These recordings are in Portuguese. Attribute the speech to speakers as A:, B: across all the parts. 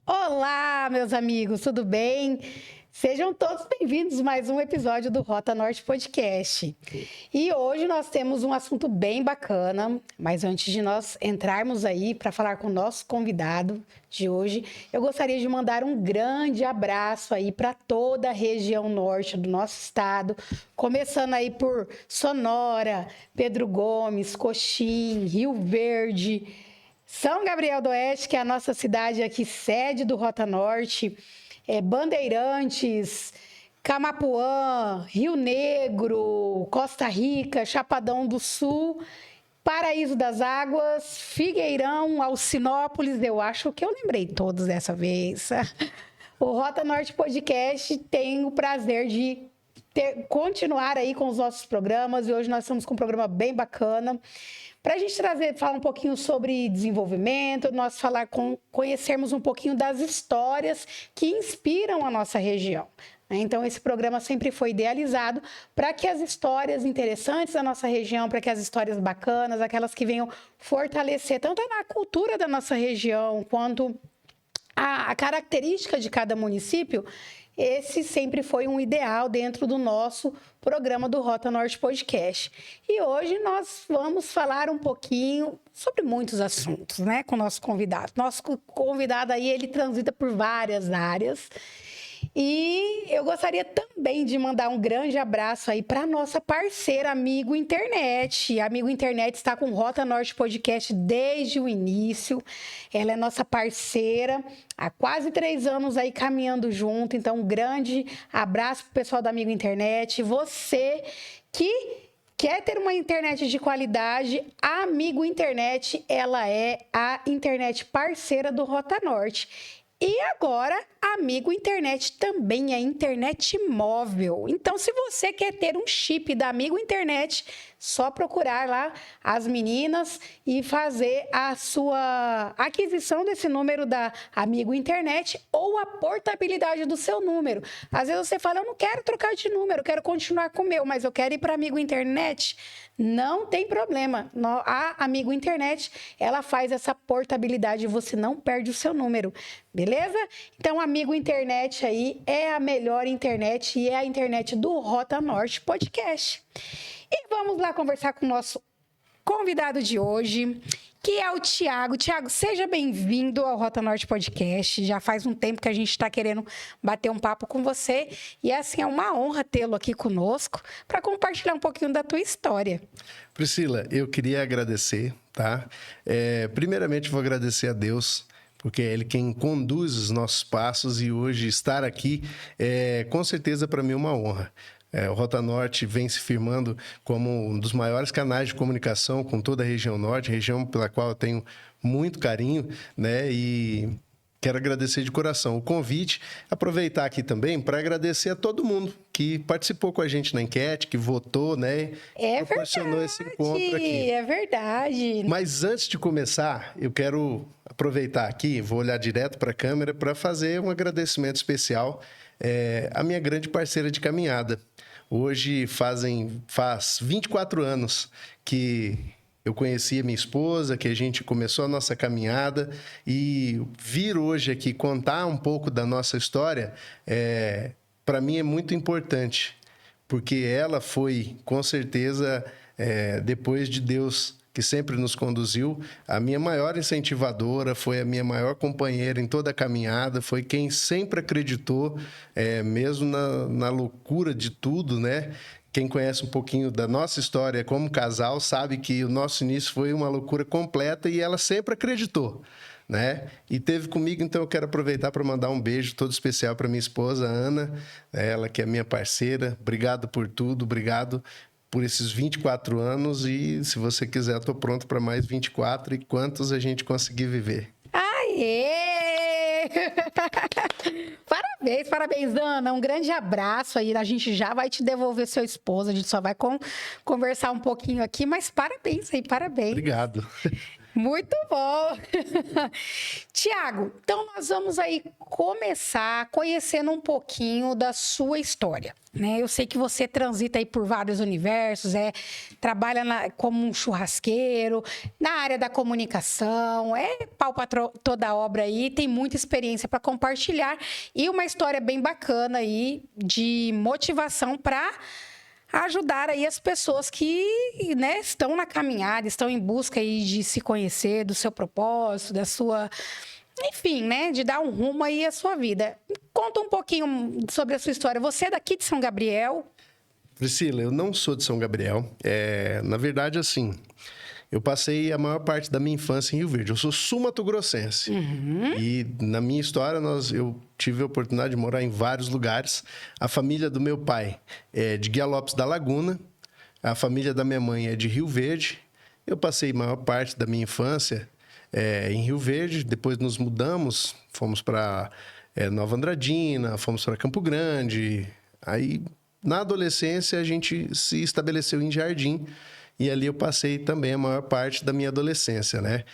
A: Olá, meus amigos, tudo bem? Sejam todos bem-vindos a mais um episódio do Rota Norte Podcast. E hoje nós temos um assunto bem bacana, mas antes de nós entrarmos aí para falar com o nosso convidado de hoje, eu gostaria de mandar um grande abraço aí para toda a região norte do nosso estado, começando aí por Sonora, Pedro Gomes, Coxim, Rio Verde, São Gabriel do Oeste, que é a nossa cidade aqui, sede do Rota Norte, Bandeirantes, Camapuã, Rio Negro, Costa Rica, Chapadão do Sul, Paraíso das Águas, Figueirão, Alcinópolis, eu acho que eu lembrei todos dessa vez. O Rota Norte Podcast tem o prazer de continuar aí com os nossos programas e hoje nós estamos com um programa bem bacana. Para a gente falar um pouquinho sobre desenvolvimento, nós conhecermos um pouquinho das histórias que inspiram a nossa região. Então, esse programa sempre foi idealizado para que as histórias interessantes da nossa região, para que as histórias bacanas, aquelas que venham fortalecer tanto a cultura da nossa região, quanto a característica de cada município, esse sempre foi um ideal dentro do nosso programa do Rota Norte Podcast. E hoje nós vamos falar um pouquinho sobre muitos assuntos, né, com o nosso convidado. Nosso convidado aí, ele transita por várias áreas. E eu gostaria também de mandar um grande abraço aí para nossa parceira Amigo Internet. A Amigo Internet está com o Rota Norte Podcast desde o início. Ela é nossa parceira há quase 3 anos aí caminhando junto. Então, um grande abraço para o pessoal da Amigo Internet. Você que quer ter uma internet de qualidade, a Amigo Internet, ela é a internet parceira do Rota Norte. E agora, Amigo Internet também é internet móvel. Então, se você quer ter um chip da Amigo Internet, só procurar lá as meninas e fazer a sua aquisição desse número da Amigo Internet ou a portabilidade do seu número. Às vezes você fala, eu não quero trocar de número, eu quero continuar com o meu, mas eu quero ir para Amigo Internet. Não tem problema. A Amigo Internet, ela faz essa portabilidade e você não perde o seu número. Beleza? Então, Amigo Internet aí é a melhor internet e é a internet do Rota Norte Podcast. E vamos lá conversar com o nosso convidado de hoje, que é o Thiago. Thiago, seja bem-vindo ao Rota Norte Podcast. Já faz um tempo que a gente está querendo bater um papo com você. E assim, é uma honra tê-lo aqui conosco para compartilhar um pouquinho da tua história.
B: Priscila, eu queria agradecer, tá? Primeiramente, vou agradecer a Deus, porque é Ele quem conduz os nossos passos e hoje estar aqui com certeza, para mim, uma honra. O Rota Norte vem se firmando como um dos maiores canais de comunicação com toda a região norte, região pela qual eu tenho muito carinho, né? E quero agradecer de coração o convite, aproveitar aqui também para agradecer a todo mundo que participou com a gente na enquete, que votou, né? Proporcionou esse encontro aqui.
A: É verdade.
B: Mas antes de começar, eu quero aproveitar aqui, vou olhar direto para a câmera para fazer um agradecimento especial à minha grande parceira de caminhada. Hoje faz 24 anos que eu conheci a minha esposa, que a gente começou a nossa caminhada e vir hoje aqui contar um pouco da nossa história, para mim é muito importante, porque ela foi, com certeza, depois de Deus, que sempre nos conduziu, a minha maior incentivadora, foi a minha maior companheira em toda a caminhada, foi quem sempre acreditou, mesmo na loucura de tudo, né? Quem conhece um pouquinho da nossa história como casal sabe que o nosso início foi uma loucura completa e ela sempre acreditou, né? E teve comigo, então eu quero aproveitar para mandar um beijo todo especial para minha esposa, Ana, ela que é minha parceira. Obrigado por tudo, obrigado por esses 24 anos e, se você quiser, estou pronto para mais 24 e quantos a gente conseguir viver.
A: Aê! Parabéns, Ana. Um grande abraço aí. A gente já vai te devolver seu esposo, a gente só vai conversar um pouquinho aqui, mas parabéns aí, parabéns.
B: Obrigado.
A: Muito bom. Tiago, então nós vamos aí começar conhecendo um pouquinho da sua história, né? Eu sei que você transita aí por vários universos, trabalha como um churrasqueiro, na área da comunicação, pau pra toda a obra aí, tem muita experiência para compartilhar e uma história bem bacana aí de motivação para ajudar aí as pessoas que, né, estão na caminhada, estão em busca aí de se conhecer, do seu propósito, da sua... Enfim, né, de dar um rumo aí à sua vida. Conta um pouquinho sobre a sua história. Você é daqui de São Gabriel?
B: Priscila, eu não sou de São Gabriel. Na verdade, assim, eu passei a maior parte da minha infância em Rio Verde. Eu sou sul-mato-grossense. E na minha história, eu tive a oportunidade de morar em vários lugares. A família do meu pai é de Guia Lopes da Laguna. A família da minha mãe é de Rio Verde. Eu passei a maior parte da minha infância em Rio Verde. Depois nos mudamos, fomos para Nova Andradina, fomos para Campo Grande. Aí, na adolescência, a gente se estabeleceu em Jardim. E ali eu passei também a maior parte da minha adolescência, né?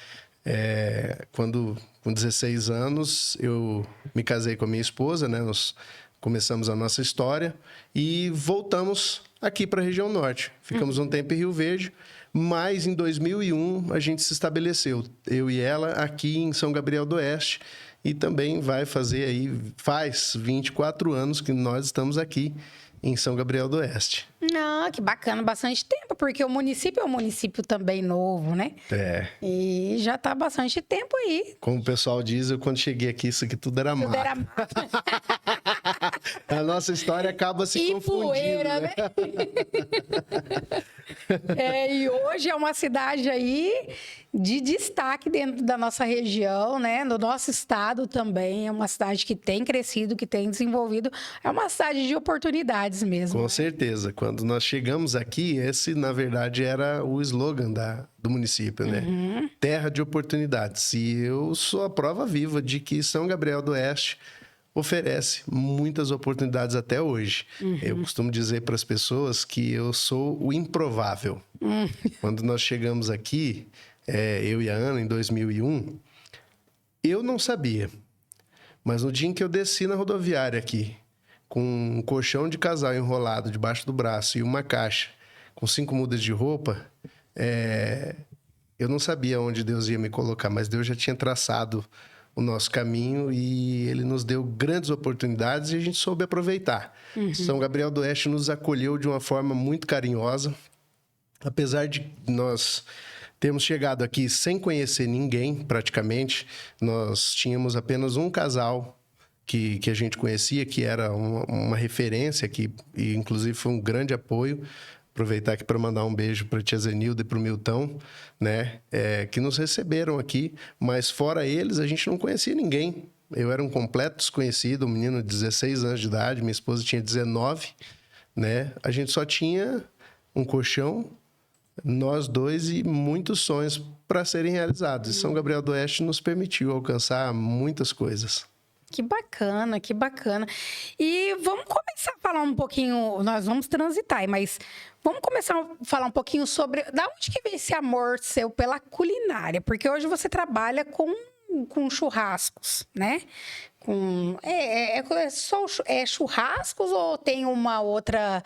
B: Com 16 anos, eu me casei com a minha esposa, né? Nós começamos a nossa história e voltamos aqui para a região norte. Ficamos um tempo em Rio Verde, mas em 2001 a gente se estabeleceu, eu e ela, aqui em São Gabriel do Oeste. E também faz 24 anos que nós estamos aqui em São Gabriel do Oeste.
A: Ah, que bacana, bastante tempo, porque o município é um município também novo, né? E já está há bastante tempo aí.
B: Como o pessoal diz, eu quando cheguei aqui, isso aqui tudo era mato. A nossa história acaba se confundindo,
A: poeira, né? E hoje é uma cidade aí de destaque dentro da nossa região, né? No nosso estado também. É uma cidade que tem crescido, que tem desenvolvido. É uma cidade de oportunidades mesmo.
B: Com certeza. Quando nós chegamos aqui, esse, na verdade, era o slogan do município, né? Terra de oportunidades. E eu sou a prova viva de que São Gabriel do Oeste oferece muitas oportunidades até hoje. Eu costumo dizer para as pessoas que eu sou o improvável. Quando nós chegamos aqui, eu e a Ana, em 2001, eu não sabia. Mas no dia em que eu desci na rodoviária aqui, com um colchão de casal enrolado debaixo do braço e uma caixa com 5 mudas de roupa, eu não sabia onde Deus ia me colocar, mas Deus já tinha traçado o nosso caminho e Ele nos deu grandes oportunidades e a gente soube aproveitar. São Gabriel do Oeste nos acolheu de uma forma muito carinhosa. Apesar de nós termos chegado aqui sem conhecer ninguém, praticamente, nós tínhamos apenas um casal que a gente conhecia, que era uma referência, e inclusive foi um grande apoio. Aproveitar aqui para mandar um beijo para a tia Zenilda e para o Milton, né? Que nos receberam aqui, mas fora eles, a gente não conhecia ninguém. Eu era um completo desconhecido, um menino de 16 anos de idade, minha esposa tinha 19, né? A gente só tinha um colchão, nós dois e muitos sonhos para serem realizados. E São Gabriel do Oeste nos permitiu alcançar muitas coisas.
A: Que bacana, que bacana. E vamos começar a falar um pouquinho, nós vamos transitar, mas vamos começar a falar um pouquinho sobre da onde que veio esse amor seu pela culinária, porque hoje você trabalha com churrascos, né? É churrascos ou tem uma outra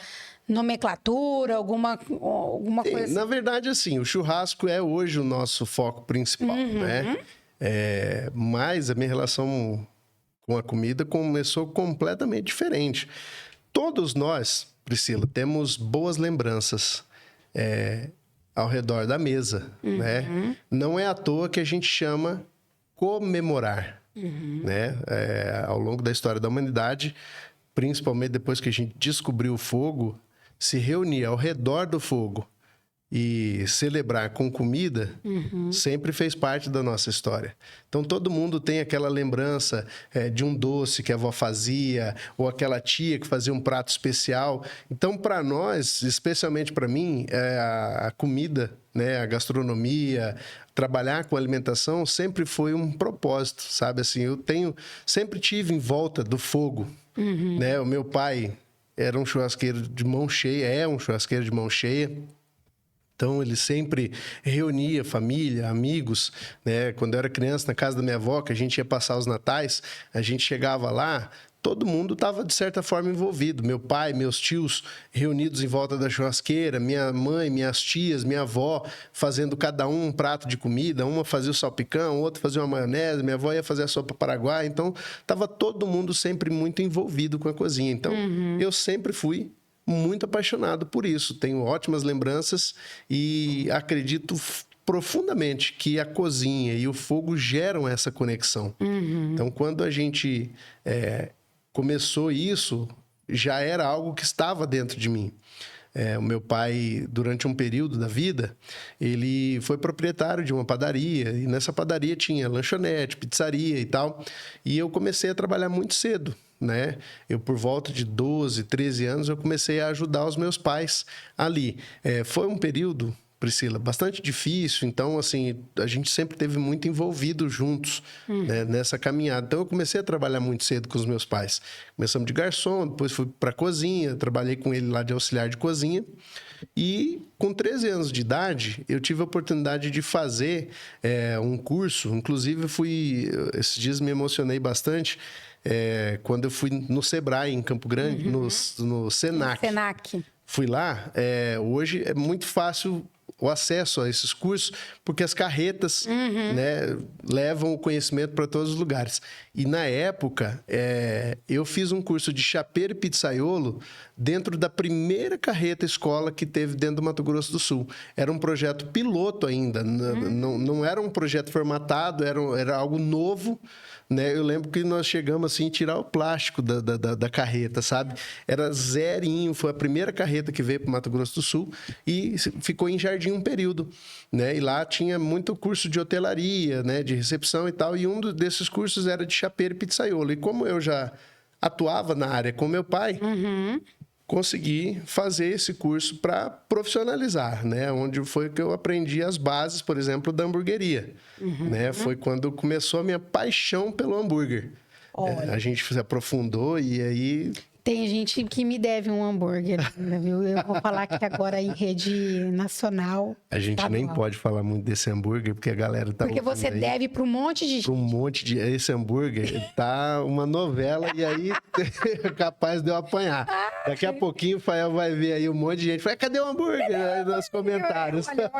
A: nomenclatura, alguma coisa?
B: Na verdade, assim, o churrasco é hoje o nosso foco principal, né? Mas a minha relação com a comida começou completamente diferente. Todos nós, Priscila, temos boas lembranças ao redor da mesa, né? Não é à toa que a gente chama comemorar, né? Ao longo da história da humanidade, principalmente depois que a gente descobriu o fogo, se reunir ao redor do fogo e celebrar com comida sempre fez parte da nossa história. Então, todo mundo tem aquela lembrança de um doce que a avó fazia, ou aquela tia que fazia um prato especial. Então, para nós, especialmente para mim, a comida, né, a gastronomia, trabalhar com alimentação sempre foi um propósito, sabe? Assim, sempre tive em volta do fogo, né? O meu pai era um churrasqueiro de mão cheia, é um churrasqueiro de mão cheia. Então, ele sempre reunia família, amigos, né? Quando eu era criança, na casa da minha avó, que a gente ia passar os natais, a gente chegava lá, todo mundo estava, de certa forma, envolvido. Meu pai, meus tios reunidos em volta da churrasqueira, minha mãe, minhas tias, minha avó, fazendo cada um prato de comida. Uma fazia o salpicão, outra fazia uma maionese, minha avó ia fazer a sopa paraguaia. Então, estava todo mundo sempre muito envolvido com a cozinha. Então, eu sempre fui muito apaixonado por isso. Tenho ótimas lembranças e acredito profundamente que a cozinha e o fogo geram essa conexão. Então, quando a gente começou isso, já era algo que estava dentro de mim. O meu pai, durante um período da vida, ele foi proprietário de uma padaria, e nessa padaria tinha lanchonete, pizzaria e tal, e eu comecei a trabalhar muito cedo, né? Eu, por volta de 12, 13 anos, eu comecei a ajudar os meus pais ali. Foi um período, Priscila, bastante difícil, então, assim, a gente sempre teve muito envolvido juntos, né, nessa caminhada. Então, eu comecei a trabalhar muito cedo com os meus pais. Começamos de garçom, depois fui para a cozinha, trabalhei com ele lá de auxiliar de cozinha. E com 13 anos de idade, eu tive a oportunidade de fazer um curso. Inclusive, esses dias me emocionei bastante quando eu fui no Sebrae, em Campo Grande, no Senac.
A: Senac.
B: Fui lá. Hoje é muito fácil o acesso a esses cursos, porque as carretas, né, levam o conhecimento para todos os lugares. E, na época, eu fiz um curso de chapeiro e pizzaiolo dentro da primeira carreta escola que teve dentro do Mato Grosso do Sul. Era um projeto piloto ainda, não era um projeto formatado, era algo novo, né? Eu lembro que nós chegamos assim a tirar o plástico da carreta, sabe? Era zerinho, foi a primeira carreta que veio para o Mato Grosso do Sul e ficou em Jardim um período, né? E lá tinha muito curso de hotelaria, né? De recepção e tal, e um desses cursos era de chapeiro e pizzaiolo. E como eu já atuava na área com meu pai, consegui fazer esse curso para profissionalizar, né? Onde foi que eu aprendi as bases, por exemplo, da hamburgueria, né? Foi quando começou a minha paixão pelo hambúrguer. A gente se aprofundou e aí...
A: Tem gente que me deve um hambúrguer, viu? Eu vou falar aqui agora em rede nacional.
B: A gente nem pode falar muito desse hambúrguer, porque a galera tá...
A: Porque você deve para um monte de gente.
B: Para um monte de... Esse hambúrguer tá uma novela e aí é capaz de eu apanhar. Daqui a pouquinho o Fael vai ver aí um monte de gente. Fala, cadê o hambúrguer? Aí nos comentários.
A: Olha.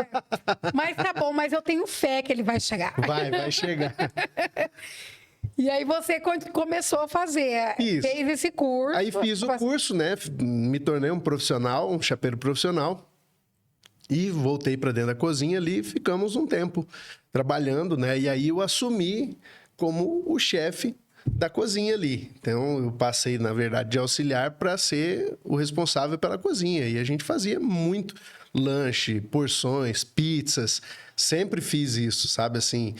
A: Mas tá bom, mas eu tenho fé que ele vai chegar.
B: Vai chegar.
A: E aí você começou a fazer,
B: Isso.
A: Fez esse curso.
B: Aí fiz o curso, né? Me tornei um profissional, um chapeiro profissional. E voltei para dentro da cozinha ali, ficamos um tempo trabalhando, né? E aí eu assumi como o chefe da cozinha ali. Então, eu passei, na verdade, de auxiliar para ser o responsável pela cozinha. E a gente fazia muito lanche, porções, pizzas. Sempre fiz isso, sabe? Assim,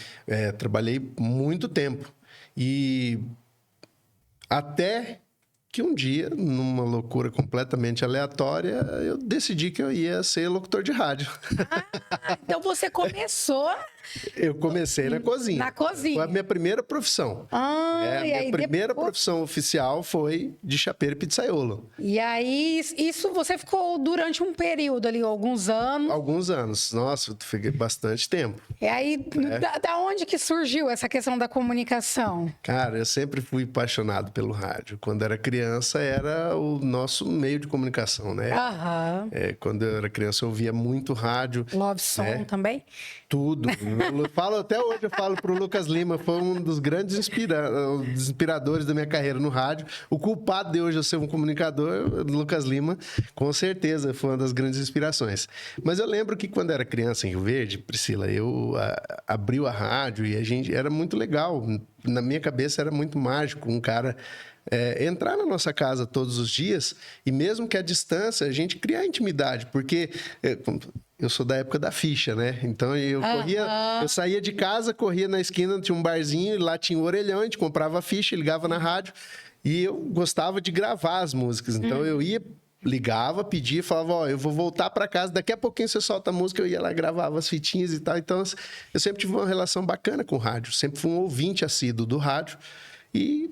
B: trabalhei muito tempo. E até que um dia, numa loucura completamente aleatória, eu decidi que eu ia ser locutor de rádio.
A: Então você começou...
B: Eu comecei na cozinha.
A: Na cozinha.
B: Foi a minha primeira profissão. A minha primeira profissão oficial foi de chapeiro e pizzaiolo.
A: E aí, isso você ficou durante um período ali, alguns anos.
B: Alguns anos. Nossa, eu fiquei bastante tempo.
A: E aí, da onde que surgiu essa questão da comunicação?
B: Cara, eu sempre fui apaixonado pelo rádio. Quando era criança, era o nosso meio de comunicação, né?
A: Aham.
B: Quando eu era criança, eu ouvia muito rádio.
A: Love Song também?
B: Tudo. Até hoje eu falo pro Lucas Lima, foi um dos grandes inspiradores da minha carreira no rádio. O culpado de hoje eu ser um comunicador, Lucas Lima, com certeza foi uma das grandes inspirações. Mas eu lembro que quando era criança em Rio Verde, Priscila, eu abriu a rádio e a gente era muito legal. Na minha cabeça era muito mágico um cara entrar na nossa casa todos os dias e mesmo que à distância a gente criar intimidade, porque eu sou da época da ficha, né? Então eu saía de casa, corria na esquina, tinha um barzinho, e lá tinha um orelhão, a gente comprava a ficha, ligava na rádio e eu gostava de gravar as músicas. Então eu ia, ligava, pedia, falava, eu vou voltar para casa, daqui a pouquinho você solta a música, eu ia lá, gravava as fitinhas e tal. Então eu sempre tive uma relação bacana com o rádio, sempre fui um ouvinte assíduo do rádio e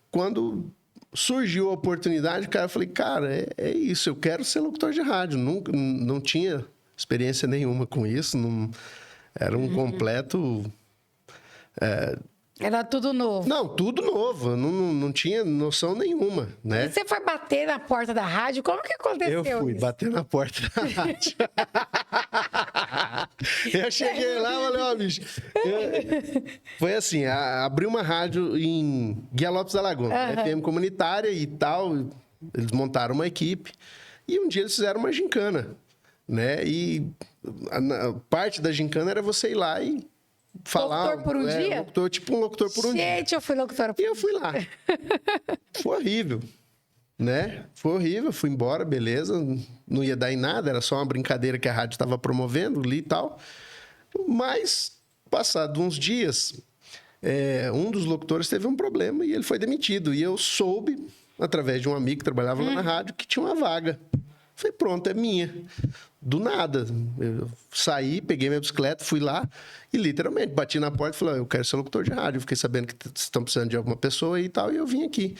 B: quando surgiu a oportunidade, cara, eu falei, cara, é isso, eu quero ser locutor de rádio. Não tinha experiência nenhuma com isso. Não, era um completo...
A: Era tudo novo.
B: Não, tudo novo. Eu não tinha noção nenhuma, né?
A: E você foi bater na porta da rádio? Como que aconteceu
B: Eu fui
A: isso?
B: bater na porta da rádio. Eu cheguei lá e falei, ó, bicho... Foi assim, abriu uma rádio em Guia Lopes da Lagoa, FM comunitária e tal. Eles montaram uma equipe. E um dia eles fizeram uma gincana, né? E parte da gincana era você ir lá e falar...
A: Locutor por um dia?
B: Locutor, tipo um locutor por um dia.
A: Gente, eu fui locutora por
B: E eu fui lá. Foi horrível, né? Foi horrível, fui embora, beleza. Não ia dar em nada, era só uma brincadeira que a rádio estava promovendo ali e tal. Mas, passado uns dias, um dos locutores teve um problema e ele foi demitido. E eu soube, através de um amigo que trabalhava lá na rádio, que tinha uma vaga. Falei, pronto, é minha. Do nada. Eu saí, peguei minha bicicleta, fui lá e literalmente bati na porta e falei, eu quero ser locutor de rádio. Fiquei sabendo que estão precisando de alguma pessoa e tal, e eu vim aqui.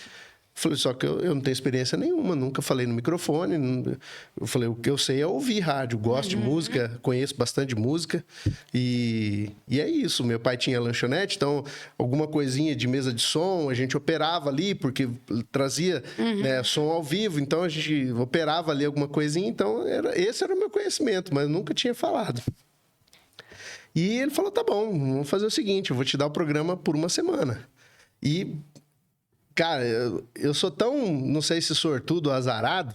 B: Falei, só que eu não tenho experiência nenhuma, nunca falei no microfone. Eu falei, o que eu sei é ouvir rádio, gosto de música, conheço bastante de música. E é isso, meu pai tinha lanchonete, então alguma coisinha de mesa de som, a gente operava ali, porque trazia né, som ao vivo, então a gente operava ali alguma coisinha, então esse era o meu conhecimento, mas eu nunca tinha falado. E ele falou, tá bom, vamos fazer o seguinte, eu vou te dar o programa por uma semana. E... Cara, eu sou tão, não sei se sortudo ou azarado,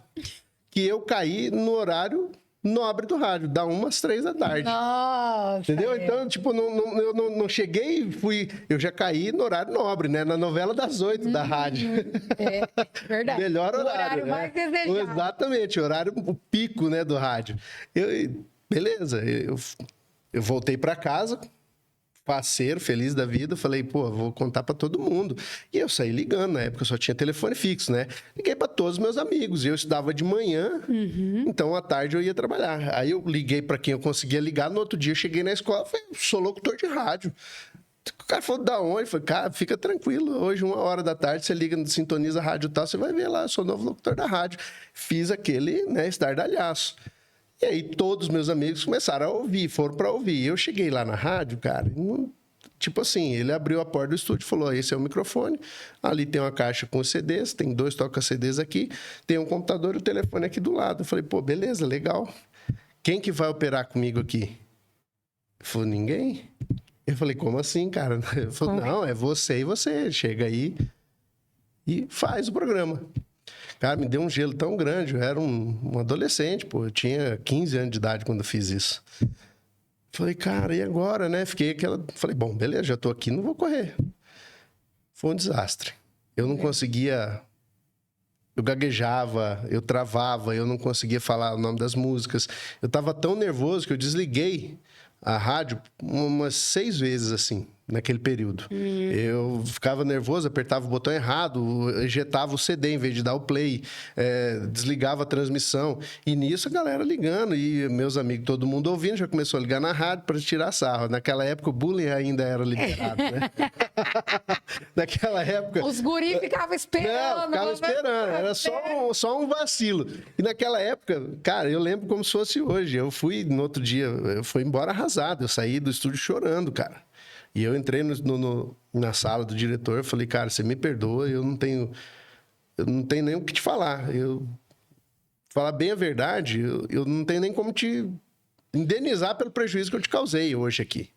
B: que eu caí no horário nobre do rádio, da 1 às 3 da tarde.
A: Nossa!
B: Entendeu? Então, tipo, eu não cheguei e fui... Eu já caí no horário nobre, né? Na novela das 8 da rádio.
A: É, verdade.
B: Melhor horário,
A: o horário
B: né?
A: mais desejado.
B: Exatamente, horário, o pico, né, do rádio. Beleza, eu voltei para casa... Parceiro, feliz da vida, falei, pô, vou contar pra todo mundo. E eu saí ligando, na época eu só tinha telefone fixo, né? Liguei pra todos os meus amigos, eu estudava de manhã, então à tarde eu ia trabalhar. Aí eu liguei pra quem eu conseguia ligar, no outro dia eu cheguei na escola, falei, sou locutor de rádio. O cara falou, da onde? Eu falei, cara, fica tranquilo, hoje 1h da tarde você liga, sintoniza a rádio e tal, você vai ver lá, eu sou novo locutor da rádio. Fiz aquele, né, estardalhaço. E aí todos os meus amigos começaram a ouvir, foram para ouvir. Eu cheguei lá na rádio, cara, tipo assim, ele abriu a porta do estúdio e falou, esse é o microfone, ali tem uma caixa com CDs, tem 2 toca-CDs aqui, tem um computador e o telefone aqui do lado. Eu falei, pô, beleza, legal. Quem que vai operar comigo aqui? Ele falou, ninguém. Eu falei, como assim, cara? Ele falou, não, é você e você. Chega aí e faz o programa. Cara, me deu um gelo tão grande. Eu era um adolescente, pô. Eu tinha 15 anos de idade quando eu fiz isso. Falei, cara, e agora, né? Falei, bom, beleza, já tô aqui, não vou correr. Foi um desastre. Eu não conseguia... Eu gaguejava, eu travava, eu não conseguia falar o nome das músicas. Eu tava tão nervoso que eu desliguei a rádio umas 6 vezes, assim, naquele período. Eu ficava nervoso, apertava o botão errado, ejetava o CD em vez de dar o play, desligava a transmissão. E nisso a galera ligando, e meus amigos, todo mundo ouvindo, já começou a ligar na rádio para tirar sarro. Naquela época o bullying ainda era liberado, né? Naquela época...
A: Os guris ficavam esperando.
B: Não, ficava esperando, era só um vacilo. E naquela época, cara, eu lembro como se fosse hoje. Eu fui, no outro dia, eu fui embora arrasado, eu saí do estúdio chorando, cara. E eu entrei na sala do diretor e falei, cara, você me perdoa, eu não tenho nem o que te falar. Falar bem a verdade, eu não tenho nem como te indenizar pelo prejuízo que eu te causei hoje aqui.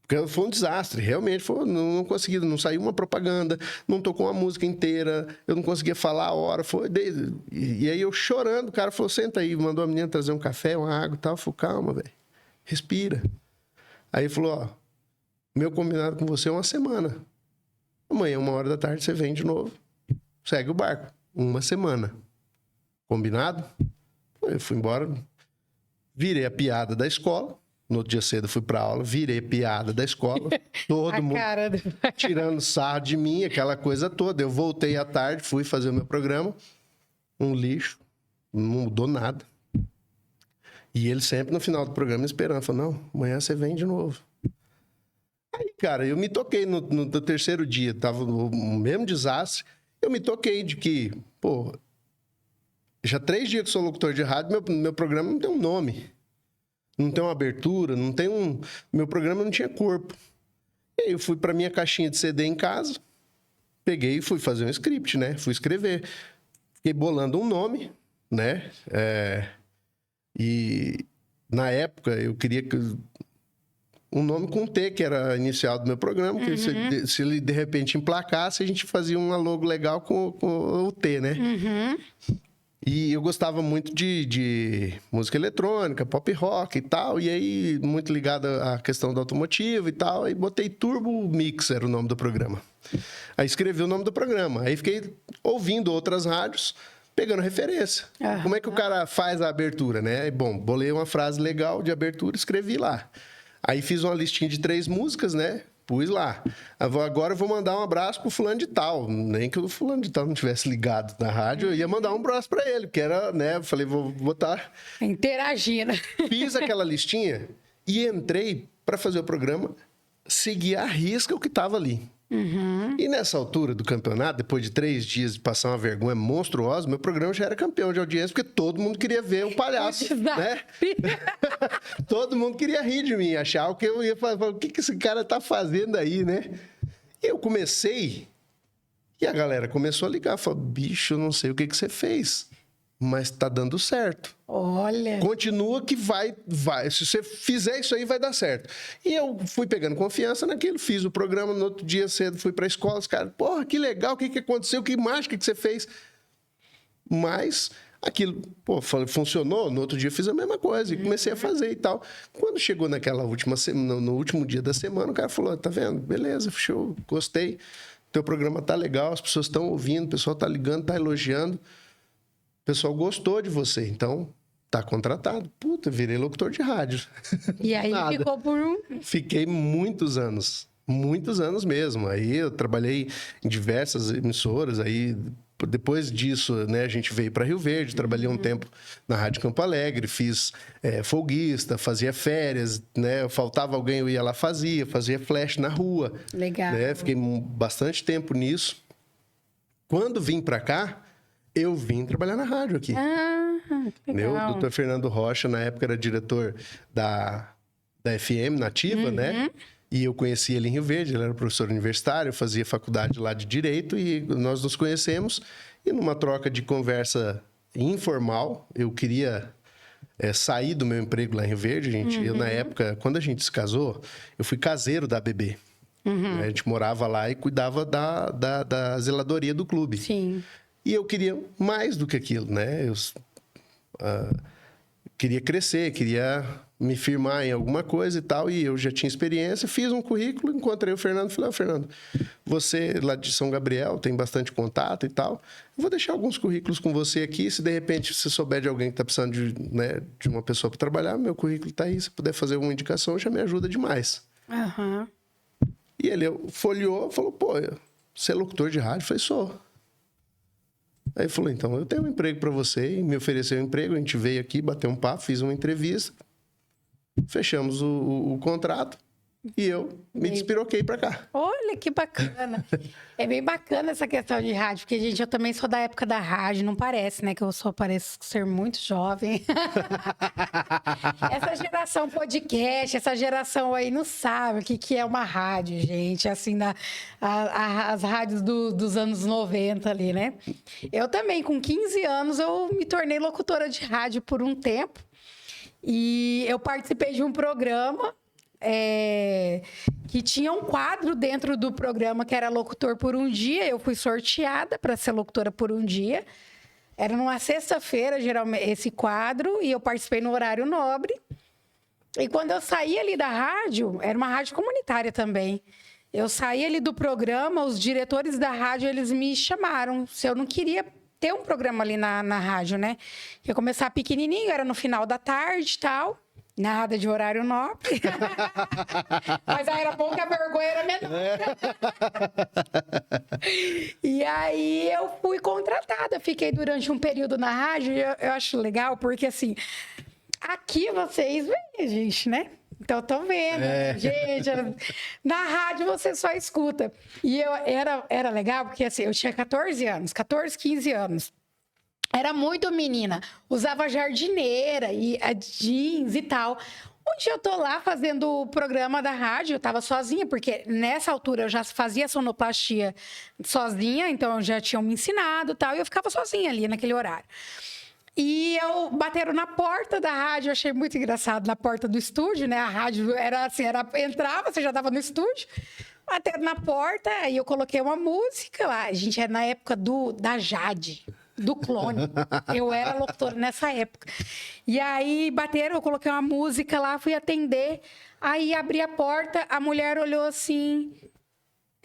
B: Porque foi um desastre, realmente, não consegui, não saiu uma propaganda, não tocou uma música inteira, eu não conseguia falar a hora. E aí eu chorando, o cara falou, senta aí, mandou a menina trazer um café, uma água e tal. Eu falei, calma, velho, respira. Aí ele falou, ó, meu combinado com você é uma semana. Amanhã, 1h da tarde, você vem de novo. Segue o barco. 1 semana. Combinado? Eu fui embora. Virei a piada da escola. No outro dia cedo, fui pra aula. Virei a piada da escola. Todo mundo tirando sarro de mim, aquela coisa toda. Eu voltei à tarde, fui fazer o meu programa. Um lixo. Não mudou nada. E ele sempre no final do programa esperando. Falou, não, amanhã você vem de novo. Aí, cara, eu me toquei no 3º dia, tava no mesmo desastre, eu me toquei de que, pô, já 3 dias que sou locutor de rádio, meu programa não tem um nome. não tem uma abertura, não tem um... Meu programa não tinha corpo. E aí eu fui para minha caixinha de CD em casa, peguei e fui fazer um script, né? Fui escrever. Fiquei bolando um nome, né? E na época eu queria que... Um nome com T, que era inicial do meu programa, que se ele de repente emplacasse, a gente fazia uma logo legal com o T, né? E eu gostava muito de música eletrônica, pop rock e tal, e aí muito ligado à questão do automotivo e tal, aí botei Turbo Mix, era o nome do programa. Aí escrevi o nome do programa, aí fiquei ouvindo outras rádios, pegando referência. Como é que o cara faz a abertura, né? Bom, bolei uma frase legal de abertura, escrevi lá. Aí fiz uma listinha de 3 músicas, né? Pus lá. Agora eu vou mandar um abraço pro fulano de tal. Nem que o fulano de tal não tivesse ligado na rádio, eu ia mandar um abraço para ele, porque era, né? Eu falei, vou botar...
A: Interagindo.
B: Fiz aquela listinha e entrei para fazer o programa, seguir à risca o que estava ali. E nessa altura do campeonato, depois de 3 dias de passar uma vergonha monstruosa, meu programa já era campeão de audiência, porque todo mundo queria ver o palhaço, né? Todo mundo queria rir de mim, achar o que eu ia fazer. O que esse cara tá fazendo aí, né? E eu comecei, e a galera começou a ligar, falou, bicho, eu não sei o que você fez, mas tá dando certo.
A: Olha.
B: Continua que vai. Se você fizer isso aí, vai dar certo. E eu fui pegando confiança naquilo, fiz o programa, no outro dia cedo fui pra escola, os caras, porra, que legal, o que aconteceu, que mágica que você fez. Mas aquilo, pô, funcionou, no outro dia eu fiz a mesma coisa e comecei a fazer e tal. Quando chegou naquela última semana, no último dia da semana, o cara falou, tá vendo? Beleza, show, gostei. Teu programa tá legal, as pessoas estão ouvindo, o pessoal tá ligando, tá elogiando. O pessoal gostou de você, então tá contratado. Puta, virei locutor de rádio.
A: E aí ficou por
B: Fiquei muitos anos mesmo. Aí eu trabalhei em diversas emissoras, aí depois disso, né, a gente veio para Rio Verde, trabalhei um tempo na Rádio Campo Alegre, fiz folguista, fazia férias, né, faltava alguém, eu ia lá fazia flash na rua.
A: Legal.
B: Né, fiquei bastante tempo nisso. Quando vim para cá, eu vim trabalhar na rádio aqui.
A: Legal.
B: O doutor Fernando Rocha, na época, era diretor da FM Nativa, né? E eu conheci ele em Rio Verde, ele era professor universitário, eu fazia faculdade lá de Direito e nós nos conhecemos. E numa troca de conversa informal, eu queria sair do meu emprego lá em Rio Verde, gente. Eu, na época, quando a gente se casou, eu fui caseiro da ABB. A gente morava lá e cuidava da zeladoria do clube.
A: Sim.
B: E eu queria mais do que aquilo, né? Eu queria crescer, queria me firmar em alguma coisa e tal. E eu já tinha experiência, fiz um currículo, encontrei o Fernando e falei, Fernando, você lá de São Gabriel tem bastante contato e tal. Eu vou deixar alguns currículos com você aqui. Se de repente você souber de alguém que está precisando de uma pessoa para trabalhar, meu currículo está aí. Se puder fazer uma indicação, já me ajuda demais. E ele folheou, falou, pô, você é locutor de rádio? Eu falei, sou. Aí ele falou, então, eu tenho um emprego para você. E me ofereceu um emprego, a gente veio aqui, bateu um papo, fiz uma entrevista. Fechamos o contrato. E eu me despiroquei para cá.
A: Olha, que bacana. É bem bacana essa questão de rádio, porque, gente, eu também sou da época da rádio, não parece, né? Que eu pareço ser muito jovem. Essa geração podcast, essa geração aí não sabe o que é uma rádio, gente. Assim, as rádios dos anos 90 ali, né? Eu também, com 15 anos, eu me tornei locutora de rádio por um tempo. E eu participei de um programa que tinha um quadro dentro do programa que era locutor por um dia. Eu fui sorteada para ser locutora por um dia. Era numa sexta-feira, geralmente, esse quadro, e eu participei no horário nobre. E quando eu saí ali da rádio, era uma rádio comunitária também. Eu saí ali do programa, os diretores da rádio, eles me chamaram se eu não queria ter um programa ali na rádio, né? Ia começar pequenininho, era no final da tarde e tal. Nada de horário nobre. Mas aí era bom que a vergonha era menor. E aí eu fui contratada. Fiquei durante um período na rádio. E eu acho legal porque, assim, aqui vocês veem, gente, né? Então, eu tô vendo, gente. Na rádio você só escuta. E era legal porque, assim, eu tinha 14 anos, 14, 15 anos. Era muito menina. Usava jardineira e jeans e tal. Um dia eu tô lá fazendo o programa da rádio, eu tava sozinha, porque nessa altura eu já fazia sonoplastia sozinha, então já tinham me ensinado e tal, e eu ficava sozinha ali naquele horário. E eu bateram na porta da rádio, eu achei muito engraçado, na porta do estúdio, né? A rádio era assim, entrava, você já estava no estúdio, bateram na porta, aí eu coloquei uma música lá. A gente era na época da Jade, do Clone. Eu era locutora nessa época. E aí bateram, eu coloquei uma música lá, fui atender, aí abri a porta, a mulher olhou assim...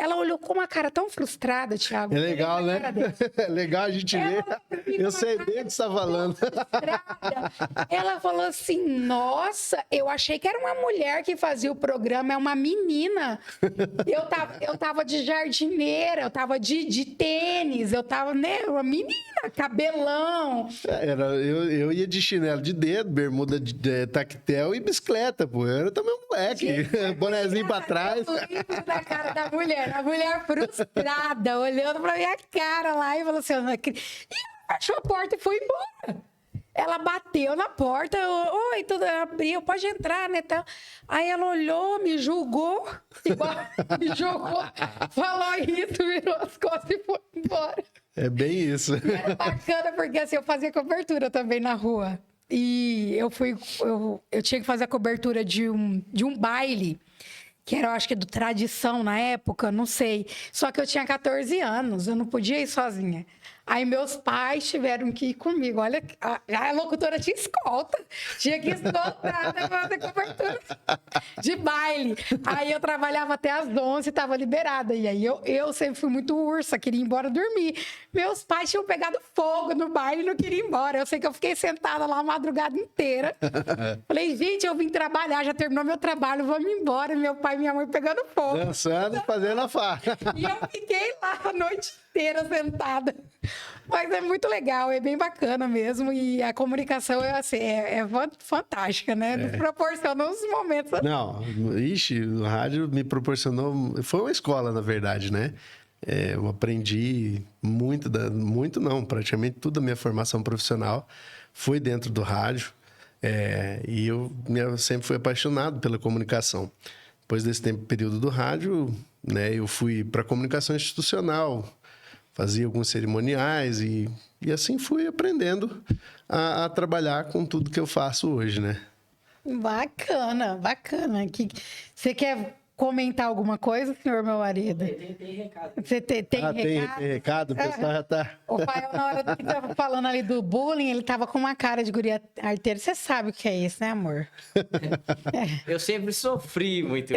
A: Ela olhou com uma cara tão frustrada, Thiago.
B: É legal, né? É legal a gente ver. Eu sei bem o que você está falando.
A: Ela falou assim, nossa, eu achei que era uma mulher que fazia o programa, é uma menina. Eu tava de jardineira, eu tava de tênis, eu tava, né, uma menina, cabelão.
B: Eu ia de chinelo de dedo, bermuda de tactel e bicicleta, pô. Eu era também um moleque, bonezinho pra trás.
A: Eu lembro da cara da mulher. A mulher frustrada, olhando pra minha cara lá e falou assim, eu não acredito. E ela fechou a porta e foi embora. Ela bateu na porta, oi, tudo abriu, pode entrar, né? Tal. Aí ela olhou, me julgou, igual, me jogou, falou isso, virou as costas e foi embora.
B: É bem isso.
A: E era bacana, porque assim, eu fazia cobertura também na rua. E eu tinha que fazer a cobertura de um baile, que era, eu acho que do Tradição na época, não sei. Só que eu tinha 14 anos, eu não podia ir sozinha. Aí meus pais tiveram que ir comigo. Olha, a locutora tinha escolta. Tinha que escoltar para fazer cobertura de baile. Aí eu trabalhava até às 11 e estava liberada. E aí eu sempre fui muito ursa, queria ir embora dormir. Meus pais tinham pegado fogo no baile e não queriam ir embora. Eu sei que eu fiquei sentada lá a madrugada inteira. Falei, gente, eu vim trabalhar, já terminou meu trabalho, vamos embora. Meu pai e minha mãe pegando fogo.
B: Dançando e fazendo a farra.
A: E eu fiquei lá a noite inteira sentada. Mas é muito legal, é bem bacana mesmo. E a comunicação é assim, é fantástica, né? Nos proporciona uns momentos.
B: Não, ixi, o rádio me proporcionou... Foi uma escola, na verdade, né? Eu aprendi muito não, praticamente toda a minha formação profissional foi dentro do rádio. E eu sempre fui apaixonado pela comunicação. Depois desse período do rádio, né, eu fui para a comunicação institucional, fazia alguns cerimoniais e assim fui aprendendo a trabalhar com tudo que eu faço hoje, né?
A: Bacana, bacana. Você quer comentar alguma coisa, senhor meu marido?
C: Tem recado.
A: Você tem recado?
B: Tem recado, o pessoal já tá...
A: O Fael, na hora que tava falando ali do bullying, ele tava com uma cara de guria arteira. Você sabe o que é isso, né, amor?
C: Eu sempre sofri muito.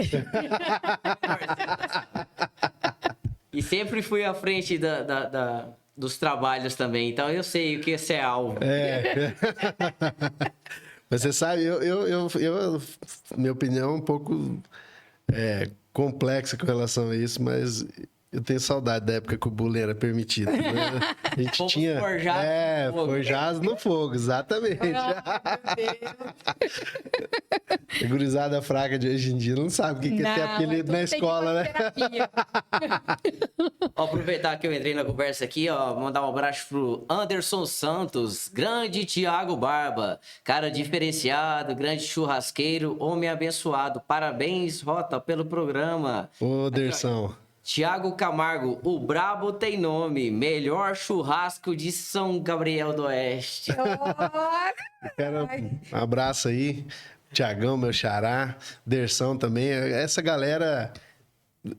C: E sempre fui à frente dos trabalhos também. Então eu sei o que esse é alvo.
B: Mas você sabe, minha opinião é um pouco complexa com relação a isso, mas eu tenho saudade da época que o bullying era permitido. Né? A gente tinha... forjados no fogo, exatamente.
A: Oh, meu Deus.
B: A gurizada fraca de hoje em dia não sabe o que é ter apelido na escola, né?
C: Vou aproveitar que eu entrei na conversa aqui, ó, mandar um abraço pro Anderson Santos, grande Thiago Barba, cara diferenciado, grande churrasqueiro, homem abençoado. Parabéns, Rota, pelo programa.
B: Ô, Dersão.
C: Tiago Camargo, o brabo tem nome, melhor churrasco de São Gabriel do Oeste.
B: Quero um abraço aí, Tiagão, meu xará, Dersão também. Essa galera,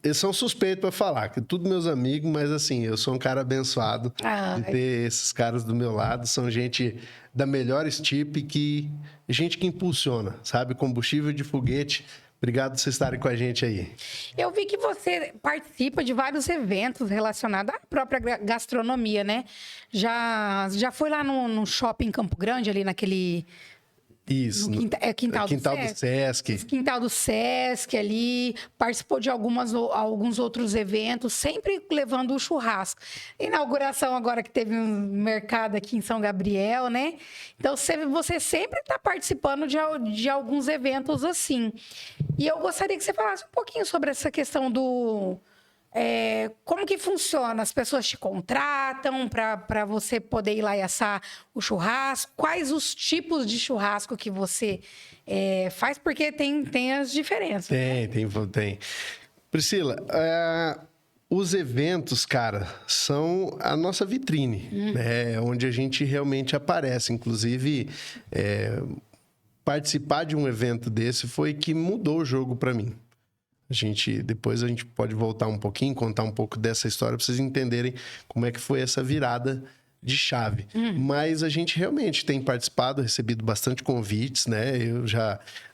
B: eles são suspeitos para falar, que tudo meus amigos, mas assim, eu sou um cara abençoado de ter esses caras do meu lado. São gente da melhor estipe, gente que impulsiona, sabe? Combustível de foguete. Obrigado por vocês estarem com a gente aí.
A: Eu vi que você participa de vários eventos relacionados à própria gastronomia, né? Já foi lá no shopping Campo Grande, ali naquele...
B: Isso.
A: Quintal
B: do Sesc.
A: Quintal do Sesc ali. Participou de alguns outros eventos, sempre levando o churrasco. Inauguração agora que teve um mercado aqui em São Gabriel, né? Então, você sempre está participando de alguns eventos assim. E eu gostaria que você falasse um pouquinho sobre essa questão Como que funciona? As pessoas te contratam para você poder ir lá e assar o churrasco? Quais os tipos de churrasco que você faz? Porque tem as diferenças.
B: Tem. Priscila, os eventos, cara, são a nossa vitrine, né? Onde a gente realmente aparece. Inclusive, participar de um evento desse foi que mudou o jogo para mim. Depois a gente pode voltar um pouquinho, contar um pouco dessa história para vocês entenderem como é que foi essa virada de chave. Mas a gente realmente tem participado, recebido bastante convites, né?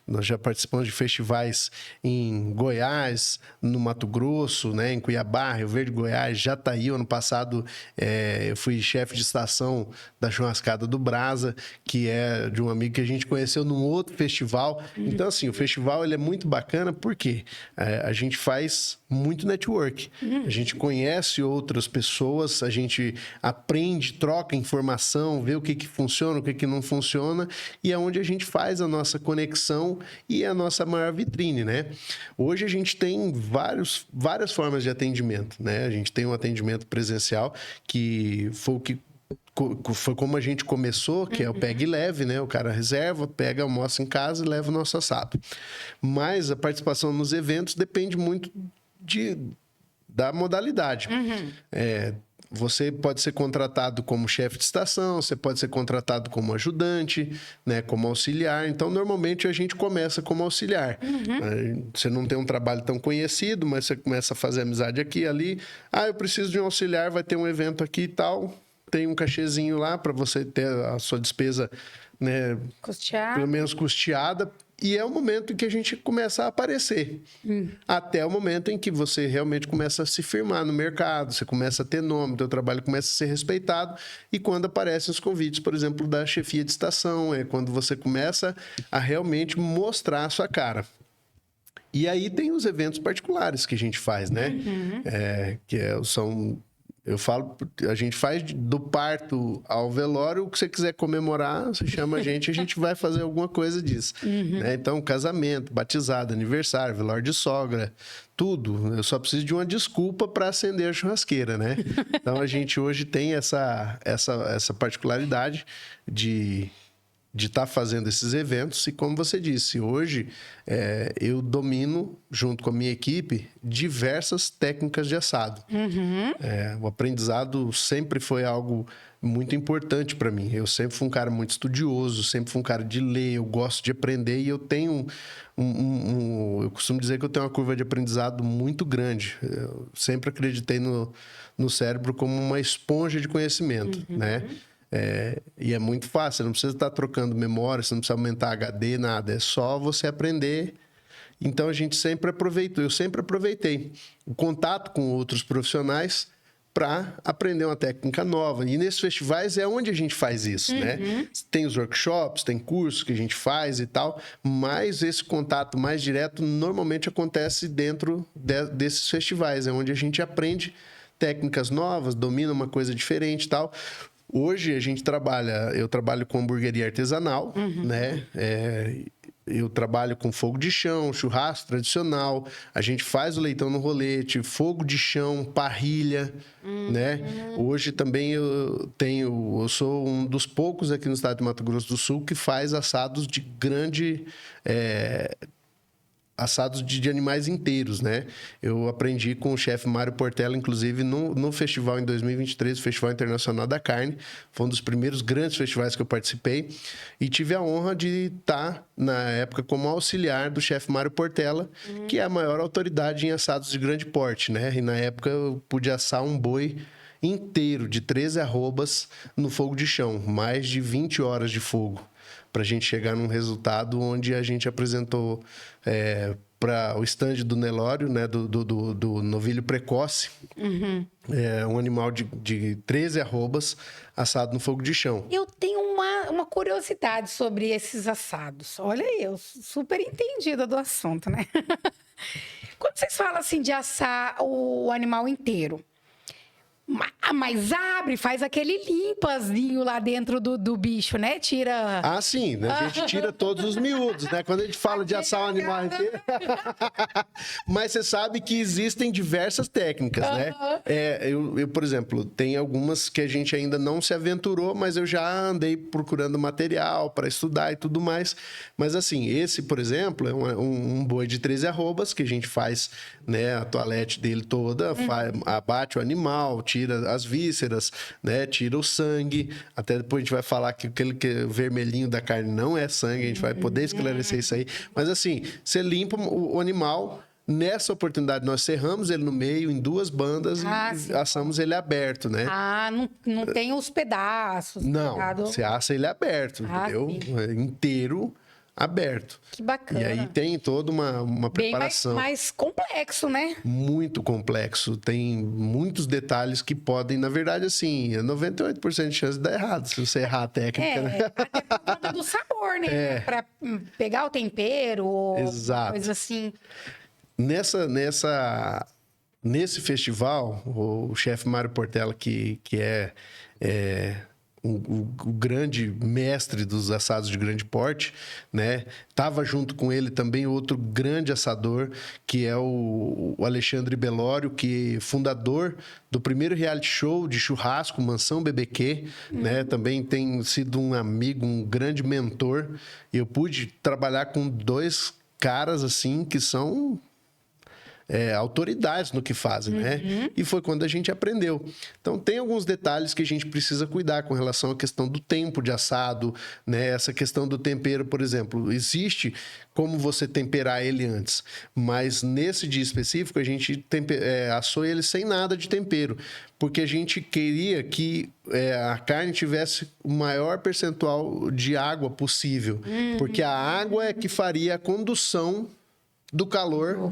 B: Nós já participamos de festivais em Goiás, no Mato Grosso, né? Em Cuiabá, Rio Verde, Goiás, Jataí. Ano passado eu fui chefe de estação da Churrascada do Brasa, que é de um amigo que a gente conheceu num outro festival. Então, assim, o festival ele é muito bacana porque a gente faz muito network. A gente conhece outras pessoas, a gente aprende, troca informação, vê o que funciona, o que não funciona, e é onde a gente faz a nossa conexão e a nossa maior vitrine, né? Hoje a gente tem várias formas de atendimento, né? A gente tem um atendimento presencial que foi como a gente começou, que é o pega e leve, né? O cara reserva, pega, almoça em casa e leva o nosso assado. Mas a participação nos eventos depende muito da modalidade. Você pode ser contratado como chefe de estação, você pode ser contratado como ajudante, né, como auxiliar. Então, normalmente, a gente começa como auxiliar. Você não tem um trabalho tão conhecido, mas você começa a fazer amizade aqui e ali. Eu preciso de um auxiliar, vai ter um evento aqui e tal. Tem um cachezinho lá para você ter a sua despesa, né, pelo menos custeada. E é o momento em que a gente começa a aparecer. Até o momento em que você realmente começa a se firmar no mercado, você começa a ter nome, o seu trabalho começa a ser respeitado. E quando aparecem os convites, por exemplo, da chefia de estação, é quando você começa a realmente mostrar a sua cara. E aí tem os eventos particulares que a gente faz, né? Eu falo, a gente faz do parto ao velório, o que você quiser comemorar, você chama a gente vai fazer alguma coisa disso. Né? Então, casamento, batizado, aniversário, velório de sogra, tudo. Eu só preciso de uma desculpa para acender a churrasqueira, né? Então, a gente hoje tem essa particularidade de estar fazendo esses eventos. E como você disse, hoje eu domino, junto com a minha equipe, diversas técnicas de assado. O aprendizado sempre foi algo muito importante para mim. Eu sempre fui um cara muito estudioso, sempre fui um cara de ler, eu gosto de aprender e eu tenho eu costumo dizer que eu tenho uma curva de aprendizado muito grande. Eu sempre acreditei no cérebro como uma esponja de conhecimento, né? E é muito fácil, você não precisa estar trocando memória, você não precisa aumentar HD, nada. É só você aprender. Então, eu sempre aproveitei o contato com outros profissionais para aprender uma técnica nova. E nesses festivais é onde a gente faz isso, né? Tem os workshops, tem cursos que a gente faz e tal, mas esse contato mais direto normalmente acontece dentro desses festivais, é onde a gente aprende técnicas novas, domina uma coisa diferente e tal. Hoje eu trabalho com hamburgueria artesanal, né? Eu trabalho com fogo de chão, churrasco tradicional, a gente faz o leitão no rolete, fogo de chão, parrilha, né? Hoje também eu sou um dos poucos aqui no estado de Mato Grosso do Sul que faz assados de assados de animais inteiros, né? Eu aprendi com o chefe Mário Portela, inclusive, no festival em 2023, o Festival Internacional da Carne. Foi um dos primeiros grandes festivais que eu participei. E tive a honra de estar, na época, como auxiliar do chefe Mário Portela, que é a maior autoridade em assados de grande porte, né? E na época eu pude assar um boi inteiro, de 13 arrobas, no fogo de chão. Mais de 20 horas de fogo, para a gente chegar num resultado onde a gente apresentou para o stand do Nelório, né, do novilho precoce, um animal de 13 arrobas assado no fogo de chão.
A: Eu tenho uma curiosidade sobre esses assados. Olha aí, eu super entendida do assunto, né? Quando vocês falam assim de assar o animal inteiro, Ah, mas abre, faz aquele limpazinho lá dentro do bicho, né? Tira...
B: Ah, sim, né? A gente tira todos os miúdos, né? Quando a gente fala de assar um animal inteiro. Mas você sabe que existem diversas técnicas, né? Eu, por exemplo, tem algumas que a gente ainda não se aventurou, mas eu já andei procurando material para estudar e tudo mais. Mas assim, esse, por exemplo, é um boi de 13 arrobas que a gente faz, né, a toalete dele toda, abate o animal, tira as vísceras, né, tira o sangue. Até depois a gente vai falar que aquele vermelhinho da carne não é sangue, a gente vai poder esclarecer isso aí. Mas assim, você limpa o animal. Nessa oportunidade, nós serramos ele no meio, em 2 bandas, e assamos ele aberto, né?
A: Ah, não tem os pedaços.
B: Não, você assa ele aberto, entendeu?
A: Sim.
B: Inteiro aberto.
A: Que bacana.
B: E aí tem toda uma preparação.
A: Bem mais complexo, né?
B: Muito complexo. Tem muitos detalhes que podem, na verdade, assim, 98% de chance de dar errado se você errar a técnica, né?
A: Até por conta do sabor, né? Pra pegar o tempero,
B: Exato.
A: coisa assim.
B: Nesse festival, o chefe Mário Portela, que é o grande mestre dos assados de grande porte, né? Tava junto com ele também outro grande assador, que é o Alexandre Belório, que é fundador do primeiro reality show de churrasco, Mansão BBQ, né? Também tem sido um amigo, um grande mentor. Eu pude trabalhar com 2 caras, assim, que são... autoridades no que fazem, né? E foi quando a gente aprendeu. Então, tem alguns detalhes que a gente precisa cuidar com relação à questão do tempo de assado, né? Essa questão do tempero, por exemplo. Existe como você temperar ele antes, mas nesse dia específico, a gente assou ele sem nada de tempero, porque a gente queria que a carne tivesse o maior percentual de água possível, porque a água é que faria a condução do calor,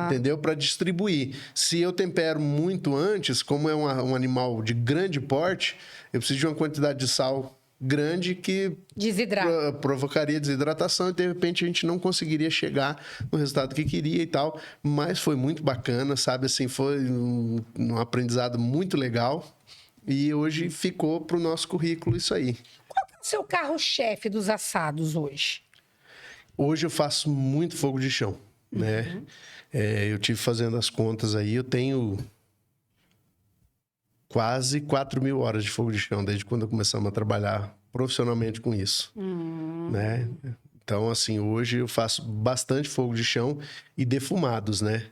B: entendeu? Para distribuir. Se eu tempero muito antes, como é um animal de grande porte, eu preciso de uma quantidade de sal grande que provocaria desidratação e, de repente, a gente não conseguiria chegar no resultado que queria e tal. Mas foi muito bacana, sabe? Assim, foi um aprendizado muito legal e hoje ficou para o nosso currículo isso aí.
A: Qual que é o seu carro-chefe dos assados hoje?
B: Hoje eu faço muito fogo de chão, né? Eu tive fazendo as contas aí, eu tenho quase 4.000 horas de fogo de chão, desde quando começamos a trabalhar profissionalmente com isso, né? Então, assim, hoje eu faço bastante fogo de chão e defumados, né?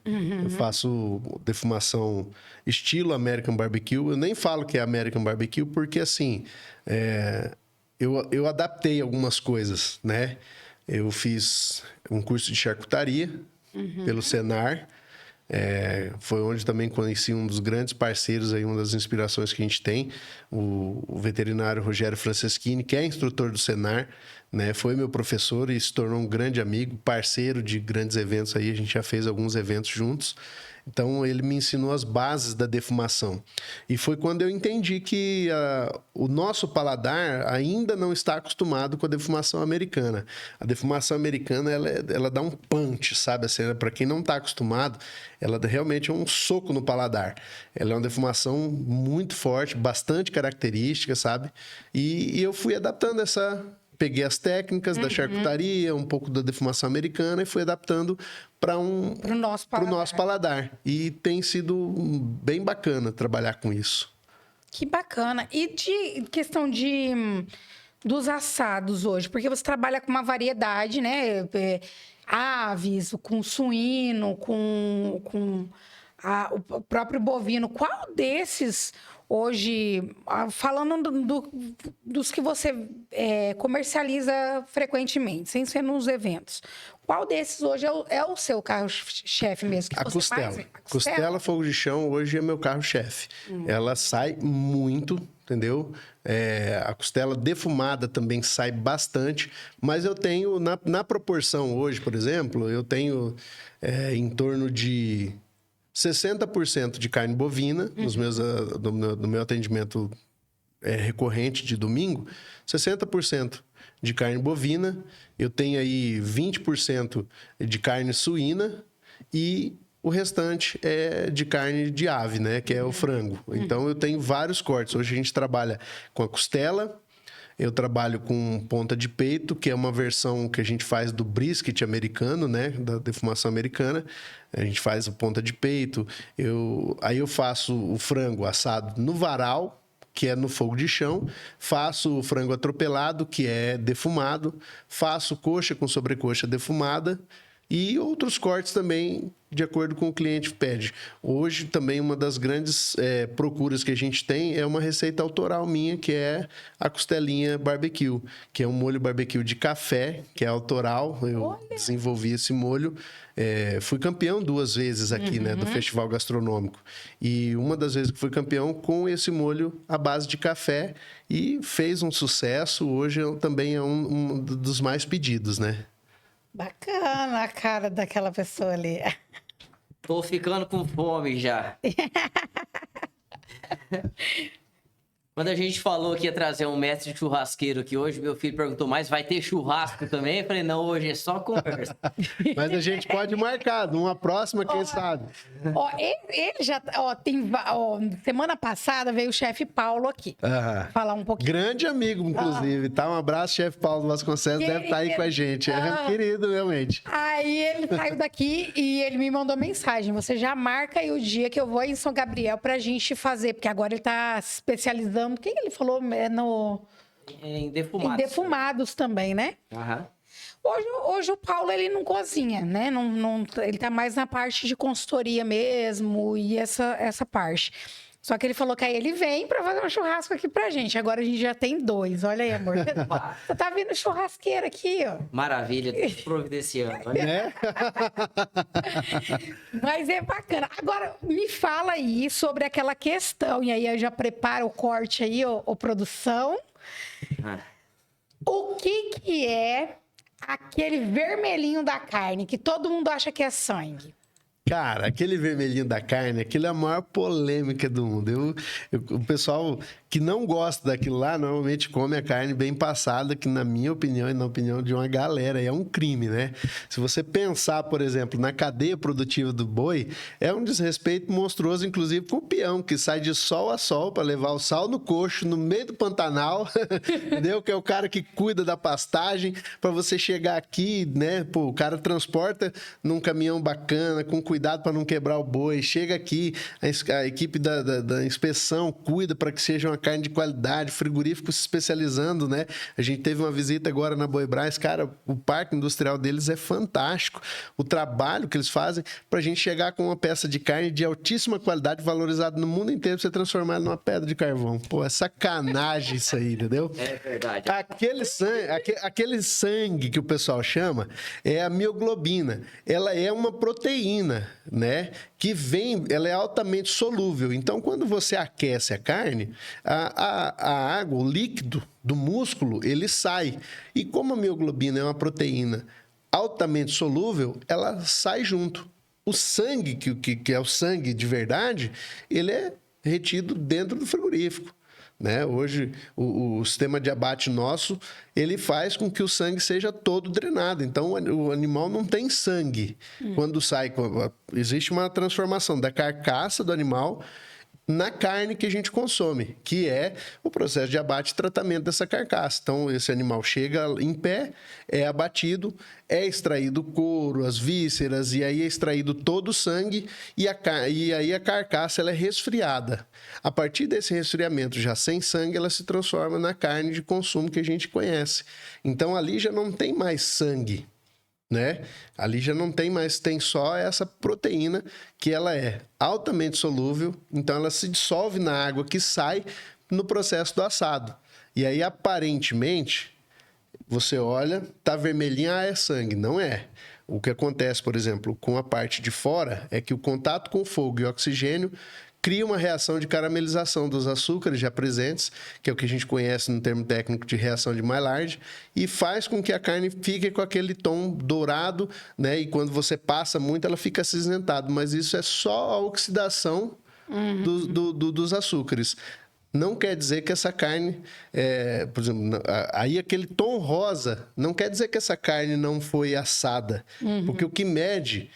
B: Eu faço defumação estilo American Barbecue. Eu nem falo que é American Barbecue porque, assim, eu adaptei algumas coisas, né? Eu fiz um curso de charcutaria pelo Senar. Foi onde também conheci um dos grandes parceiros, aí, uma das inspirações que a gente tem, o veterinário Rogério Franceschini, que é instrutor do Senar, né? Foi meu professor e se tornou um grande amigo, parceiro de grandes eventos. Aí a gente já fez alguns eventos juntos. Então, ele me ensinou as bases da defumação. E foi quando eu entendi que o nosso paladar ainda não está acostumado com a defumação americana. A defumação americana, ela dá um punch, sabe? Assim, para quem não está acostumado, ela realmente é um soco no paladar. Ela é uma defumação muito forte, bastante característica, sabe? E eu fui adaptando peguei as técnicas da charcutaria, um pouco da defumação americana e fui adaptando para o nosso paladar. E tem sido bem bacana trabalhar com isso.
A: Que bacana. E de questão dos assados hoje? Porque você trabalha com uma variedade, né? Aves, com suíno, com o próprio bovino. Qual desses... Hoje, falando dos que você comercializa frequentemente, sem ser nos eventos, qual desses hoje é o seu carro-chefe mesmo? Que
B: a
A: você
B: costela.
A: faz?
B: Costela fogo de chão hoje é meu carro-chefe. Ela sai muito, entendeu? A costela defumada também sai bastante, mas eu tenho, na proporção hoje, por exemplo, eu tenho em torno de 60% de carne bovina no meu atendimento recorrente de domingo, 60% de carne bovina, eu tenho aí 20% de carne suína e O restante é de carne de ave, né? Que é o frango. Então, eu tenho vários cortes. Hoje a gente trabalha com a costela, eu trabalho com ponta de peito, que é uma versão que a gente faz do brisket americano, né? Da defumação americana. A gente faz a ponta de peito. Aí eu faço o frango assado no varal, que é no fogo de chão. Faço o frango atropelado, que é defumado. Faço coxa com sobrecoxa defumada. E outros cortes também, de acordo com o cliente pede. Hoje, também, uma das grandes procuras que a gente tem é uma receita autoral minha, que é a costelinha barbecue, que é um molho barbecue de café, que é autoral. Eu desenvolvi esse molho. Fui campeão 2 vezes aqui, né, do Festival Gastronômico. E uma das vezes que fui campeão com esse molho à base de café e fez um sucesso. Hoje também é um dos mais pedidos, né?
A: Bacana a cara daquela pessoa ali.
C: Tô ficando com fome já. Quando a gente falou que ia trazer um mestre churrasqueiro aqui hoje, meu filho perguntou, mas vai ter churrasco também? Eu falei, não, hoje é só conversa.
B: Mas a gente pode marcar, numa próxima, quem sabe.
A: Ele já... semana passada veio o chefe Paulo aqui. Falar um pouquinho.
B: Grande amigo, inclusive, tá? Um abraço, chefe Paulo Vasconcelos, deve estar aí com a gente. É querido, realmente.
A: Aí ele saiu daqui e ele me mandou mensagem. Você já marca aí o dia que eu vou em São Gabriel pra gente fazer, porque agora ele tá se especializando. O que ele falou?
C: Em defumados.
A: Em defumados também, né?
C: Aham.
A: Hoje o Paulo, ele não cozinha, né? Ele tá mais na parte de consultoria mesmo e essa parte. Só que ele falou que aí ele vem pra fazer um churrasco aqui pra gente. Agora a gente já tem 2. Olha aí, amor. Você tá vendo churrasqueira aqui, ó.
C: Maravilha, tô providenciando. Olha.
B: Né?
A: Mas é bacana. Agora, me fala aí sobre aquela questão. E aí eu já preparo o corte aí, ô produção. O que é aquele vermelhinho da carne que todo mundo acha que é sangue?
B: Cara, aquele vermelhinho da carne, aquilo é a maior polêmica do mundo. O pessoal que não gosta daquilo lá, normalmente come a carne bem passada, que na minha opinião e na opinião de uma galera, é um crime, né? Se você pensar, por exemplo, na cadeia produtiva do boi, é um desrespeito monstruoso, inclusive com o peão, que sai de sol a sol para levar o sal no coxo, no meio do Pantanal, entendeu? Que é o cara que cuida da pastagem, para você chegar aqui, né? Pô, o cara transporta num caminhão bacana, com cuidado para não quebrar o boi, chega aqui, a equipe da inspeção cuida para que seja uma carne de qualidade, frigorífico se especializando, né? A gente teve uma visita agora na Boi Brás, cara, o parque industrial deles é fantástico. O trabalho que eles fazem para a gente chegar com uma peça de carne de altíssima qualidade, valorizada no mundo inteiro, pra você transformar ela numa pedra de carvão. Pô, é sacanagem isso aí, entendeu?
C: É verdade.
B: Aquele sangue que o pessoal chama é a mioglobina. Ela é uma proteína, né? Que ela é altamente solúvel. Então, quando você aquece a carne, a água, o líquido do músculo, ele sai. E como a mioglobina é uma proteína altamente solúvel, ela sai junto. O sangue, que é o sangue de verdade, ele é retido dentro do frigorífico. Né? Hoje, o sistema de abate nosso, ele faz com que o sangue seja todo drenado. Então, o animal não tem sangue. Quando sai, existe uma transformação da carcaça do animal na carne que a gente consome, que é o processo de abate e tratamento dessa carcaça. Então, esse animal chega em pé, é abatido, é extraído o couro, as vísceras, e aí é extraído todo o sangue, e aí a carcaça ela é resfriada. A partir desse resfriamento, já sem sangue, ela se transforma na carne de consumo que a gente conhece. Então, ali já não tem mais sangue, né? Ali já não tem mais, tem só essa proteína que ela é altamente solúvel, então ela se dissolve na água que sai no processo do assado. E aí, aparentemente, você olha, tá vermelhinha, é sangue. Não é. O que acontece, por exemplo, com a parte de fora é que o contato com o fogo e oxigênio cria uma reação de caramelização dos açúcares já presentes, que é o que a gente conhece no termo técnico de reação de Maillard, e faz com que a carne fique com aquele tom dourado, né? E quando você passa muito, ela fica acinzentada. Mas isso é só a oxidação dos açúcares. não quer dizer que essa carne, por exemplo, aí aquele tom rosa, não quer dizer que essa carne não foi assada. Porque o que mede,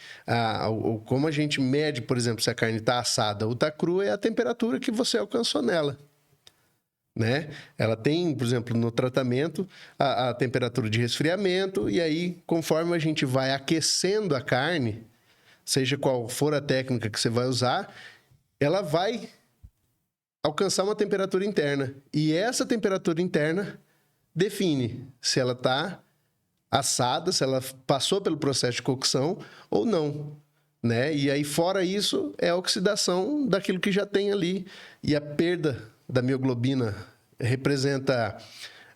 B: como a gente mede, por exemplo, se a carne está assada ou está crua, é a temperatura que você alcançou nela. Né? Ela tem, por exemplo, no tratamento, a temperatura de resfriamento, e aí, conforme a gente vai aquecendo a carne, seja qual for a técnica que você vai usar, ela vai alcançar uma temperatura interna. E essa temperatura interna define se ela está assada, se ela passou pelo processo de cocção ou não. Né? E aí, fora isso, é a oxidação daquilo que já tem ali. E a perda da mioglobina representa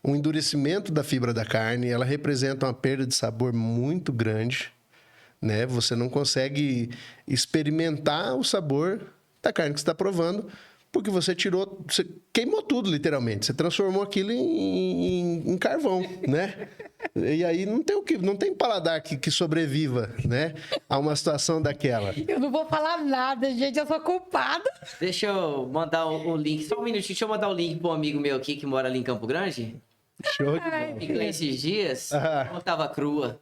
B: um endurecimento da fibra da carne, ela representa uma perda de sabor muito grande. Né? Você não consegue experimentar o sabor da carne que você está provando, porque você queimou tudo, literalmente. Você transformou aquilo em carvão, né? E aí não tem paladar que sobreviva, né? A uma situação daquela.
A: Eu não vou falar nada, gente, eu sou culpada.
C: Deixa eu mandar o link, só um minutinho, deixa eu mandar o link para um amigo meu aqui que mora ali em Campo Grande.
B: Show de bola.
C: Ficou esses dias, não tava crua.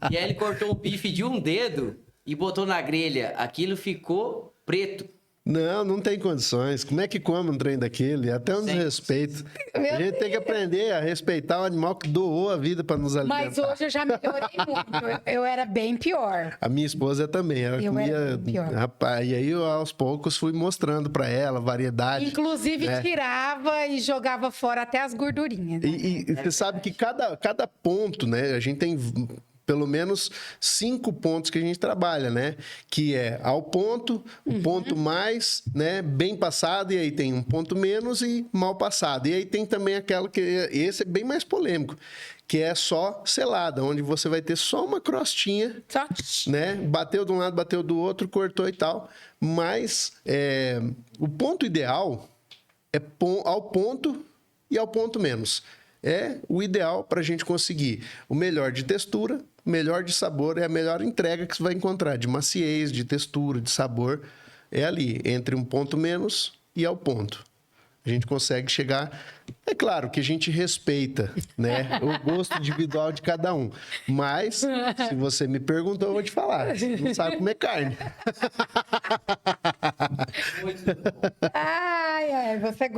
C: E aí ele cortou um bife de um dedo e botou na grelha. Aquilo ficou preto.
B: Não tem condições. Como é que come um trem daquele? Até um desrespeito. A gente tem que aprender a respeitar o animal que doou a vida para nos alimentar.
A: Mas hoje eu já melhorei muito. Eu era bem pior.
B: A minha esposa também. Ela comia.
A: Era bem pior.
B: Rapaz, e aí eu, aos poucos, fui mostrando para ela variedade.
A: Inclusive,
B: né?
A: tirava e jogava fora até as gordurinhas. Né?
B: E você sabe que cada ponto, né? A gente tem pelo menos 5 pontos que a gente trabalha, né? Que é ao ponto, um ponto mais, né? Bem passado, e aí tem um ponto menos e mal passado. E aí tem também aquela que... Esse é bem mais polêmico, que é só selada, onde você vai ter só uma crostinha,
A: Só...
B: né? Bateu de um lado, bateu do outro, cortou e tal. Mas o ponto ideal é ao ponto e ao ponto menos. É o ideal para a gente conseguir o melhor de textura, melhor de sabor, é a melhor entrega que você vai encontrar, de maciez, de textura, de sabor, é ali, entre um ponto menos e ao ponto. A gente consegue chegar... É claro que a gente respeita, né, o gosto individual de cada um, mas se você me perguntou, eu vou te falar, você não sabe comer carne.
A: Ai, você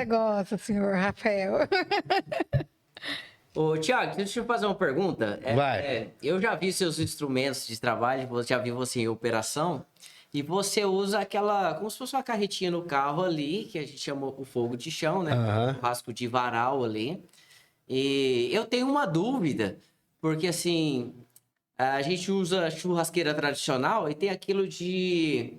A: gosta, senhor Rafael.
C: Ô, Thiago, deixa eu fazer uma pergunta.
B: Vai.
C: Eu já vi seus instrumentos de trabalho, já vi você em operação, e você usa aquela, como se fosse uma carretinha no carro ali, que a gente chama o fogo de chão, né? O rasco de varal ali. E eu tenho uma dúvida, porque assim, a gente usa churrasqueira tradicional e tem aquilo de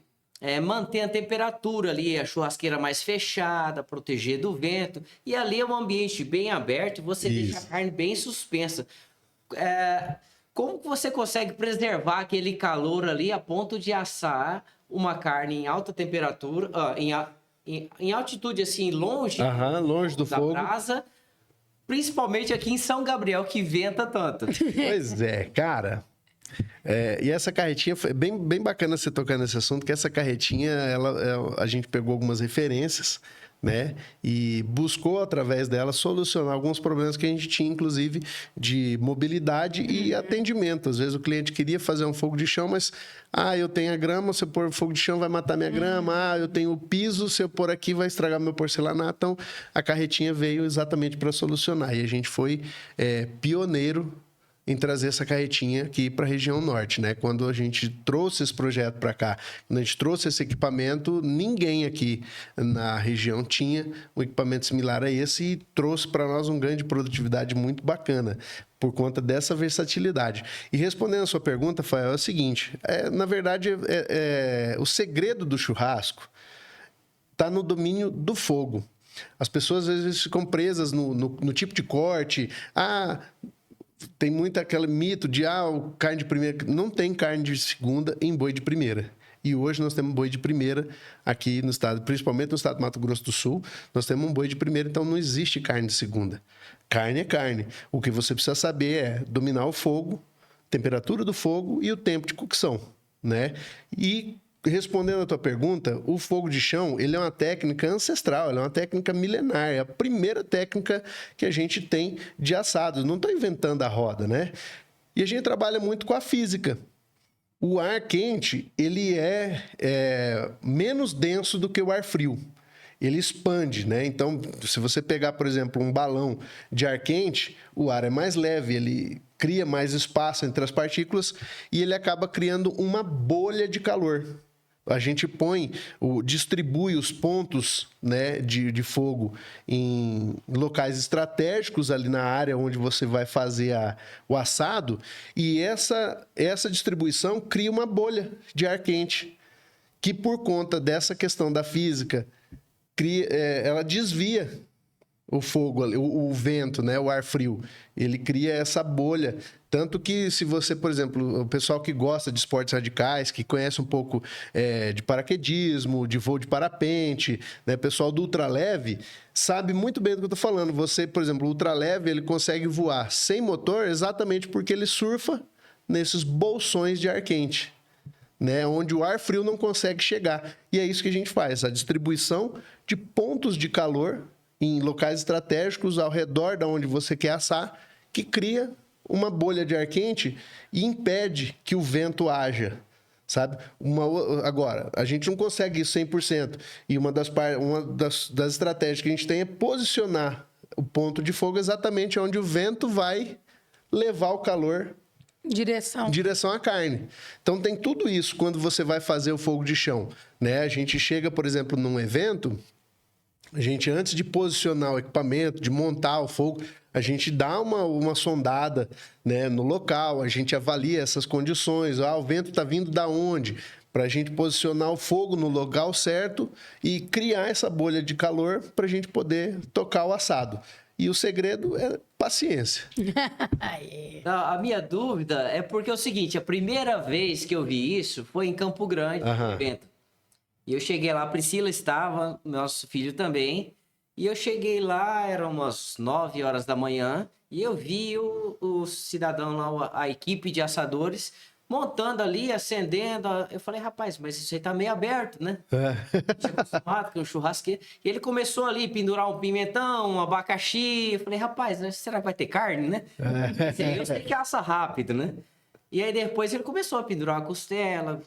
C: manter a temperatura ali, a churrasqueira mais fechada, proteger do vento. E ali é um ambiente bem aberto e você deixa a carne bem suspensa. Como que você consegue preservar aquele calor ali a ponto de assar uma carne em alta temperatura, em altitude assim, longe
B: do
C: da
B: fogo.
C: brasa, principalmente aqui em São Gabriel, que venta tanto?
B: Pois é, cara. E essa carretinha, foi bem bacana você tocar nesse assunto, que essa carretinha, a gente pegou algumas referências, né? E buscou, através dela, solucionar alguns problemas que a gente tinha, inclusive, de mobilidade e atendimento. Às vezes o cliente queria fazer um fogo de chão, mas... eu tenho a grama, se eu pôr fogo de chão vai matar minha grama. Eu tenho o piso, se eu pôr aqui vai estragar meu porcelanato. Então, a carretinha veio exatamente para solucionar. E a gente foi pioneiro em trazer essa carretinha aqui para a região norte, né? Quando a gente trouxe esse projeto para cá, quando a gente trouxe esse equipamento, ninguém aqui na região tinha um equipamento similar a esse e trouxe para nós um ganho de produtividade muito bacana por conta dessa versatilidade. E respondendo a sua pergunta, Fael, é o seguinte, na verdade, o segredo do churrasco está no domínio do fogo. As pessoas às vezes ficam presas no tipo de corte, tem muito aquele mito de carne de primeira. Não tem carne de segunda em boi de primeira. E hoje nós temos boi de primeira aqui no estado, principalmente no estado do Mato Grosso do Sul. Nós temos um boi de primeira, então não existe carne de segunda. Carne é carne. O que você precisa saber é dominar o fogo, temperatura do fogo e o tempo de cocção, né? E respondendo a tua pergunta, o fogo de chão, ele é uma técnica ancestral, ele é uma técnica milenar, é a primeira técnica que a gente tem de assado. Não estou inventando a roda, né? E a gente trabalha muito com a física. O ar quente, ele é menos denso do que o ar frio. Ele expande, né? Então, se você pegar, por exemplo, um balão de ar quente, o ar é mais leve, ele cria mais espaço entre as partículas e ele acaba criando uma bolha de calor. A gente distribui os pontos, né, de fogo em locais estratégicos ali na área onde você vai fazer o assado, e essa distribuição cria uma bolha de ar quente, que por conta dessa questão da física, ela desvia o fogo, o vento, né, o ar frio. Ele cria essa bolha. Tanto que se você, por exemplo, o pessoal que gosta de esportes radicais, que conhece um pouco de paraquedismo, de voo de parapente, né, pessoal do ultraleve, sabe muito bem do que eu estou falando. Você, por exemplo, o ultraleve, ele consegue voar sem motor exatamente porque ele surfa nesses bolsões de ar quente, né, onde o ar frio não consegue chegar. E é isso que a gente faz, a distribuição de pontos de calor em locais estratégicos ao redor de onde você quer assar, que cria uma bolha de ar quente e impede que o vento haja, sabe? Agora, a gente não consegue isso 100%. E uma das estratégias que a gente tem é posicionar o ponto de fogo exatamente onde o vento vai levar o calor em direção à carne. Então, tem tudo isso quando você vai fazer o fogo de chão, né? A gente chega, por exemplo, num evento, a gente, antes de posicionar o equipamento, de montar o fogo, a gente dá uma sondada, né, no local, a gente avalia essas condições. O vento está vindo da onde? Para a gente posicionar o fogo no local certo e criar essa bolha de calor para a gente poder tocar o assado. E o segredo é paciência.
C: A minha dúvida é porque é o seguinte, a primeira vez que eu vi isso foi em Campo Grande, no evento. E eu cheguei lá, a Priscila estava, nosso filho também, e eu cheguei lá, eram umas 9 horas da manhã, e eu vi o cidadão lá, a equipe de assadores, montando ali, acendendo. Eu falei, rapaz, mas isso aí tá meio aberto, né? Tinha acostumado com um churrasqueiro. E ele começou ali a pendurar um pimentão, um abacaxi. Eu falei, rapaz, será que vai ter carne, né? Eu sei que assa rápido, né? E aí depois ele começou a pendurar uma costela,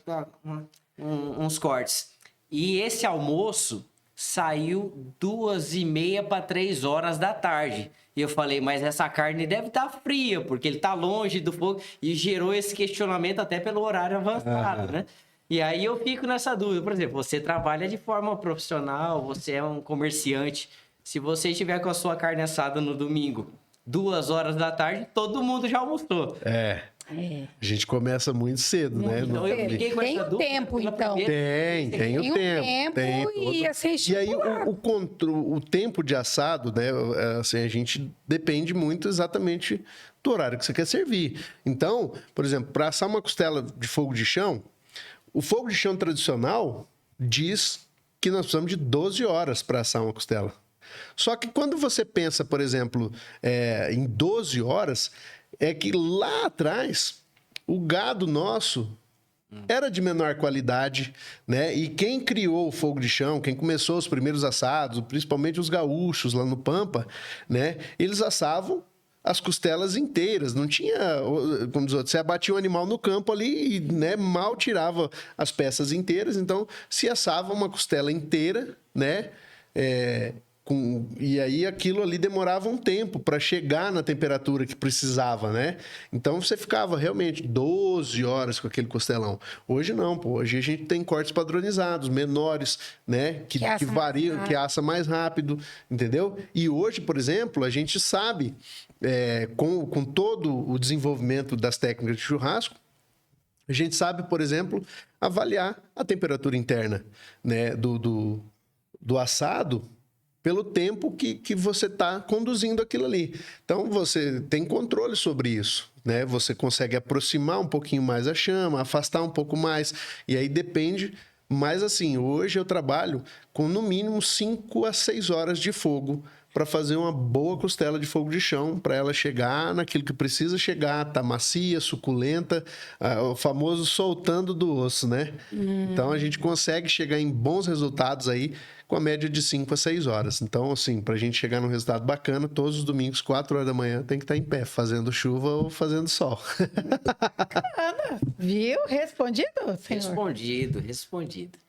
C: uns cortes. E esse almoço saiu 2h30 para 3 horas da tarde. E eu falei, mas essa carne deve estar fria, porque ele está longe do fogo. E gerou esse questionamento até pelo horário avançado, né? E aí eu fico nessa dúvida. Por exemplo, você trabalha de forma profissional, você é um comerciante. Se você estiver com a sua carne assada no domingo, 2 horas da tarde, todo mundo já almoçou.
B: A gente começa muito cedo, né?
C: Então eu fiquei com essa dúvida.
A: Tempo, então.
B: Tem o tempo.
A: E assim,
B: E aí o tempo de assado, né? Assim, a gente depende muito exatamente do horário que você quer servir. Então, por exemplo, para assar uma costela de fogo de chão, o fogo de chão tradicional diz que nós precisamos de 12 horas para assar uma costela. Só que quando você pensa, por exemplo, em 12 horas, é que lá atrás o gado nosso era de menor qualidade, né? E quem criou o fogo de chão, quem começou os primeiros assados, principalmente os gaúchos lá no Pampa, né? Eles assavam as costelas inteiras, não tinha, como diz outro, você abatia um animal no campo ali e, né, mal tirava as peças inteiras, então se assava uma costela inteira, né? E aí aquilo ali demorava um tempo para chegar na temperatura que precisava, né? Então você ficava realmente 12 horas com aquele costelão. Hoje não, pô. Hoje a gente tem cortes padronizados, menores, né? Que variam, que assa mais rápido, entendeu? E hoje, por exemplo, a gente sabe, com todo o desenvolvimento das técnicas de churrasco, a gente sabe, por exemplo, avaliar a temperatura interna, né, do assado, pelo tempo que você está conduzindo aquilo ali. Então, você tem controle sobre isso, né? Você consegue aproximar um pouquinho mais a chama, afastar um pouco mais, e aí depende. Mas, assim, hoje eu trabalho com, no mínimo, 5 a 6 horas de fogo para fazer uma boa costela de fogo de chão, para ela chegar naquilo que precisa chegar, tá macia, suculenta, o famoso soltando do osso, né? Então a gente consegue chegar em bons resultados aí com a média de 5 a 6 horas. Então, assim, para a gente chegar num resultado bacana, todos os domingos, 4 horas da manhã, tem que estar em pé, fazendo chuva ou fazendo sol.
A: Ana, viu? Respondido, senhor?
C: Respondido.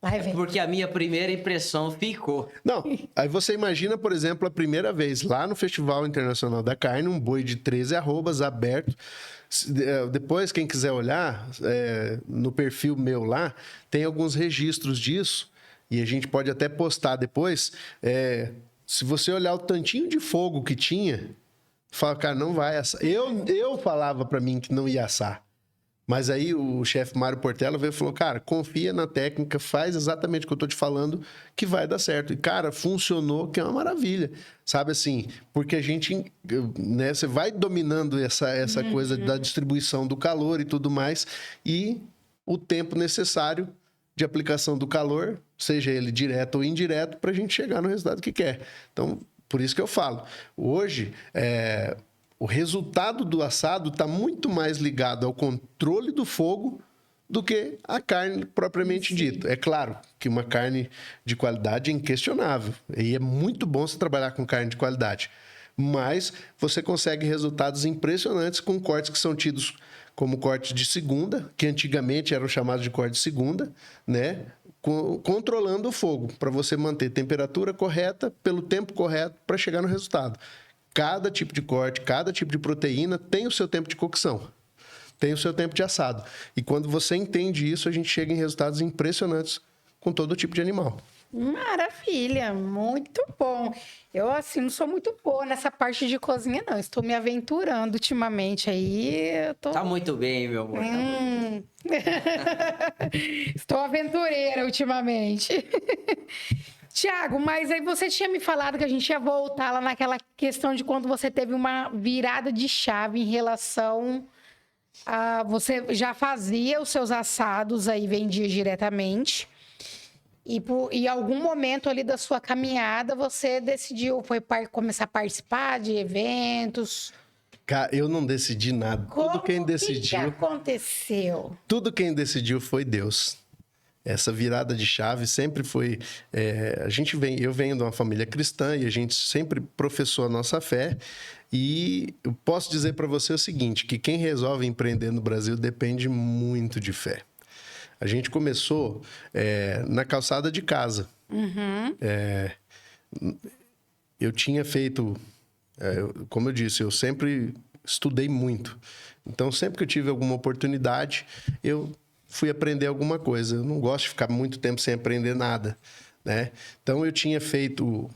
A: Vai ver.
C: Porque a minha primeira impressão ficou.
B: Não, aí você imagina, por exemplo, a primeira vez lá no Festival Internacional da Carne, um boi de 13 arrobas aberto. Depois, quem quiser olhar, no perfil meu lá, tem alguns registros disso, e a gente pode até postar depois. Se você olhar o tantinho de fogo que tinha, fala, cara, não vai assar. Eu falava para mim que não ia assar. Mas aí o chefe Mário Portela veio e falou, cara, confia na técnica, faz exatamente o que eu tô te falando, que vai dar certo. E, cara, funcionou, que é uma maravilha. Sabe assim, porque a gente, né, você vai dominando essa coisa da distribuição do calor e tudo mais, e o tempo necessário de aplicação do calor, seja ele direto ou indireto, para a gente chegar no resultado que quer. Então, por isso que eu falo, hoje, o resultado do assado está muito mais ligado ao controle do fogo do que a carne propriamente dita. É claro que uma carne de qualidade é inquestionável. E é muito bom você trabalhar com carne de qualidade. Mas você consegue resultados impressionantes com cortes que são tidos como cortes de segunda, que antigamente eram chamados de corte de segunda, né? Controlando o fogo, para você manter a temperatura correta, pelo tempo correto, para chegar no resultado. Cada tipo de corte, cada tipo de proteína tem o seu tempo de cocção, tem o seu tempo de assado. E quando você entende isso, a gente chega em resultados impressionantes com todo tipo de animal.
A: Maravilha, muito bom. Eu, assim, não sou muito boa nessa parte de cozinha, não. Estou me aventurando ultimamente aí.
C: Tá muito bem, meu amor. Tá muito bem.
A: Estou aventureira ultimamente. Tiago, mas aí você tinha me falado que a gente ia voltar lá naquela questão de quando você teve uma virada de chave em relação a... Você já fazia os seus assados aí, vendia diretamente. E em algum momento ali da sua caminhada, você decidiu, começar a participar de eventos?
B: Cara, eu não decidi nada. Tudo quem decidiu...
A: O que aconteceu?
B: Tudo quem decidiu foi Deus. Essa virada de chave sempre foi... eu venho de uma família cristã e a gente sempre professou a nossa fé. E eu posso dizer para você o seguinte, que quem resolve empreender no Brasil depende muito de fé. A gente começou na calçada de casa. Eu tinha feito... como eu disse, eu sempre estudei muito. Então, sempre que eu tive alguma oportunidade, eu fui aprender alguma coisa. Eu não gosto de ficar muito tempo sem aprender nada, né? Então, eu tinha feito...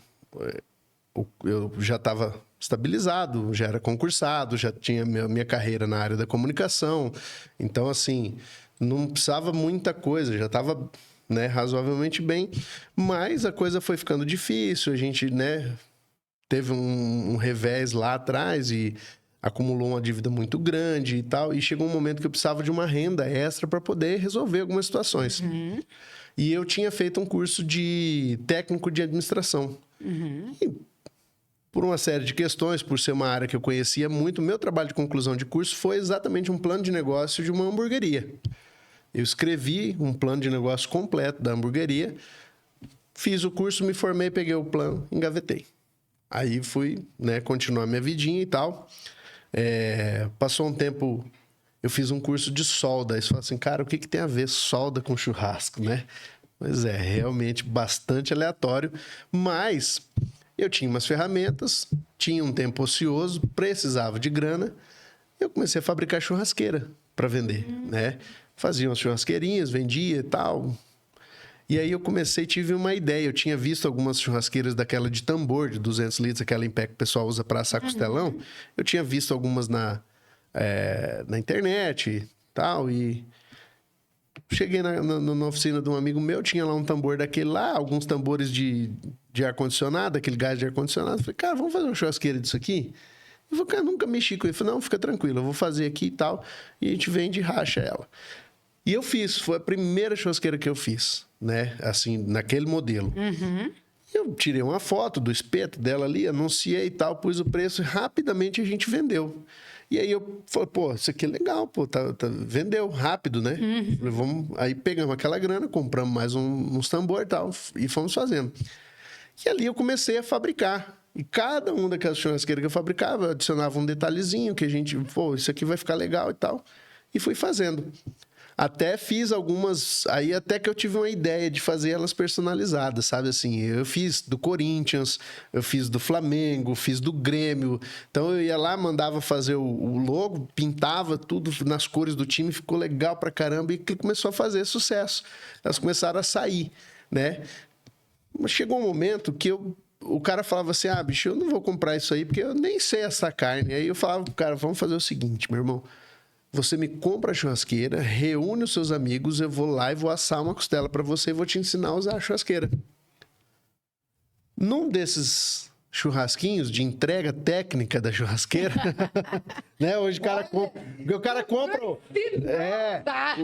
B: Eu já estava estabilizado, já era concursado, já tinha minha carreira na área da comunicação. Então, assim, não precisava muita coisa, já estava, né, razoavelmente bem. Mas a coisa foi ficando difícil, a gente, né, teve um revés lá atrás e acumulou uma dívida muito grande e tal. E chegou um momento que eu precisava de uma renda extra para poder resolver algumas situações. E eu tinha feito um curso de técnico de administração. E por uma série de questões, por ser uma área que eu conhecia muito, meu trabalho de conclusão de curso foi exatamente um plano de negócio de uma hamburgueria. Eu escrevi um plano de negócio completo da hamburgueria, fiz o curso, me formei, peguei o plano, engavetei. Aí fui, né, continuar minha vidinha e tal. Passou um tempo, eu fiz um curso de solda. Aí você fala assim, cara, o que tem a ver solda com churrasco, né? Pois é, realmente bastante aleatório. Mas eu tinha umas ferramentas, tinha um tempo ocioso, precisava de grana. Eu comecei a fabricar churrasqueira para vender, né? Fazia umas churrasqueirinhas, vendia e tal. E aí eu tive uma ideia. Eu tinha visto algumas churrasqueiras daquela de tambor, de 200 litros, aquela em pé que o pessoal usa para assar costelão. Eu tinha visto algumas na internet e tal. E cheguei na oficina de um amigo meu, tinha lá um tambor daquele lá, alguns tambores de ar-condicionado, aquele gás de ar-condicionado. Falei, cara, vamos fazer uma churrasqueira disso aqui? Eu falei, cara, nunca mexi com ele. Eu falei, não, fica tranquilo, eu vou fazer aqui e tal. E a gente vende e racha ela. E eu fiz, foi a primeira churrasqueira que eu fiz, né? Assim, naquele modelo. Eu tirei uma foto do espeto dela ali, anunciei e tal, pus o preço e rapidamente a gente vendeu. E aí eu falei, pô, isso aqui é legal, pô, vendeu rápido, né? Falei, aí pegamos aquela grana, compramos mais uns tambor e tal, e fomos fazendo. E ali eu comecei a fabricar. E cada uma daquelas churrasqueiras que eu fabricava, eu adicionava um detalhezinho que a gente, pô, isso aqui vai ficar legal e tal. E fui fazendo. Até fiz algumas... Aí até que eu tive uma ideia de fazer elas personalizadas, sabe? Assim, eu fiz do Corinthians, eu fiz do Flamengo, fiz do Grêmio. Então, eu ia lá, mandava fazer o logo, pintava tudo nas cores do time, ficou legal pra caramba. E começou a fazer sucesso. Elas começaram a sair, né? Mas chegou um momento que o cara falava assim, bicho, eu não vou comprar isso aí, porque eu nem sei essa carne. Aí eu falava pro cara, vamos fazer o seguinte, meu irmão. Você me compra a churrasqueira, reúne os seus amigos, eu vou lá e vou assar uma costela para você e vou te ensinar a usar a churrasqueira. Num desses churrasquinhos de entrega técnica da churrasqueira, né? Hoje o cara compra... O cara compra...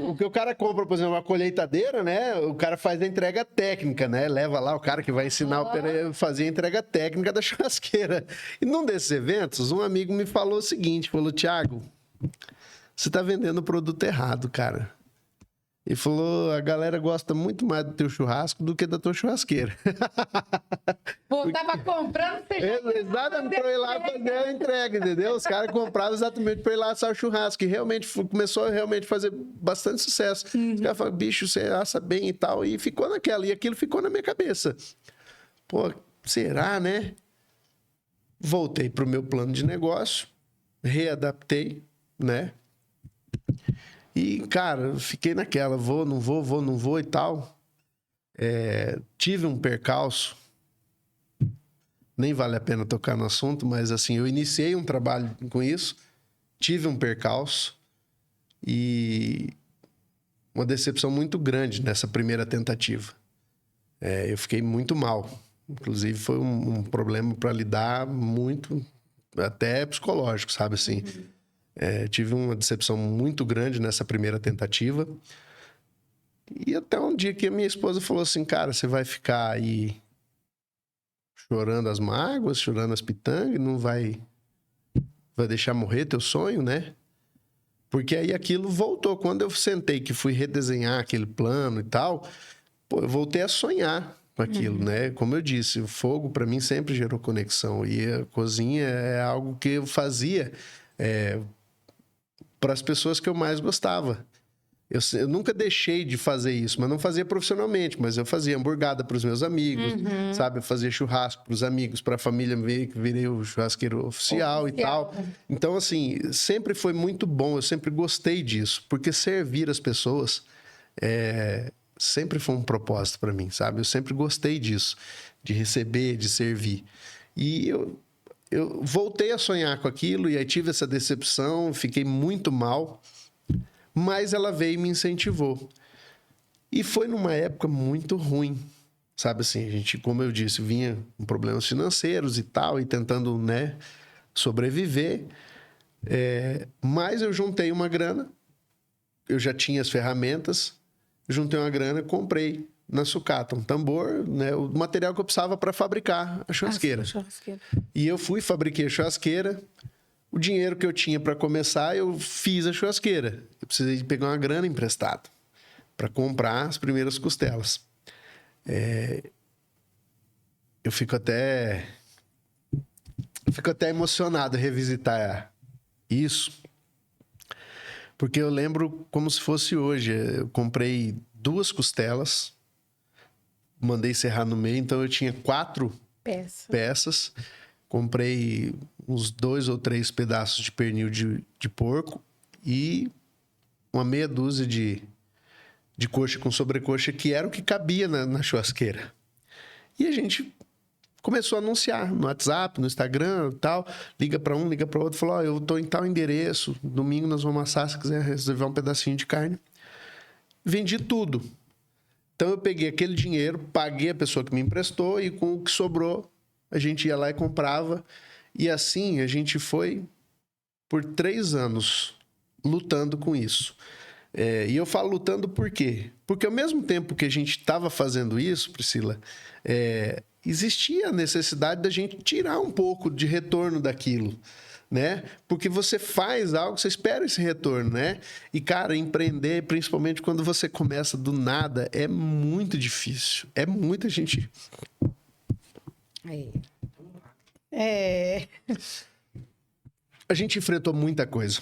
B: o que o cara compra, por exemplo, uma colheitadeira, né? O cara faz a entrega técnica, né? Leva lá o cara que vai ensinar a fazer a entrega técnica da churrasqueira. E num desses eventos, um amigo me falou o seguinte, falou, Thiago... Você tá vendendo o produto errado, cara. Ele falou, a galera gosta muito mais do teu churrasco do que da tua churrasqueira.
A: Pô, tava comprando, você já...
B: Exatamente, para ir lá fazer a entrega, entendeu? Os caras compravam exatamente para ir lá assar o churrasco. E realmente começou a realmente fazer bastante sucesso. Os caras falaram, bicho, você assa bem e tal. E ficou naquela. E aquilo ficou na minha cabeça. Pô, será, né? Voltei pro meu plano de negócio. Readaptei, né? E, cara, eu fiquei naquela, vou, não vou e tal. Tive um percalço, nem vale a pena tocar no assunto, mas assim, eu iniciei um trabalho com isso, tive um percalço e uma decepção muito grande nessa primeira tentativa. Eu fiquei muito mal. Inclusive, foi um problema para lidar muito, até psicológico, sabe assim? Tive uma decepção muito grande nessa primeira tentativa. E até um dia que a minha esposa falou assim, cara, você vai ficar aí chorando as mágoas, chorando as pitangas, não vai deixar morrer teu sonho, né? Porque aí aquilo voltou. Quando eu sentei que fui redesenhar aquele plano e tal, pô, eu voltei a sonhar com aquilo, né? Como eu disse, o fogo para mim sempre gerou conexão. E a cozinha é algo que eu fazia... para as pessoas que eu mais gostava. Eu nunca deixei de fazer isso, mas não fazia profissionalmente, mas eu fazia hamburgada para os meus amigos, sabe? Eu fazia churrasco para os amigos, para a família, que virei o churrasqueiro oficial e tal. Então, assim, sempre foi muito bom, eu sempre gostei disso, porque servir as pessoas sempre foi um propósito para mim, sabe? Eu sempre gostei disso, de receber, de servir. E eu voltei a sonhar com aquilo e aí tive essa decepção, fiquei muito mal, mas ela veio e me incentivou. E foi numa época muito ruim, sabe assim, a gente, como eu disse, vinha com problemas financeiros e tal, e tentando, né, sobreviver, mas eu juntei uma grana, eu já tinha as ferramentas, juntei uma grana, comprei na sucata, um tambor, né, o material que eu precisava para fabricar a churrasqueira. E eu fabriquei a churrasqueira. O dinheiro que eu tinha para começar, eu fiz a churrasqueira. Eu precisei pegar uma grana emprestada para comprar as primeiras costelas. Eu fico até emocionado revisitar isso, porque eu lembro como se fosse hoje. Eu comprei 2 costelas, mandei serrar no meio, então eu tinha 4 peças. Comprei uns 2 ou 3 pedaços de pernil de porco e uma meia dúzia de coxa com sobrecoxa, que era o que cabia na churrasqueira. E a gente começou a anunciar no WhatsApp, no Instagram e tal. Liga para um, liga para outro. Falou, eu tô em tal endereço, domingo nós vamos assar, se quiser reservar um pedacinho de carne. Vendi tudo. Então, eu peguei aquele dinheiro, paguei a pessoa que me emprestou e com o que sobrou, a gente ia lá e comprava. E assim, a gente foi por 3 anos lutando com isso. E eu falo lutando por quê? Porque ao mesmo tempo que a gente estava fazendo isso, Priscila, existia a necessidade da gente tirar um pouco de retorno daquilo, né? Porque você faz algo, você espera esse retorno, né? E, cara, empreender, principalmente quando você começa do nada, é muito difícil. É muita gente... A gente enfrentou muita coisa.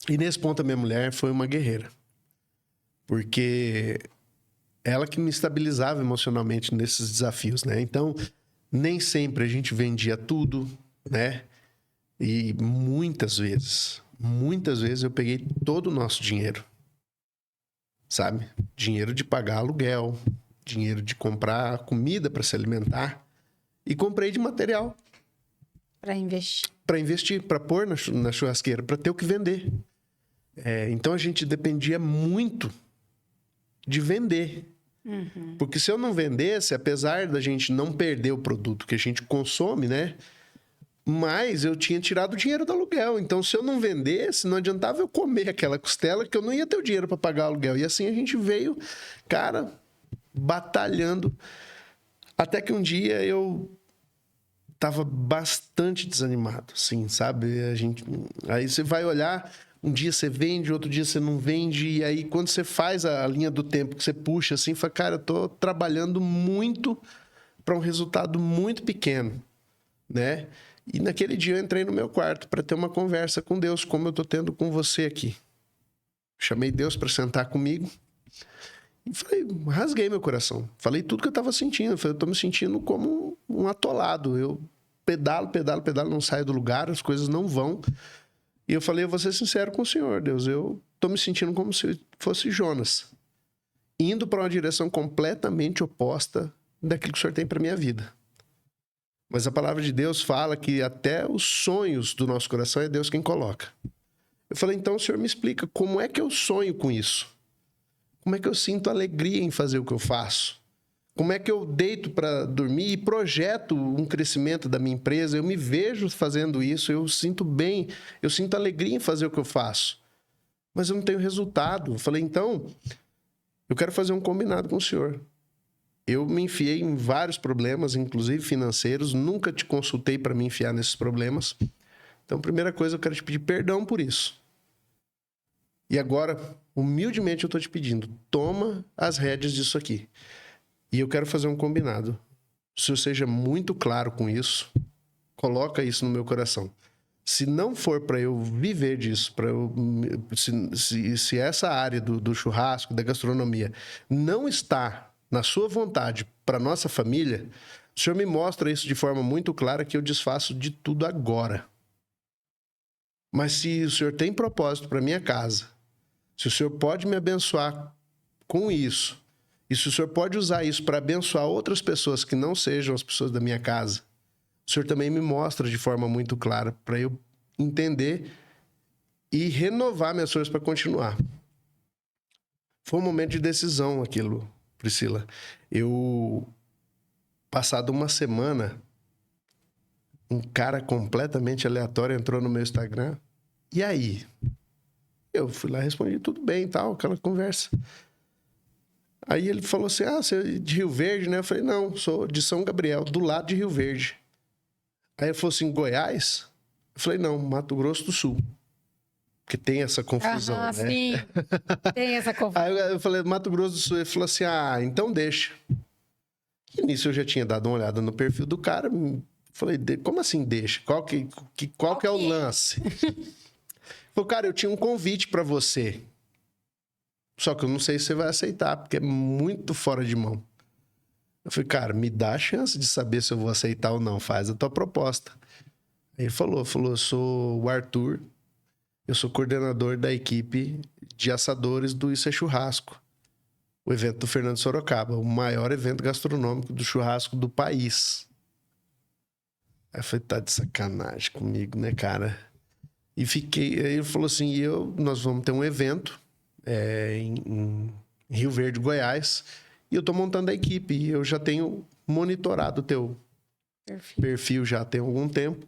B: E nesse ponto a minha mulher foi uma guerreira. Porque ela que me estabilizava emocionalmente nesses desafios, né? Então, nem sempre a gente vendia tudo, né? E muitas vezes eu peguei todo o nosso dinheiro, sabe? Dinheiro de pagar aluguel, dinheiro de comprar comida para se alimentar e comprei de material.
A: Para investir.
B: Para investir, para pôr na churrasqueira, para ter o que vender. Então a gente dependia muito de vender. Porque se eu não vendesse, apesar da gente não perder o produto que a gente consome, né? Mas eu tinha tirado o dinheiro do aluguel. Então, se eu não vendesse, não adiantava eu comer aquela costela, que eu não ia ter o dinheiro para pagar o aluguel. E assim a gente veio, cara, batalhando. Até que um dia eu tava bastante desanimado, assim, sabe? Aí você vai olhar, um dia você vende, outro dia você não vende. E aí, quando você faz a linha do tempo, que você puxa assim, fala, cara, eu tô trabalhando muito para um resultado muito pequeno, né? E naquele dia eu entrei no meu quarto para ter uma conversa com Deus, como eu tô tendo com você aqui. Chamei Deus para sentar comigo e falei, rasguei meu coração. Falei tudo que eu tava sentindo. Falei, eu tô me sentindo como um atolado. Eu pedalo, não saio do lugar, as coisas não vão. E eu falei, eu vou ser sincero com o Senhor, Deus. Eu tô me sentindo como se fosse Jonas, indo para uma direção completamente oposta daquilo que o Senhor tem para minha vida. Mas a palavra de Deus fala que até os sonhos do nosso coração é Deus quem coloca. Eu falei, então o Senhor me explica como é que eu sonho com isso? Como é que eu sinto alegria em fazer o que eu faço? Como é que eu deito para dormir e projeto um crescimento da minha empresa? Eu me vejo fazendo isso, eu sinto bem, eu sinto alegria em fazer o que eu faço. Mas eu não tenho resultado. Eu falei, então, eu quero fazer um combinado com o Senhor. Eu me enfiei em vários problemas, inclusive financeiros. Nunca te consultei para me enfiar nesses problemas. Então, primeira coisa, eu quero te pedir perdão por isso. E agora, humildemente, eu estou te pedindo, toma as rédeas disso aqui. E eu quero fazer um combinado. O Senhor seja muito claro com isso. Coloca isso no meu coração. Se não for para eu viver disso, se essa área do churrasco, da gastronomia, não está na sua vontade para nossa família, o Senhor me mostra isso de forma muito clara que eu desfaço de tudo agora. Mas se o Senhor tem propósito para minha casa, se o Senhor pode me abençoar com isso, e se o Senhor pode usar isso para abençoar outras pessoas que não sejam as pessoas da minha casa, o Senhor também me mostra de forma muito clara para eu entender e renovar minhas forças para continuar. Foi um momento de decisão aquilo, Priscila. Passado uma semana, um cara completamente aleatório entrou no meu Instagram. E aí? Eu fui lá e respondi tudo bem e tal, aquela conversa. Aí ele falou assim, você é de Rio Verde, né? Eu falei, não, sou de São Gabriel, do lado de Rio Verde. Aí ele falou assim, Goiás? Eu falei, não, Mato Grosso do Sul. Porque tem essa confusão, né?
A: Sim, tem essa confusão.
B: Aí eu falei, Mato Grosso do Sul. Ele falou assim, então deixa. E nisso eu já tinha dado uma olhada no perfil do cara. Falei, como assim deixa? Qual que é o lance? Falei, cara, eu tinha um convite para você. Só que eu não sei se você vai aceitar, porque é muito fora de mão. Eu falei, cara, me dá a chance de saber se eu vou aceitar ou não. Faz a tua proposta. Aí ele falou, eu sou o Arthur, eu sou coordenador da equipe de assadores do Isso é Churrasco. O evento do Fernando Sorocaba, o maior evento gastronômico do churrasco do país. Aí eu falei, tá de sacanagem comigo, né, cara? E fiquei... Aí ele falou assim, nós vamos ter um evento em Rio Verde, Goiás, e eu tô montando a equipe. E eu já tenho monitorado o teu perfil já tem algum tempo.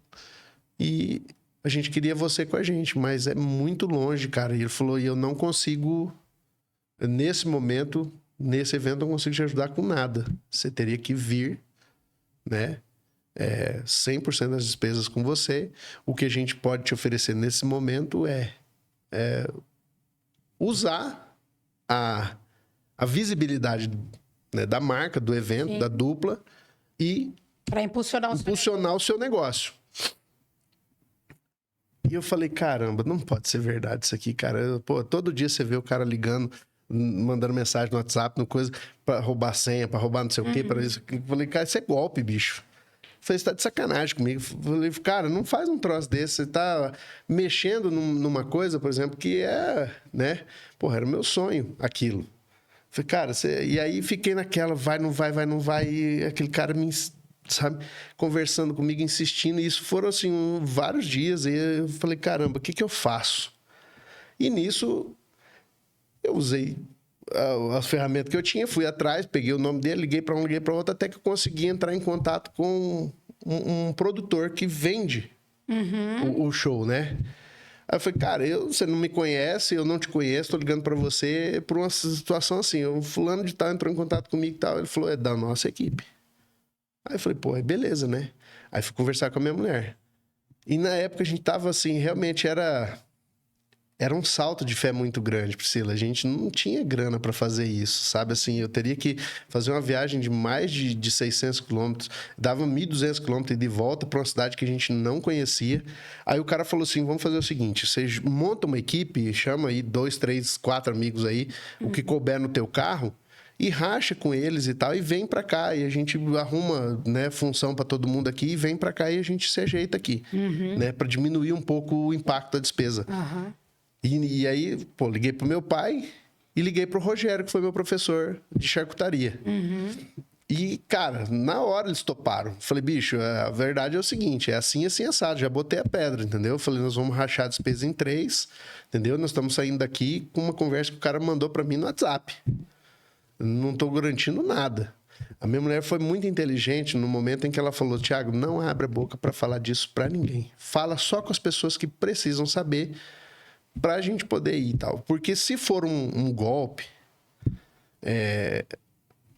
B: E a gente queria você com a gente, mas é muito longe, cara. E ele falou, e eu não consigo, nesse momento, nesse evento, não consigo te ajudar com nada. Você teria que vir, né? 100% das despesas com você. O que a gente pode te oferecer nesse momento é usar a visibilidade, né, da marca, do evento,
A: Sim.
B: da dupla e
A: Para impulsionar
B: o seu negócio. E eu falei, caramba, não pode ser verdade isso aqui, cara. Pô, todo dia você vê o cara ligando, mandando mensagem no WhatsApp, no coisa, pra roubar senha, pra roubar não sei o quê, para isso. Eu falei, cara, isso é golpe, bicho. Eu falei, você tá de sacanagem comigo. Eu falei, cara, não faz um troço desse. Você tá mexendo numa coisa, por exemplo, que né? Porra, era o meu sonho, aquilo. Eu falei, cara, e aí fiquei naquela, vai, não vai, vai, não vai. E aquele cara sabe, conversando comigo, insistindo. E isso foram, assim, vários dias. E eu falei, caramba, o que eu faço? E nisso, eu usei as ferramentas que eu tinha, fui atrás, peguei o nome dele, liguei para um, liguei para outro, até que eu consegui entrar em contato com um produtor que vende o show, né? Aí eu falei, cara, você não me conhece, eu não te conheço, tô ligando para você por uma situação assim. O fulano de tal entrou em contato comigo e tal. Ele falou, é da nossa equipe. Aí eu falei, pô, beleza, né? Aí fui conversar com a minha mulher. E na época a gente tava assim, realmente era um salto de fé muito grande, Priscila. A gente não tinha grana para fazer isso, sabe? Assim, eu teria que fazer uma viagem de mais de 600 quilômetros, dava 1.200 quilômetros de volta para uma cidade que a gente não conhecia. Aí o cara falou assim, vamos fazer o seguinte, você monta uma equipe, chama aí 2, 3, 4 amigos aí, o que couber no teu carro, e racha com eles e tal, e vem para cá, e a gente arruma, né, função para todo mundo aqui, e vem para cá e a gente se ajeita aqui, né, para diminuir um pouco o impacto da despesa. E aí, pô, liguei pro meu pai e liguei pro Rogério, que foi meu professor de charcutaria. E, cara, na hora eles toparam. Falei, bicho, a verdade é o seguinte, é assim, assim, assado. Já botei a pedra, entendeu? Falei, nós vamos rachar a despesa em 3, entendeu? Nós estamos saindo daqui com uma conversa que o cara mandou para mim no WhatsApp. Não tô garantindo nada. A minha mulher foi muito inteligente no momento em que ela falou, Thiago, não abre a boca para falar disso para ninguém. Fala só com as pessoas que precisam saber pra gente poder ir e tal. Porque se for um golpe,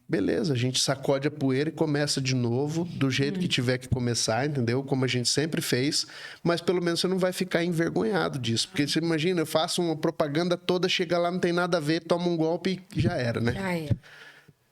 B: beleza, a gente sacode a poeira e começa de novo, do jeito que tiver que começar, entendeu? Como a gente sempre fez, mas pelo menos você não vai ficar envergonhado disso. Porque você imagina, eu faço uma propaganda toda, chega lá, não tem nada a ver, toma um golpe e já era, né?
A: Já é.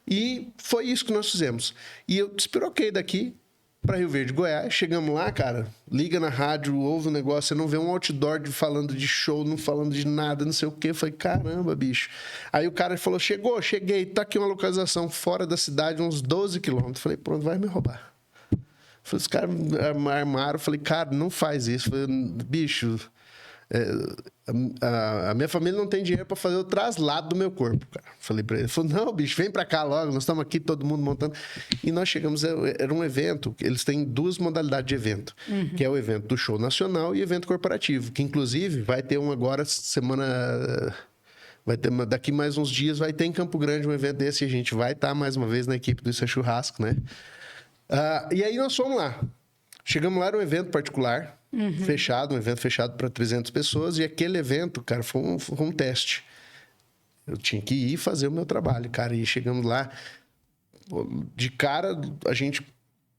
B: E foi isso que nós fizemos. E eu despiroquei daqui para Rio Verde, Goiás. Chegamos lá, cara, liga na rádio, ouve um negócio, você não vê um outdoor falando de show, não falando de nada, não sei o quê. Eu falei, caramba, bicho. Aí o cara falou, cheguei, tá aqui uma localização fora da cidade, uns 12 quilômetros. Falei, pronto, vai me roubar. Falei, os caras armaram, falei, cara, não faz isso. Falei, bicho, a minha família não tem dinheiro para fazer o traslado do meu corpo, cara. Falei para ele, ele falou, não, bicho, vem para cá logo, nós estamos aqui, todo mundo montando. E nós chegamos, era um evento, eles têm 2 modalidades de evento, que é o evento do show nacional e evento corporativo, que inclusive vai ter um agora, vai ter daqui mais uns dias, vai ter em Campo Grande um evento desse, e a gente vai estar mais uma vez na equipe do Isso é Churrasco, né? E aí nós fomos lá. Chegamos lá, era um evento particular, fechado, um evento fechado para 300 pessoas, e aquele evento, cara, foi um teste. Eu tinha que ir fazer o meu trabalho, cara, e chegamos lá, de cara, a gente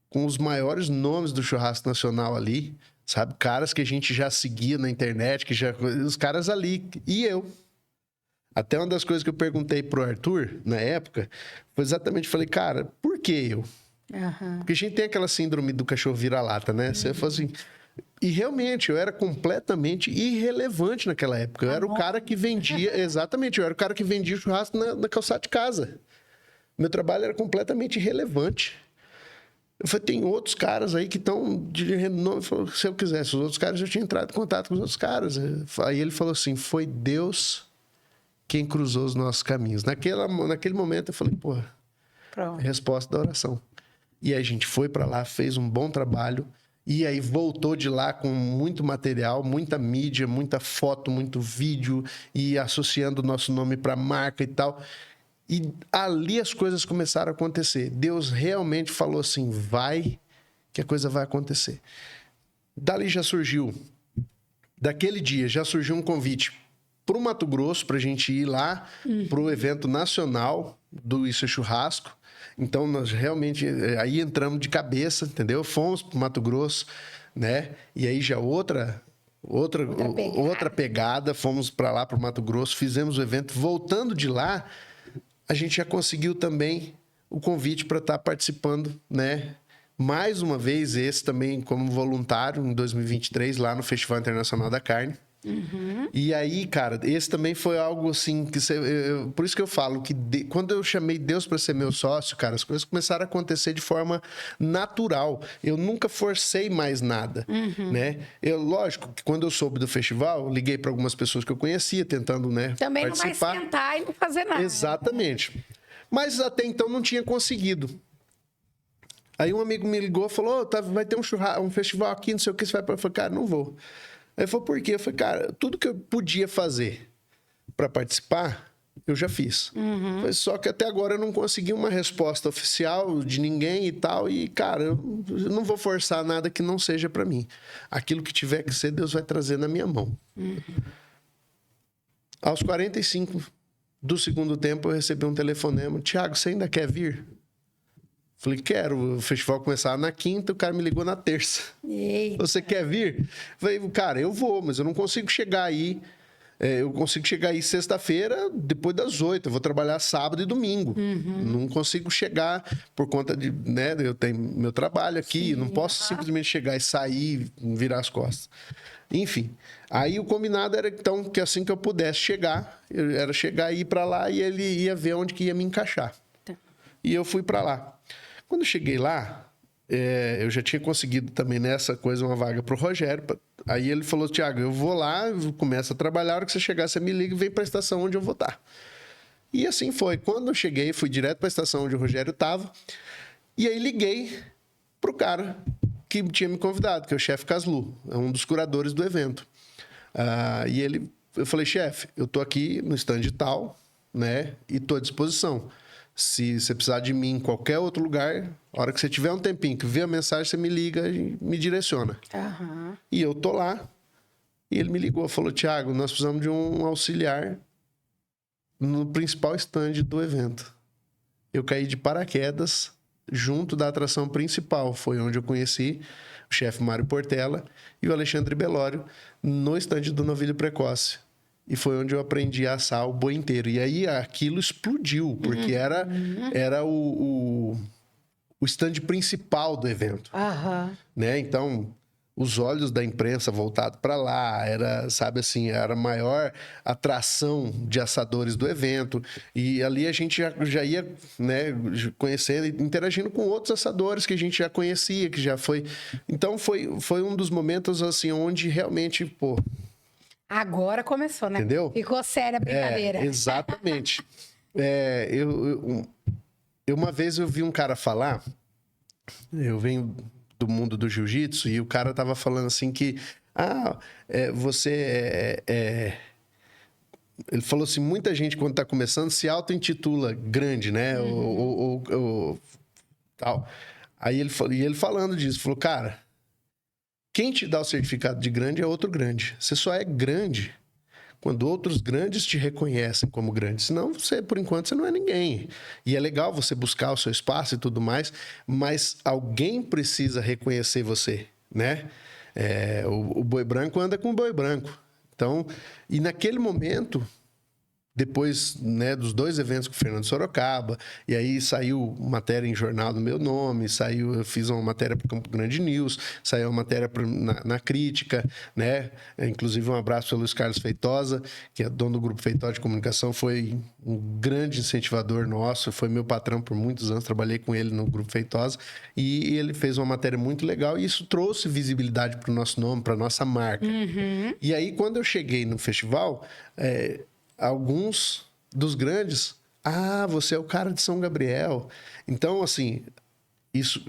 B: com os maiores nomes do churrasco nacional ali, sabe? Caras que a gente já seguia na internet, os caras ali, e eu. Até uma das coisas que eu perguntei pro Arthur, na época, foi exatamente, falei, cara, por que eu? Porque a gente tem aquela síndrome do cachorro vira-lata, né? Você fala assim... E realmente, eu era completamente irrelevante naquela época. Eu era o cara que vendia... Exatamente, eu era o cara que vendia churrasco na calçada de casa. Meu trabalho era completamente irrelevante. Eu falei, tem outros caras aí que estão de renome. Se eu quisesse, os outros caras, eu tinha entrado em contato com os outros caras. Aí ele falou assim, foi Deus quem cruzou os nossos caminhos. Naquele momento, eu falei, porra, resposta da oração. E aí a gente foi para lá, fez um bom trabalho, e aí voltou de lá com muito material, muita mídia, muita foto, muito vídeo, e associando o nosso nome para marca e tal. E ali as coisas começaram a acontecer. Deus realmente falou assim, vai, que a coisa vai acontecer. Dali já surgiu daquele dia já surgiu um convite para o Mato Grosso, para a gente ir lá para o evento nacional do Isso é Churrasco. Então, nós realmente aí entramos de cabeça, entendeu? Fomos para o Mato Grosso, né? E aí já outra pegada. Fomos para lá, para o Mato Grosso, fizemos o evento. Voltando de lá, a gente já conseguiu também o convite para estar participando, né? Mais uma vez, esse também como voluntário, em 2023, lá no Festival Internacional da Carne. E aí, cara, esse também foi algo assim que por isso que eu falo que quando eu chamei Deus para ser meu sócio, cara, as coisas começaram a acontecer de forma natural. Eu nunca forcei mais nada, né? Lógico que quando eu soube do festival, liguei para algumas pessoas que eu conhecia, tentando, né,
A: Também
B: participar.
A: não vai sentar e não fazer nada.
B: Exatamente. Mas até então não tinha conseguido. Aí um amigo me ligou e falou: vai ter um festival aqui, não sei o que, você vai para. Eu falei: cara, não vou. Aí ele falou: por quê? Eu falei: cara, tudo que eu podia fazer para participar, eu já fiz. Só que até agora eu não consegui uma resposta oficial de ninguém e tal. E, cara, eu não vou forçar nada que não seja para mim. Aquilo que tiver que ser, Deus vai trazer na minha mão. Aos 45 do segundo tempo, eu recebi um telefonema: Thiago, você ainda quer vir? Falei: quero. O festival começava na quinta, o cara me ligou na terça.
A: Eita.
B: Você quer vir? Falei: cara, eu vou, mas eu não consigo chegar aí. Eu consigo chegar aí sexta-feira, depois das 8. Eu vou trabalhar sábado e domingo. Não consigo chegar por conta de, né? Eu tenho meu trabalho aqui, não posso simplesmente chegar e sair e virar as costas. Enfim, aí o combinado era então que assim que eu pudesse chegar, era chegar e ir para lá e ele ia ver onde que ia me encaixar.
A: Tá.
B: E eu fui para lá. Quando eu cheguei lá, eu já tinha conseguido também nessa coisa uma vaga para o Rogério. Aí ele falou: Thiago, eu vou lá, começo a trabalhar, a hora que você chegar, você me liga e vem para a estação onde eu vou estar. E assim foi. Quando eu cheguei, fui direto para a estação onde o Rogério estava. E aí liguei pro cara que tinha me convidado, que é o chefe Caslu, é um dos curadores do evento. Eu falei: chefe, eu tô aqui no stand tal, né? E tô à disposição. Se você precisar de mim em qualquer outro lugar, a hora que você tiver um tempinho, que vê a mensagem, você me liga e me direciona. E eu tô lá. E ele me ligou, falou: Thiago, nós precisamos de um auxiliar no principal stand do evento. Eu caí de paraquedas junto da atração principal. Foi onde eu conheci o chefe Mário Portela e o Alexandre Belório no stand do Novilho Precoce. E foi onde eu aprendi a assar o boi inteiro. E aí aquilo explodiu, porque era o stand principal do evento. Né? Então, os olhos da imprensa voltados para lá, era, sabe assim, era a maior atração de assadores do evento. E ali a gente já ia, né, conhecendo e interagindo com outros assadores que a gente já conhecia, que já foi... Então, foi um dos momentos, assim, onde realmente, pô...
A: Agora começou, né?
B: Entendeu?
A: Ficou séria a brincadeira.
B: Exatamente. Uma vez eu vi um cara falar, eu venho do mundo do jiu-jitsu, e o cara tava falando assim que ele falou assim: muita gente quando tá começando se auto-intitula grande, né? Ou tal. Aí ele falando disso, falou: cara, quem te dá o certificado de grande é outro grande. Você só é grande quando outros grandes te reconhecem como grande. Senão, por enquanto, você não é ninguém. E é legal você buscar o seu espaço e tudo mais, mas alguém precisa reconhecer você, né? O boi branco anda com o boi branco. Então, e naquele momento... Depois, né, dos 2 eventos com o Fernando Sorocaba, e aí saiu matéria em jornal do meu nome, eu fiz uma matéria para o Campo Grande News, saiu uma matéria na Crítica, né? Inclusive um abraço ao Luiz Carlos Feitosa, que é dono do Grupo Feitosa de Comunicação, foi um grande incentivador nosso, foi meu patrão por muitos anos, trabalhei com ele no Grupo Feitosa, e ele fez uma matéria muito legal, e isso trouxe visibilidade para o nosso nome, para a nossa marca. E aí, quando eu cheguei no festival... alguns dos grandes, você é o cara de São Gabriel. Então, assim, isso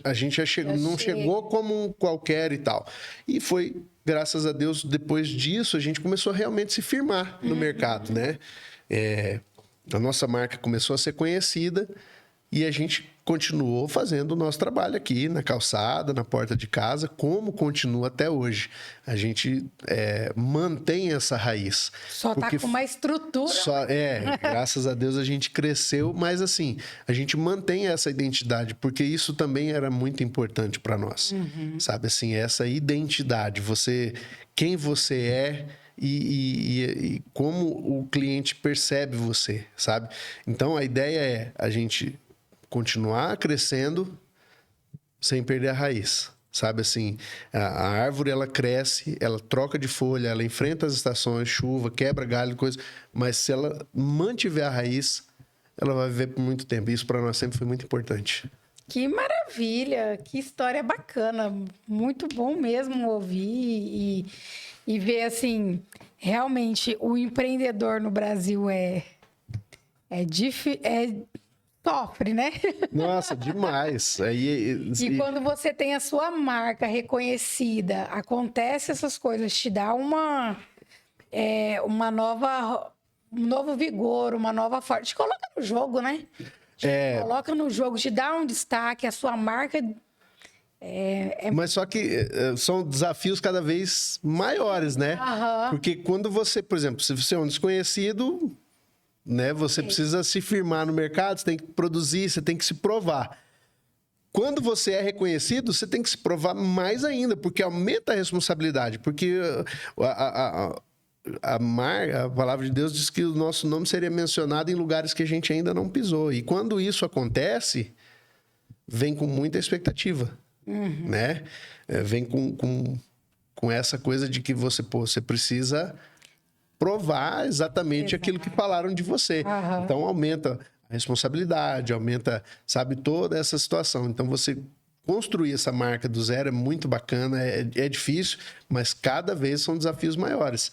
B: a gente já chegou, não chegou como um qualquer e tal. E foi, graças a Deus, depois disso, a gente começou a realmente se firmar no mercado, né? A nossa marca começou a ser conhecida e a gente continuou fazendo o nosso trabalho aqui na calçada, na porta de casa, como continua até hoje. A gente mantém essa raiz.
A: Só tá com uma estrutura.
B: Graças a Deus a gente cresceu, mas assim, a gente mantém essa identidade, porque isso também era muito importante para nós. Sabe assim, essa identidade, quem você é e como o cliente percebe você, sabe? Então a ideia é a gente continuar crescendo sem perder a raiz, sabe assim? A árvore, ela cresce, ela troca de folha, ela enfrenta as estações, chuva, quebra galho, coisa, mas se ela mantiver a raiz, ela vai viver por muito tempo. Isso para nós sempre foi muito importante.
A: Que maravilha, que história bacana, muito bom mesmo ouvir e ver assim, realmente o empreendedor no Brasil sofre, né?
B: Nossa, demais.
A: E quando você tem a sua marca reconhecida, acontece essas coisas, te dá um novo vigor, uma nova força. Te coloca no jogo, né? Coloca no jogo, te dá um destaque, a sua marca...
B: Mas só que são desafios cada vez maiores, né? Porque quando você, por exemplo, se você é um desconhecido, né? Você precisa se firmar no mercado, você tem que produzir, você tem que se provar. Quando você é reconhecido, você tem que se provar mais ainda, porque aumenta a responsabilidade. Porque a palavra de Deus diz que o nosso nome seria mencionado em lugares que a gente ainda não pisou. E quando isso acontece, vem com muita expectativa, né? Vem com essa coisa de que você precisa provar exatamente aquilo que falaram de você. Então, aumenta a responsabilidade, aumenta, sabe, toda essa situação. Então, você construir essa marca do zero é muito bacana, é difícil, mas cada vez são desafios maiores.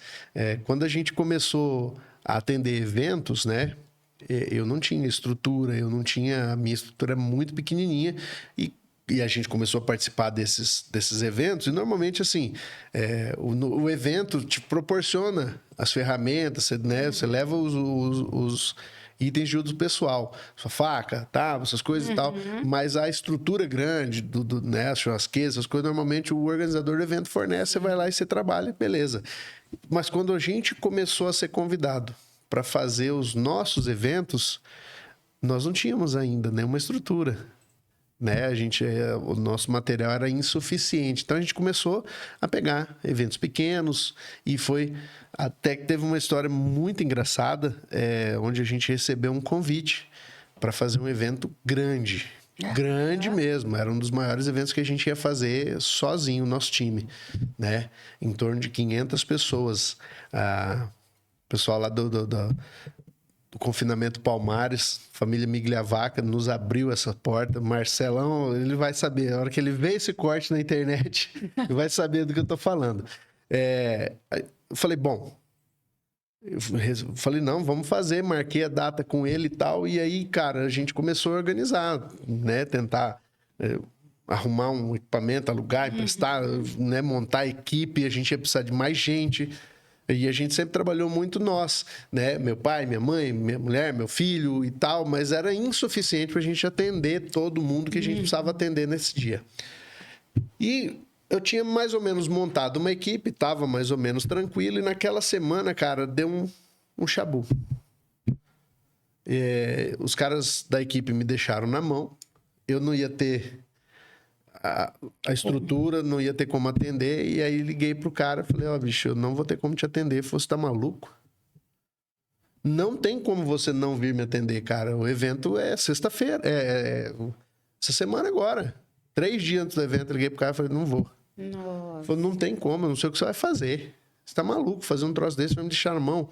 B: Quando a gente começou a atender eventos, né? Eu não tinha estrutura, a minha estrutura é muito pequenininha e a gente começou a participar desses eventos e normalmente assim, o evento te proporciona as ferramentas, né? Você leva os itens de uso pessoal, sua faca, tá? Essas coisas e tal, mas a estrutura grande, né? As churrasqueiras, essas coisas, normalmente o organizador do evento fornece, você vai lá e você trabalha, beleza. Mas quando a gente começou a ser convidado para fazer os nossos eventos, nós não tínhamos ainda nenhuma estrutura, né? O nosso material era insuficiente. Então, a gente começou a pegar eventos pequenos e foi até que teve uma história muito engraçada, onde a gente recebeu um convite para fazer um evento grande. Grande mesmo. Era um dos maiores eventos que a gente ia fazer sozinho, o nosso time, né? Em torno de 500 pessoas. O pessoal lá do Confinamento Palmares, família Migliavaca, nos abriu essa porta. Marcelão, ele vai saber. A hora que ele vê esse corte na internet, ele vai saber do que eu tô falando. Eu falei, não, vamos fazer. Marquei a data com ele e tal. E aí, cara, a gente começou a organizar, né? Tentar arrumar um equipamento, alugar, emprestar, né? Montar a equipe. A gente ia precisar de mais gente. E a gente sempre trabalhou muito nós, né? Meu pai, minha mãe, minha mulher, meu filho e tal, mas era insuficiente para a gente atender todo mundo que a gente precisava atender nesse dia. E eu tinha mais ou menos montado uma equipe, estava mais ou menos tranquilo, e naquela semana, cara, deu um chabu. Os caras da equipe me deixaram na mão, eu não ia ter a estrutura, não ia ter como atender, e aí liguei pro cara, falei, bicho, eu não vou ter como te atender, você tá maluco? Não tem como você não vir me atender, cara, o evento é sexta-feira, essa semana agora, 3 dias antes do evento, liguei pro cara e falei, não vou.
A: Nossa.
B: Falei, não tem como, eu não sei o que você vai fazer, você tá maluco, fazer um troço desse, vai me deixar na mão.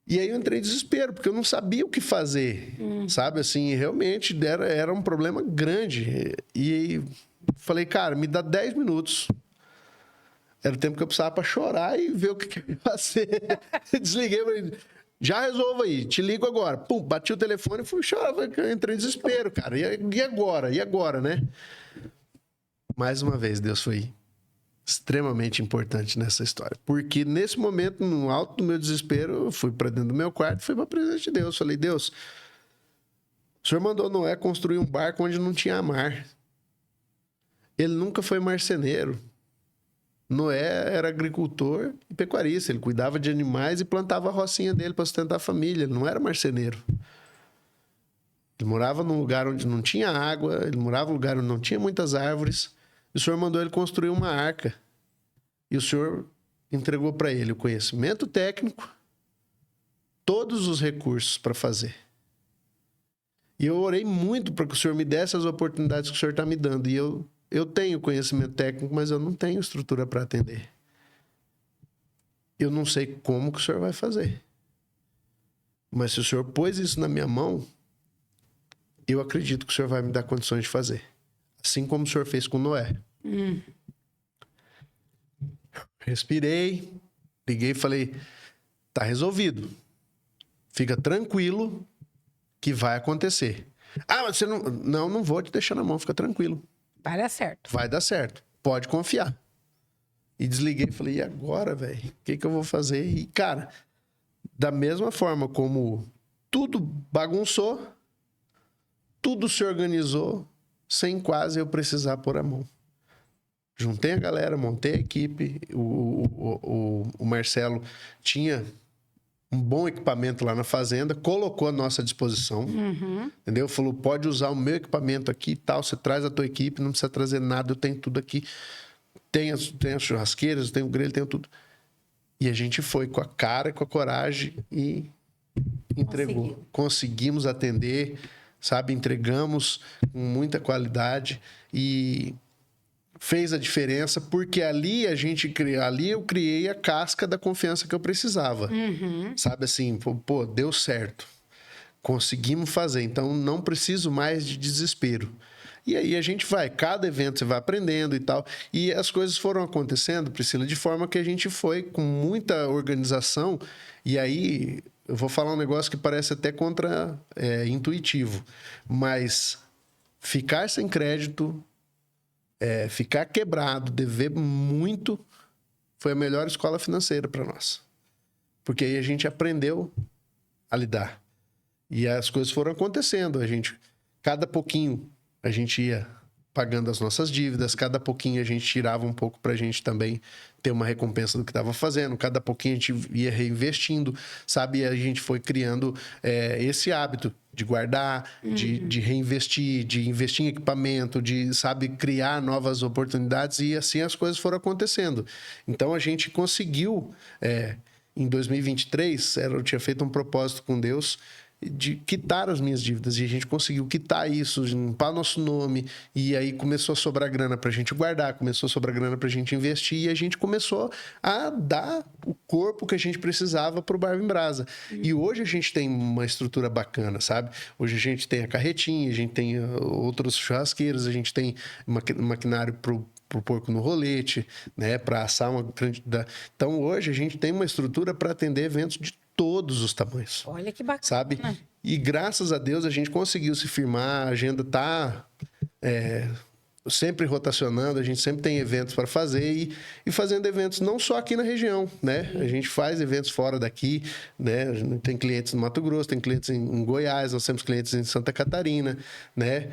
B: E aí eu entrei em desespero, porque eu não sabia o que fazer, sabe? Assim, realmente era um problema grande. E aí falei, cara, me dá 10 minutos. Era o tempo que eu precisava para chorar e ver o que eu ia fazer. Desliguei, falei, já resolvo aí, te ligo agora. Pum, bati o telefone e fui chorar. Eu entrei em desespero, cara. E agora? E agora, né? Mais uma vez, Deus foi extremamente importante nessa história. Porque nesse momento, no alto do meu desespero, eu fui para dentro do meu quarto, fui para a presença de Deus. Falei, Deus, O senhor mandou Noé construir um barco onde não tinha mar. Ele nunca foi marceneiro. Noé era agricultor e pecuarista. Ele cuidava de animais e plantava a rocinha dele para sustentar a família. Ele não era marceneiro. Ele morava num lugar onde não tinha água, ele morava num lugar onde não tinha muitas árvores. E o senhor mandou ele construir uma arca. E o senhor entregou para ele o conhecimento técnico, todos os recursos para fazer. E eu orei muito para que o senhor me desse as oportunidades que o senhor está me dando. E eu tenho conhecimento técnico, mas eu não tenho estrutura para atender. Eu não sei como que o senhor vai fazer. Mas se o senhor pôs isso na minha mão, eu acredito que o senhor vai me dar condições de fazer. Assim como o senhor fez com Noé. Respirei, liguei e falei, tá resolvido. Fica tranquilo que vai acontecer. Ah, mas você não... Não vou te deixar na mão, fica tranquilo.
A: Vai dar certo.
B: Vai dar certo, pode confiar. E desliguei e falei, e agora, velho? O que eu vou fazer? E, cara, da mesma forma como tudo bagunçou, tudo se organizou, sem quase eu precisar pôr a mão. Juntei a galera, montei a equipe. O Marcelo tinha um bom equipamento lá na fazenda, colocou à nossa disposição, entendeu? Falou, pode usar o meu equipamento aqui e tal, você traz a tua equipe, não precisa trazer nada, eu tenho tudo aqui. Tem as churrasqueiras, tem o grelho, tenho tudo. E a gente foi com a cara e com a coragem e entregou. Conseguimos atender, sabe? Entregamos com muita qualidade e fez a diferença, porque ali eu criei a casca da confiança que eu precisava. Sabe assim, pô, deu certo. Conseguimos fazer, então não preciso mais de desespero. E aí a gente vai, cada evento você vai aprendendo e tal. E as coisas foram acontecendo, Priscila, de forma que a gente foi com muita organização. E aí eu vou falar um negócio que parece até intuitivo, mas ficar sem crédito, ficar quebrado, dever muito, foi a melhor escola financeira para nós. Porque aí a gente aprendeu a lidar. E as coisas foram acontecendo. Cada pouquinho, a gente ia pagando as nossas dívidas, cada pouquinho a gente tirava um pouco para a gente também ter uma recompensa do que estava fazendo, cada pouquinho a gente ia reinvestindo, sabe? E a gente foi criando esse hábito de guardar, de reinvestir, de investir em equipamento, de, sabe, criar novas oportunidades, e assim as coisas foram acontecendo. Então a gente conseguiu, em 2023, eu tinha feito um propósito com Deus de quitar as minhas dívidas, e a gente conseguiu quitar isso, limpar nosso nome, e aí começou a sobrar grana pra gente guardar, começou a sobrar grana pra gente investir, e a gente começou a dar o corpo que a gente precisava pro Barba em Brasa. E hoje a gente tem uma estrutura bacana, sabe? Hoje a gente tem a carretinha, a gente tem outros churrasqueiros, a gente tem maquinário pro porco no rolete, né, para assar Então hoje a gente tem uma estrutura para atender eventos de todos os tamanhos.
A: Olha que bacana.
B: Sabe? E graças a Deus a gente conseguiu se firmar, a agenda tá sempre rotacionando, a gente sempre tem eventos para fazer e fazendo eventos não só aqui na região, né? A gente faz eventos fora daqui, né? Tem clientes no Mato Grosso, tem clientes em Goiás, nós temos clientes em Santa Catarina, né?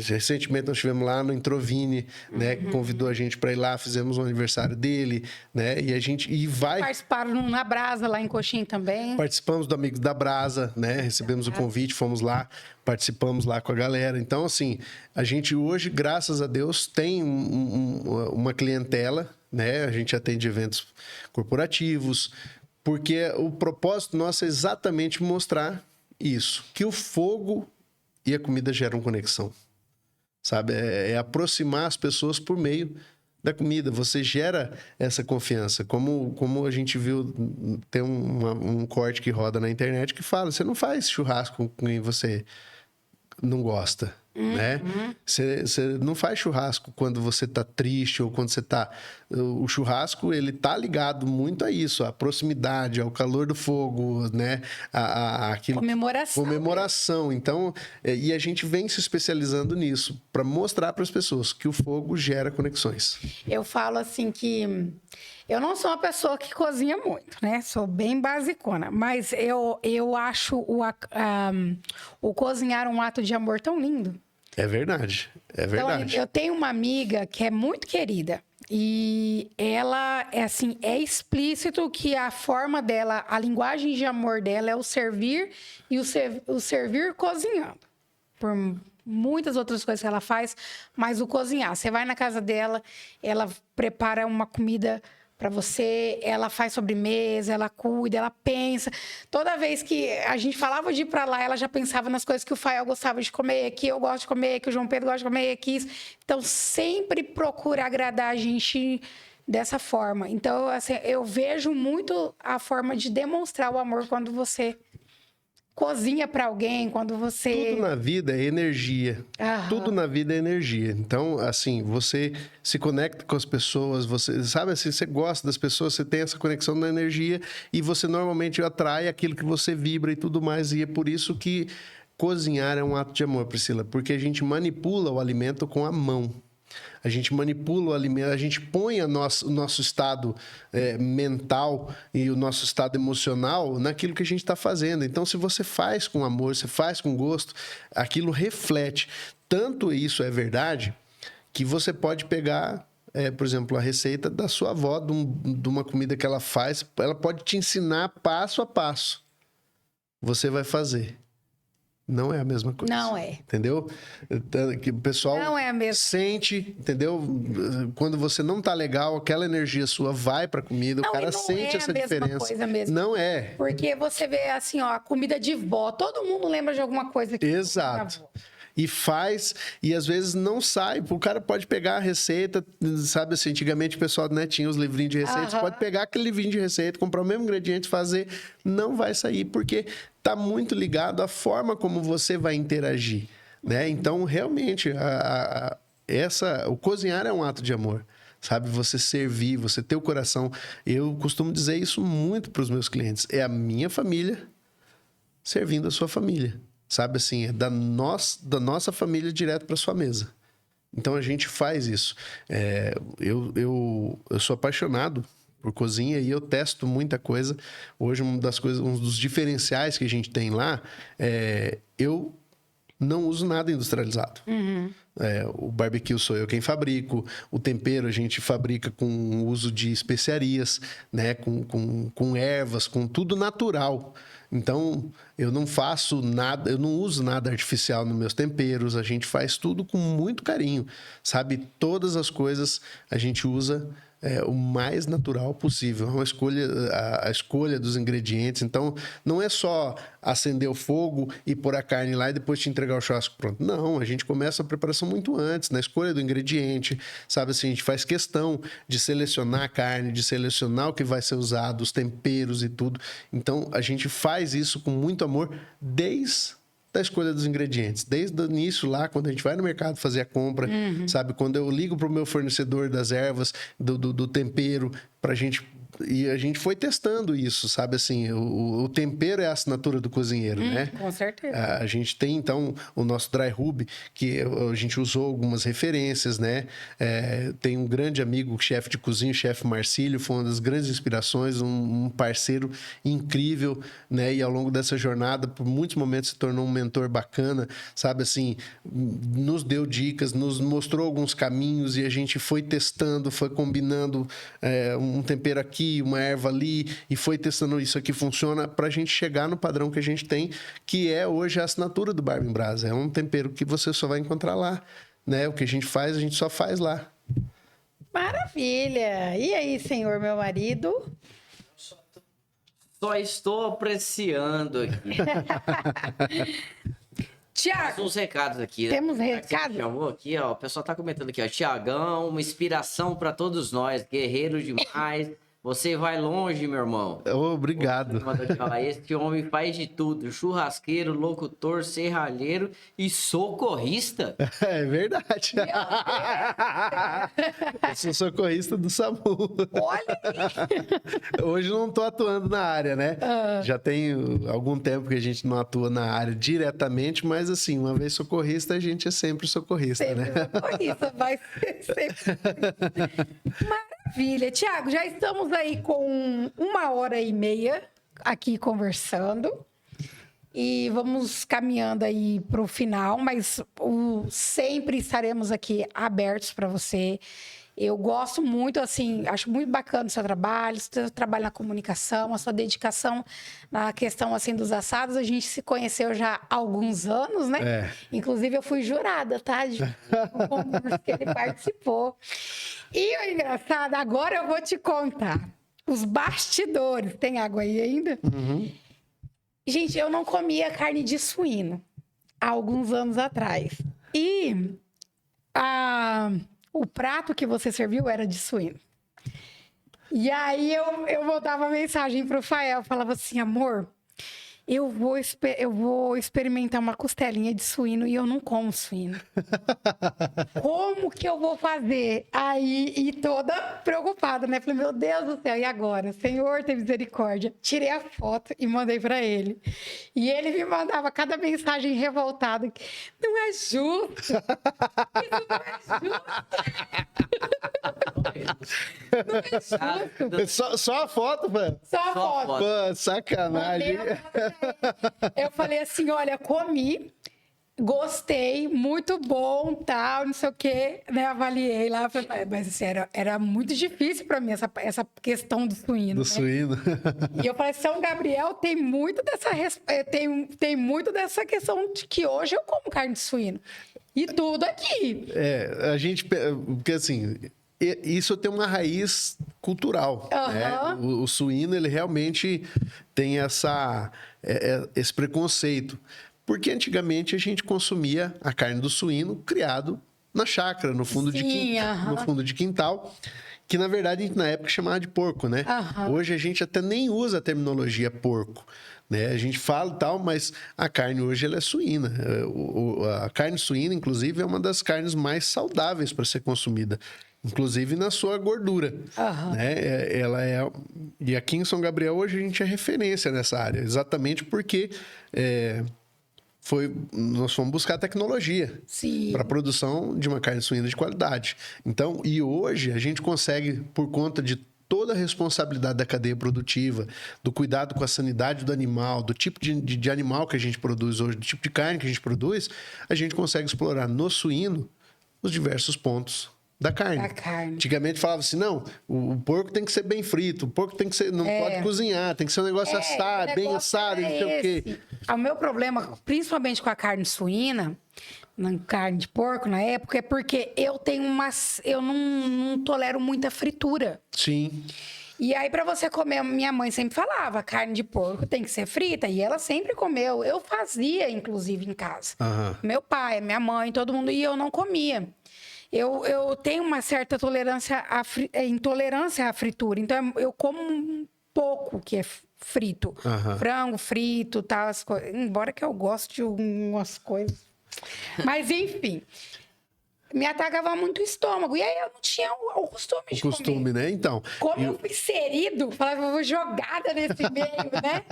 B: Recentemente nós estivemos lá no Introvini, né? Que convidou a gente para ir lá, fizemos um aniversário dele, né? E a gente
A: participaram na Brasa, lá em Coxim também.
B: Participamos do Amigos da Brasa, né? Recebemos o convite, fomos lá, participamos lá com a galera. Então, assim, a gente hoje, graças a Deus, tem uma clientela, né? A gente atende eventos corporativos, porque o propósito nosso é exatamente mostrar isso, que o fogo e a comida geram conexão, sabe? É aproximar as pessoas por meio da comida. Você gera essa confiança. Como a gente viu, tem um corte que roda na internet que fala, você não faz churrasco com quem você não gosta. né? Você não faz churrasco quando você tá triste ou quando você tá... O churrasco, ele tá ligado muito a isso, à proximidade, ao calor do fogo, né? Aquilo...
A: Comemoração.
B: Comemoração. Então, e a gente vem se especializando nisso, para mostrar para as pessoas que o fogo gera conexões.
A: Eu falo assim que eu não sou uma pessoa que cozinha muito, né? Sou bem basicona, mas eu acho o cozinhar um ato de amor tão lindo.
B: É verdade, é verdade.
A: Então, eu tenho uma amiga que é muito querida e ela é assim, é explícito que a forma dela, a linguagem de amor dela é o servir e o servir cozinhando. Por muitas outras coisas que ela faz, mas o cozinhar. Você vai na casa dela, ela prepara uma comida para você, ela faz sobremesa, ela cuida, ela pensa. Toda vez que a gente falava de ir para lá, ela já pensava nas coisas que o Fael gostava de comer, que eu gosto de comer, que o João Pedro gosta de comer, que isso. Então, sempre procura agradar a gente dessa forma. Então, assim, eu vejo muito a forma de demonstrar o amor quando você cozinha para alguém, quando você...
B: Tudo na vida é energia.
A: Aham.
B: Tudo na vida é energia. Então, assim, você se conecta com as pessoas, você sabe assim, você gosta das pessoas, você tem essa conexão na energia e você normalmente atrai aquilo que você vibra e tudo mais. E é por isso que cozinhar é um ato de amor, Priscila, porque a gente manipula o alimento com a mão. A gente manipula o alimento, a gente põe o nosso estado mental e o nosso estado emocional naquilo que a gente está fazendo. Então, se você faz com amor, você faz com gosto, aquilo reflete. Tanto isso é verdade que você pode pegar, por exemplo, a receita da sua avó, de uma comida que ela faz, ela pode te ensinar passo a passo. Você vai fazer. Não é a mesma coisa.
A: Não é.
B: Entendeu? Que o pessoal
A: Não é a mesma.
B: sente, entendeu? Quando você não tá legal, aquela energia sua vai pra comida,
A: Não,
B: o cara
A: e não
B: sente
A: é
B: essa
A: a mesma
B: diferença.
A: coisa mesmo.
B: Não é.
A: Porque você vê assim, ó, a comida de vó, todo mundo lembra de alguma coisa que
B: Exato. E faz, e às vezes não sai. O cara pode pegar a receita, sabe assim, antigamente o pessoal, né, tinha os livrinhos de receita, você pode pegar aquele livrinho de receita, comprar o mesmo ingrediente, fazer, não vai sair, porque tá muito ligado à forma como você vai interagir, né? Então, realmente, o cozinhar é um ato de amor. Sabe, você servir, você ter o coração. Eu costumo dizer isso muito para os meus clientes. É a minha família servindo a sua família. Sabe assim, é da nossa família direto para sua mesa. Então a gente faz isso. Eu sou apaixonado por cozinha e eu testo muita coisa. Hoje um dos diferenciais que a gente tem lá eu não uso nada industrializado. O barbecue sou eu quem fabrico, o tempero a gente fabrica com o uso de especiarias, né? com ervas, com tudo natural. Então, eu não faço nada, eu não uso nada artificial nos meus temperos, a gente faz tudo com muito carinho, sabe? Todas as coisas a gente usa o mais natural possível. É uma escolha, a escolha dos ingredientes. Então, não é só acender o fogo e pôr a carne lá e depois te entregar o churrasco pronto. Não, a gente começa a preparação muito antes, na escolha do ingrediente, sabe assim, a gente faz questão de selecionar a carne, de selecionar o que vai ser usado, os temperos e tudo. Então, a gente faz isso com muito amor desde da escolha dos ingredientes. Desde o início lá, quando a gente vai no mercado fazer a compra, sabe? Quando eu ligo para o meu fornecedor das ervas, do tempero, pra gente... E a gente foi testando isso, sabe? Assim, o tempero é a assinatura do cozinheiro, né?
A: Com certeza.
B: A gente tem, então, o nosso dry rub, que a gente usou algumas referências, né? Tem um grande amigo, chefe de cozinha, o chefe Marcílio, foi uma das grandes inspirações, um parceiro incrível, né? E ao longo dessa jornada, por muitos momentos, se tornou um mentor bacana, sabe? Assim, nos deu dicas, nos mostrou alguns caminhos e a gente foi testando, foi combinando um tempero aqui, uma erva ali, e foi testando isso aqui funciona para a gente chegar no padrão que a gente tem, que é hoje a assinatura do Barba em Brasa. É um tempero que você só vai encontrar lá, né? O que a gente faz, a gente só faz lá.
A: Maravilha! E aí, senhor, meu marido?
C: Só estou apreciando aqui.
A: Tiago,
C: Uns recados aqui. Né?
A: temos
C: Você
A: recado?
C: me chamou aqui, ó. O pessoal tá comentando aqui, ó. Tiagão, uma inspiração para todos nós. Guerreiro demais. Você vai longe, meu irmão.
B: Obrigado.
C: Este homem faz de tudo: churrasqueiro, locutor, serralheiro e socorrista.
B: É verdade. Eu sou socorrista do SAMU.
A: Olha aí.
B: Hoje não estou atuando na área, né? Já tem algum tempo que a gente não atua na área diretamente, mas assim, uma vez socorrista, a gente é sempre socorrista,
A: Sempre
B: né?
A: socorrista, vai ser sempre. Maravilha. Tiago, já estamos aí com 1h30 aqui conversando. E vamos caminhando aí para o final, mas sempre estaremos aqui abertos para você. Eu gosto muito, assim, acho muito bacana o seu trabalho na comunicação, a sua dedicação na questão, assim, dos assados. A gente se conheceu já há alguns anos, né?
B: É.
A: Inclusive, eu fui jurada, tá? Do concurso que ele participou. E o engraçado, agora eu vou te contar. Os bastidores. Tem água aí ainda?
B: Uhum.
A: Gente, eu não comia carne de suíno há alguns anos atrás. E o prato que você serviu era de suíno. E aí eu mandava mensagem pro Fael, falava assim, amor, eu vou experimentar uma costelinha de suíno e eu não como suíno. Como que eu vou fazer? Aí, e toda preocupada, né? Falei, meu Deus do céu, e agora? Senhor, tem misericórdia. Tirei a foto e mandei para ele. E ele me mandava cada mensagem revoltada. Não é justo. Isso não é justo. Não é justo.
B: Só a foto, mano?
A: Só a foto.
B: Pô, sacanagem.
A: Eu falei assim, olha, comi, gostei, muito bom, tal, não sei o quê, né? Avaliei lá, falei, mas assim, era muito difícil para mim essa questão do suíno.
B: Do
A: né?
B: suíno.
A: E eu falei, São Gabriel tem muito tem muito dessa questão de que hoje eu como carne de suíno. E tudo aqui.
B: A gente, porque assim, isso tem uma raiz cultural, né? O suíno, ele realmente tem esse preconceito. Porque antigamente a gente consumia a carne do suíno criado na chácara, no fundo, no fundo de quintal, que na verdade na época chamava de porco, né? Hoje a gente até nem usa a terminologia porco, né? A gente fala e tal, mas a carne hoje ela é suína. A carne suína, inclusive, é uma das carnes mais saudáveis para ser consumida. Inclusive na sua gordura, né? Ela e aqui em São Gabriel hoje a gente é referência nessa área, exatamente porque nós fomos buscar tecnologia para a produção de uma carne suína de qualidade. Então, e hoje a gente consegue, por conta de toda a responsabilidade da cadeia produtiva, do cuidado com a sanidade do animal, do tipo de animal que a gente produz hoje, do tipo de carne que a gente produz, a gente consegue explorar no suíno os diversos pontos da carne. Antigamente falava assim, não, o porco tem que ser bem frito, o porco tem que ser, não pode cozinhar, tem que ser um negócio assado, bem assado, não sei o quê.
A: O meu problema, principalmente com a carne suína, na carne de porco na época, é porque eu não tolero muita fritura.
B: Sim.
A: E aí, para você comer, minha mãe sempre falava, carne de porco tem que ser frita, e ela sempre comeu. Eu fazia, inclusive, em casa. Meu pai, minha mãe, todo mundo, e eu não comia. Eu tenho uma certa intolerância à fritura, então eu como um pouco que é frito. Frango frito, tal, as coisas. Embora que eu goste de umas coisas. Mas, enfim, me atacava muito o estômago. E aí eu não tinha o costume de comer.
B: O costume, né? Então.
A: Como eu fui inserido, falava, eu vou jogada nesse meio, né?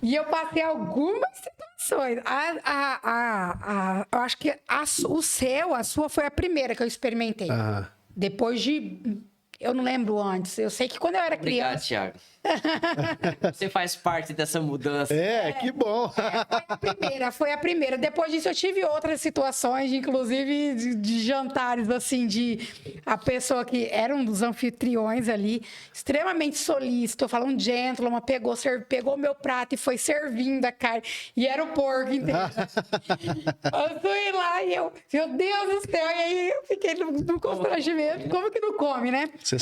A: E eu passei algumas situações. Eu acho que a sua foi a primeira que eu experimentei. Depois de... Eu não lembro antes. Eu sei que quando eu era criança...
C: Obrigado, Thiago. Você faz parte dessa mudança.
B: Que bom.
A: Foi a primeira. Depois disso, eu tive outras situações, inclusive de jantares, assim, de a pessoa que era um dos anfitriões ali, extremamente solícito, falando um gentleman, pegou meu prato e foi servindo a carne. E era o porco, entendeu? Eu fui lá e eu, meu Deus do céu, e aí eu fiquei no constrangimento. Como que não come, né?
B: Você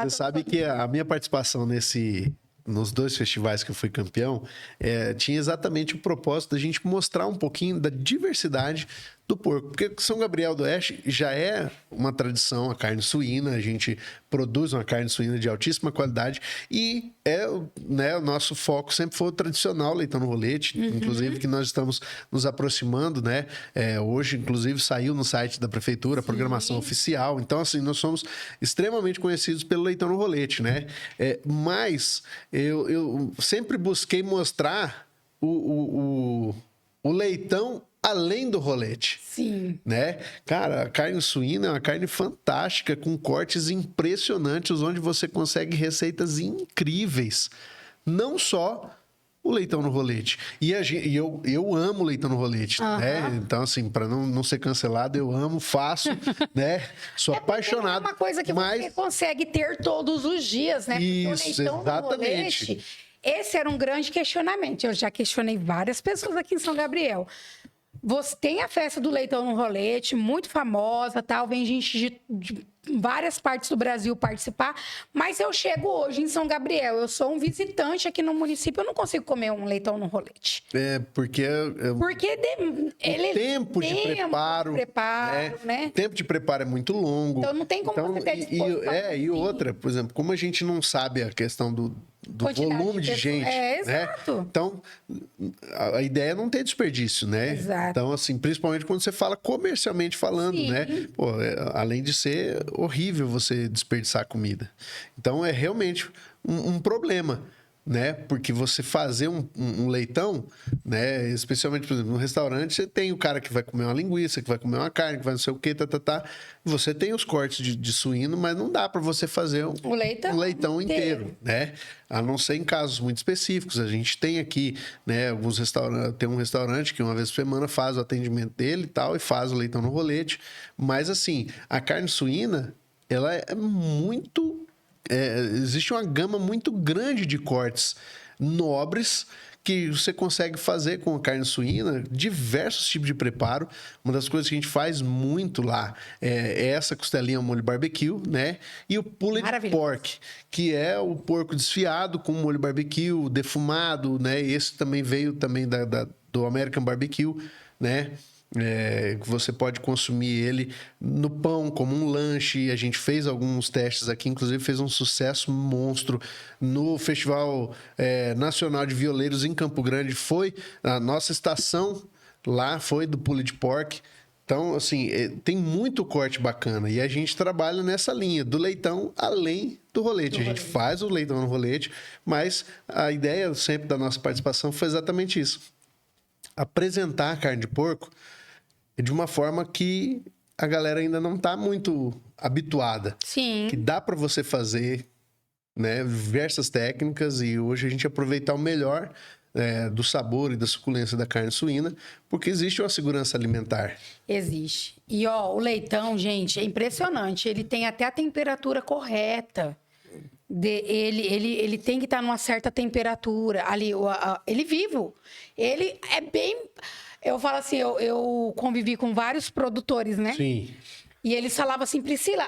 B: sabe que a minha participação nos 2 festivais que eu fui campeão, tinha exatamente o propósito da gente mostrar um pouquinho da diversidade do porco. Porque São Gabriel do Oeste já é uma tradição, a carne suína, a gente produz uma carne suína de altíssima qualidade e o nosso foco sempre foi o tradicional leitão no rolete, inclusive que nós estamos nos aproximando, né? Hoje, inclusive, saiu no site da prefeitura a programação oficial. Então, assim, nós somos extremamente conhecidos pelo leitão no rolete, né? Mas eu sempre busquei mostrar o leitão além do rolete.
A: Sim.
B: Né? Cara, a carne suína é uma carne fantástica, com cortes impressionantes, onde você consegue receitas incríveis. Não só o leitão no rolete. E eu amo leitão no rolete, né? Então, assim, para não ser cancelado, eu amo, faço, né? Sou apaixonado.
A: É uma coisa que você consegue ter todos os dias, né?
B: Isso,
A: o leitão
B: exatamente.
A: No rolete, esse era um grande questionamento. Eu já questionei várias pessoas aqui em São Gabriel. Você tem a festa do leitão no rolete, muito famosa, tal. Vem gente de várias partes do Brasil participar. Mas eu chego hoje em São Gabriel, eu sou um visitante aqui no município, eu não consigo comer um leitão no rolete.
B: Porque
A: ele
B: tempo de preparo,
A: né?
B: O tempo de preparo é muito longo.
A: Então não tem como você ter disposição.
B: E outra, por exemplo, como a gente não sabe a questão do volume de gente, né?
A: Exato.
B: Então, a ideia é não ter desperdício, né?
A: Exato.
B: Então, assim, principalmente quando você fala comercialmente falando, né? Pô, além de ser horrível você desperdiçar comida. Então, é realmente um problema, né? Porque você fazer um leitão, né? Especialmente, por exemplo, no restaurante, você tem o cara que vai comer uma linguiça, que vai comer uma carne, que vai não sei o quê, Você tem os cortes de suíno, mas não dá para você fazer um leitão inteiro, né? A não ser em casos muito específicos. A gente tem aqui, né? Alguns restaurantes, tem um restaurante que uma vez por semana faz o atendimento dele e tal, e faz o leitão no rolete. Mas, assim, a carne suína, ela é muito... existe uma gama muito grande de cortes nobres que você consegue fazer com a carne suína, diversos tipos de preparo. Uma das coisas que a gente faz muito lá é essa costelinha ao molho barbecue, né? E o pulled pork, que é o porco desfiado com molho barbecue, defumado, né? Esse também veio também do American Barbecue, né? Que você pode consumir ele no pão como um lanche. A gente fez alguns testes aqui, inclusive fez um sucesso monstro no Festival Nacional de Violeiros em Campo Grande. Foi a nossa estação lá, foi do pulled pork. Então, assim, tem muito corte bacana. E a gente trabalha nessa linha do leitão além do rolete. A gente faz o leitão no rolete, mas a ideia sempre da nossa participação foi exatamente isso: apresentar a carne de porco de uma forma que a galera ainda não está muito habituada.
A: Sim.
B: Que dá para você fazer, né, diversas técnicas, e hoje a gente aproveitar o melhor do sabor e da suculência da carne suína, porque existe uma segurança alimentar.
A: Existe. E, o leitão, gente, é impressionante. Ele tem até a temperatura correta. Ele tem que estar numa certa temperatura. Ali, ele vivo. Ele é bem... Eu falo assim, eu convivi com vários produtores, né?
B: Sim.
A: E eles falavam assim, Priscila,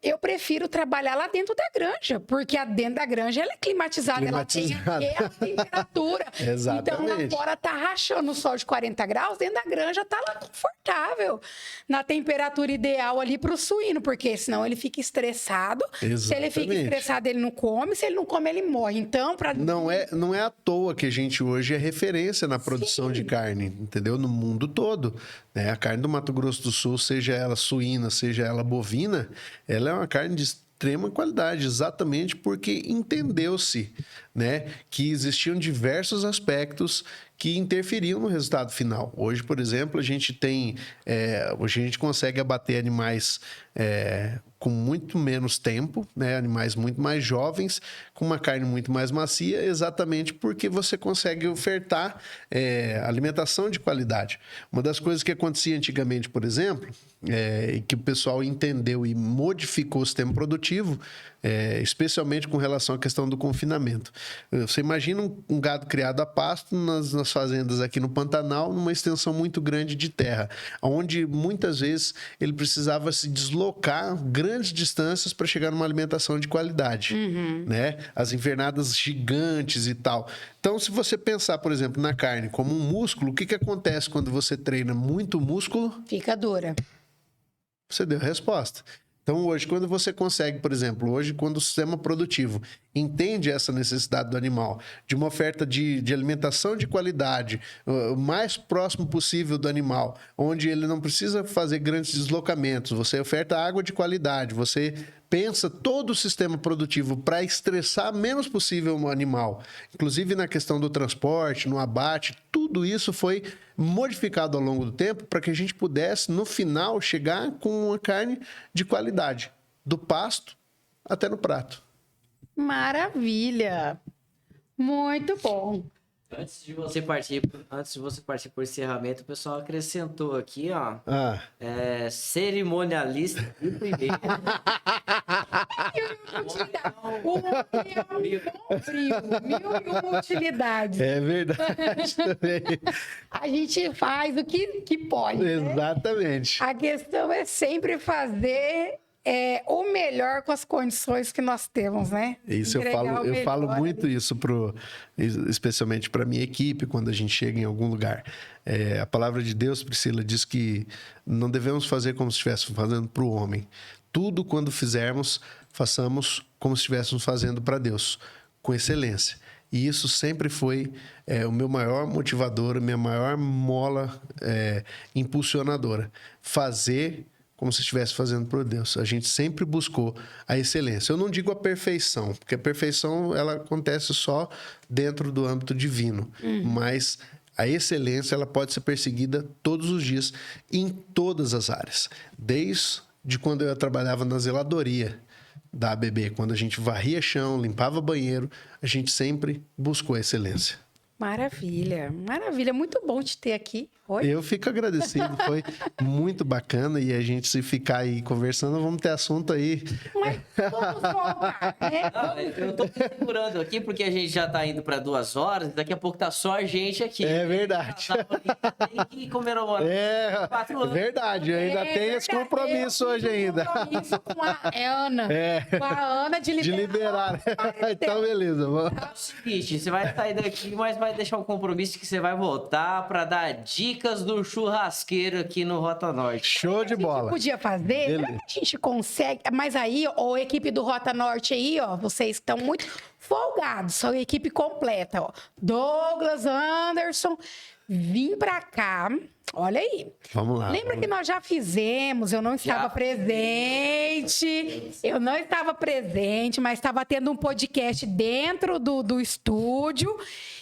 A: eu prefiro trabalhar lá dentro da granja, porque dentro da granja ela é climatizada. Ela tem a temperatura.
B: Exatamente.
A: Então lá fora tá rachando o sol de 40 graus, dentro da granja tá lá confortável, na temperatura ideal ali pro suíno, porque senão ele fica estressado.
B: Exatamente.
A: Se ele fica estressado, ele não come, se ele não come, ele morre. Então,
B: não é à toa que a gente hoje é referência na produção de carne, entendeu? No mundo todo. A carne do Mato Grosso do Sul, seja ela suína, seja ela bovina, ela é uma carne de extrema qualidade, exatamente porque entendeu-se, né, que existiam diversos aspectos que interferiam no resultado final. Hoje, por exemplo, a gente tem... hoje a gente consegue abater animais com muito menos tempo, né? Animais muito mais jovens, com uma carne muito mais macia, exatamente porque você consegue ofertar alimentação de qualidade. Uma das coisas que acontecia antigamente, por exemplo, e que o pessoal entendeu e modificou o sistema produtivo, especialmente com relação à questão do confinamento. Você imagina um gado criado a pasto nas algumas fazendas aqui no Pantanal, numa extensão muito grande de terra, onde muitas vezes ele precisava se deslocar grandes distâncias para chegar numa alimentação de qualidade, né? As invernadas gigantes e tal. Então, se você pensar, por exemplo, na carne como um músculo, o que acontece quando você treina muito músculo?
A: Fica dura.
B: Você deu a resposta. Então, hoje, quando você consegue, por exemplo, hoje, quando o sistema produtivo entende essa necessidade do animal, de uma oferta de alimentação de qualidade, o mais próximo possível do animal, onde ele não precisa fazer grandes deslocamentos, você oferta água de qualidade, você pensa todo o sistema produtivo para estressar menos possível o animal, inclusive na questão do transporte, no abate, tudo isso foi modificado ao longo do tempo para que a gente pudesse, no final, chegar com uma carne de qualidade, do pasto até no prato.
A: Maravilha! Muito bom.
C: Antes de você partir para o encerramento, o pessoal acrescentou aqui, ó. Cerimonialista de primeira.
A: Mil e uma utilidades.
B: É verdade também.
A: A gente faz o que pode. Né?
B: Exatamente.
A: A questão é sempre fazer o melhor com as condições que nós temos, né?
B: Isso eu falo muito isso especialmente para minha equipe quando a gente chega em algum lugar. A palavra de Deus, Priscila, diz que não devemos fazer como se estivéssemos fazendo para o homem. Tudo quando fizermos, façamos como se estivéssemos fazendo para Deus, com excelência. E isso sempre foi o meu maior motivador, a minha maior mola impulsionadora. Fazer como se estivesse fazendo por Deus. A gente sempre buscou a excelência. Eu não digo a perfeição, porque a perfeição ela acontece só dentro do âmbito divino. Mas a excelência ela pode ser perseguida todos os dias, em todas as áreas. Desde quando eu trabalhava na zeladoria da ABB, quando a gente varria chão, limpava banheiro, a gente sempre buscou a excelência.
A: Maravilha, maravilha. Muito bom te ter aqui hoje.
B: Eu fico agradecido, foi muito bacana. E a gente, se ficar aí conversando, vamos ter assunto aí.
A: Mas vamos voltar, né?
C: Eu tô segurando aqui porque a gente já tá indo para 2 horas. Daqui a pouco tá só a gente aqui.
B: É verdade.
C: Tem que comemorar 4 anos.
B: Verdade, eu ainda tenho esse compromisso hoje ainda.
A: Compromisso com a Ana. Com a Ana de liberar.
B: Então, beleza. Vamos.
C: É o seguinte, você vai sair daqui, mas vai deixar um compromisso que você vai voltar para dar dicas do churrasqueiro aqui no Rota Norte.
B: Show de bola.
A: Podia fazer, será que a gente consegue? Mas aí, ó, a equipe do Rota Norte aí, ó, vocês estão muito folgados, são a equipe completa, ó. Douglas, Anderson, vim pra cá. Olha aí.
B: Vamos lá.
A: Lembra que nós já fizemos, eu não estava presente. Eu não estava presente, mas estava tendo um podcast dentro do estúdio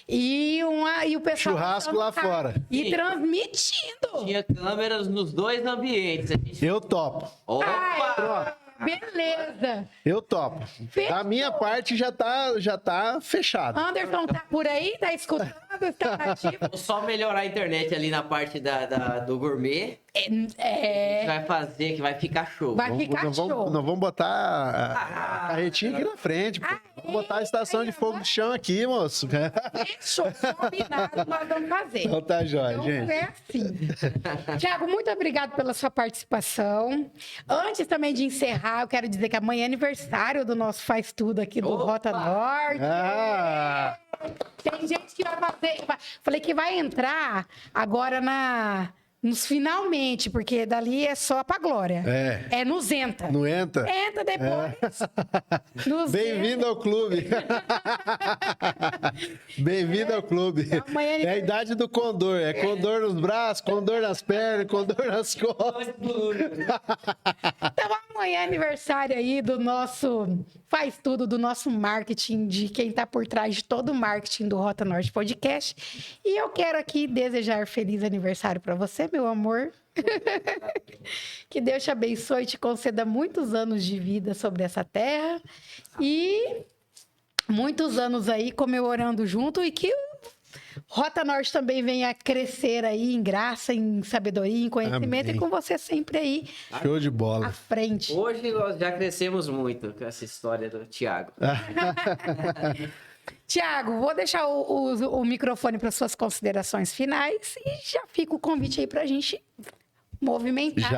A: e o pessoal...
B: Churrasco lá fora.
A: E transmitindo.
C: Tinha câmeras nos 2 ambientes.
B: Eu topo.
C: Opa!
A: Beleza.
B: Eu topo.
A: Fechou.
B: Da minha parte já tá fechado.
A: Anderson tá por aí? Tá escutando? Tá ativo?
C: Vou só melhorar a internet ali na parte do gourmet. A gente vai fazer, que vai ficar show.
A: Vai ficar show.
B: Nós vamos botar a carretinha aqui na frente. Pô. Vamos botar a estação de fogo de chão aqui, moço.
A: Fechou, combinado, nós vamos fazer.
B: Então tá jóia,
A: Então,
B: gente.
A: é assim. Tiago, muito obrigado pela sua participação. Antes também de encerrar, eu quero dizer que amanhã é aniversário do nosso Faz Tudo aqui do Rota Norte. Tem gente que vai fazer... Falei que vai entrar agora nos finalmente, porque dali é só pra glória. É nos entra.
B: Não entra?
A: Entra depois.
B: Bem-vindo ao clube. Bem-vindo ao clube. É a idade do condor. É condor nos braços, condor nas pernas, condor nas costas.
A: Então, amanhã é aniversário aí do nosso... Faz Tudo, do nosso marketing, de quem tá por trás de todo o marketing do Rota Norte Podcast. E eu quero aqui desejar feliz aniversário para você, meu amor. Que Deus te abençoe e te conceda muitos anos de vida sobre essa terra. E muitos anos aí comemorando junto e que Rota Norte também venha crescer aí em graça, em sabedoria, em conhecimento. Amém. E com você sempre aí.
B: Show de bola.
A: À frente.
C: Hoje nós já crescemos muito com essa história do Tiago.
A: Tiago, vou deixar o microfone para suas considerações finais e já fica o convite aí para a gente movimentar.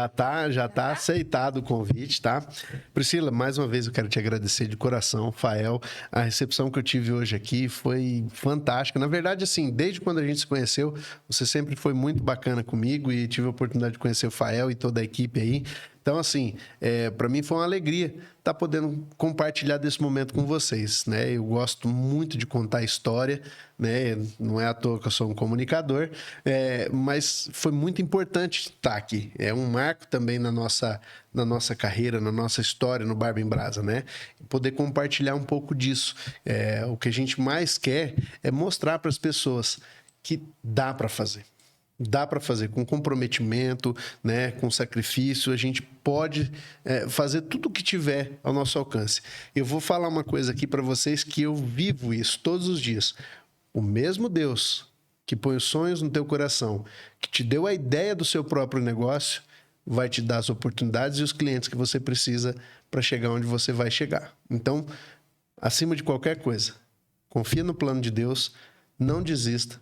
B: Já tá aceitado o convite, tá? Priscila, mais uma vez eu quero te agradecer de coração, Fael. A recepção que eu tive hoje aqui foi fantástica. Na verdade, assim, desde quando a gente se conheceu, você sempre foi muito bacana comigo e tive a oportunidade de conhecer o Fael e toda a equipe aí. Então, assim, para mim foi uma alegria estar podendo compartilhar desse momento com vocês, né? Eu gosto muito de contar história, né? Não é à toa que eu sou um comunicador, mas foi muito importante estar aqui. É um marco também na nossa carreira, na nossa história no Barba em Brasa, né? Poder compartilhar um pouco disso. O que a gente mais quer é mostrar para as pessoas que dá para fazer. Dá para fazer com comprometimento, né, com sacrifício, a gente pode fazer tudo o que tiver ao nosso alcance. Eu vou falar uma coisa aqui para vocês que eu vivo isso todos os dias. O mesmo Deus que põe os sonhos no teu coração, que te deu a ideia do seu próprio negócio, vai te dar as oportunidades e os clientes que você precisa para chegar onde você vai chegar. Então, acima de qualquer coisa, confia no plano de Deus, não desista.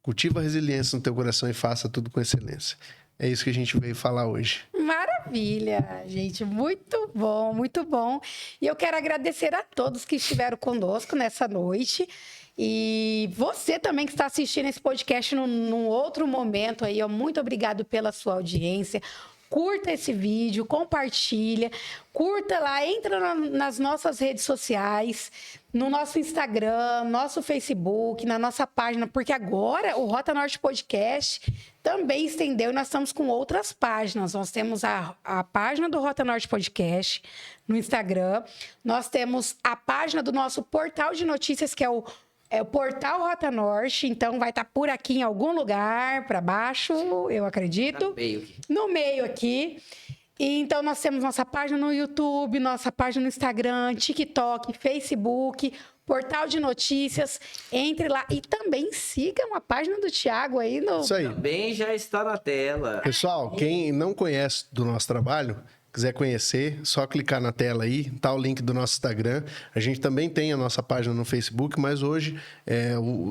B: Cultiva a resiliência no teu coração e faça tudo com excelência. É isso que a gente veio falar hoje.
A: Maravilha, gente. Muito bom, muito bom. E eu quero agradecer a todos que estiveram conosco nessa noite. E você também que está assistindo esse podcast num outro momento aí, ó, muito obrigado pela sua audiência. Curta esse vídeo, compartilha, curta lá, entra nas nossas redes sociais, no nosso Instagram, nosso Facebook, na nossa página, porque agora o Rota Norte Podcast também estendeu e nós estamos com outras páginas. Nós temos a página do Rota Norte Podcast no Instagram, nós temos a página do nosso portal de notícias, que é o Portal Rota Norte, então vai estar por aqui em algum lugar, para baixo, eu acredito.
C: No meio aqui.
A: No meio aqui. E, então, nós temos nossa página no YouTube, nossa página no Instagram, TikTok, Facebook, Portal de Notícias. Entre lá e também sigam a página do Tiago aí no...
B: Isso aí.
C: Também já está na tela.
B: Pessoal, quem não conhece do nosso trabalho, quiser conhecer, só clicar na tela aí, tá o link do nosso Instagram. A gente também tem a nossa página no Facebook, mas hoje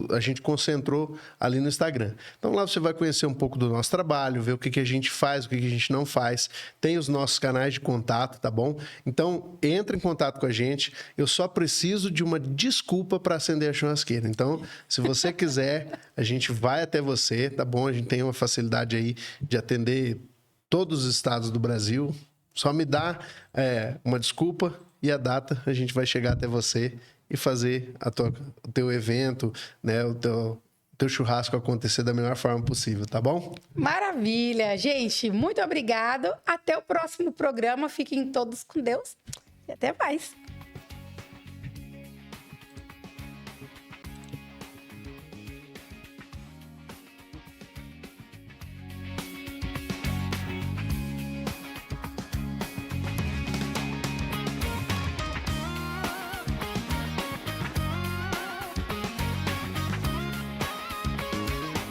B: a gente concentrou ali no Instagram. Então lá você vai conhecer um pouco do nosso trabalho, ver o que a gente faz, o que a gente não faz. Tem os nossos canais de contato, tá bom? Então entre em contato com a gente. Eu só preciso de uma desculpa para acender a churrasqueira. Então, se você quiser, a gente vai até você, tá bom? A gente tem uma facilidade aí de atender todos os estados do Brasil. Só me dá uma desculpa e a data, a gente vai chegar até você e fazer o teu evento, né, o teu churrasco acontecer da melhor forma possível, tá bom?
A: Maravilha, gente. Muito obrigado. Até o próximo programa. Fiquem todos com Deus e até mais.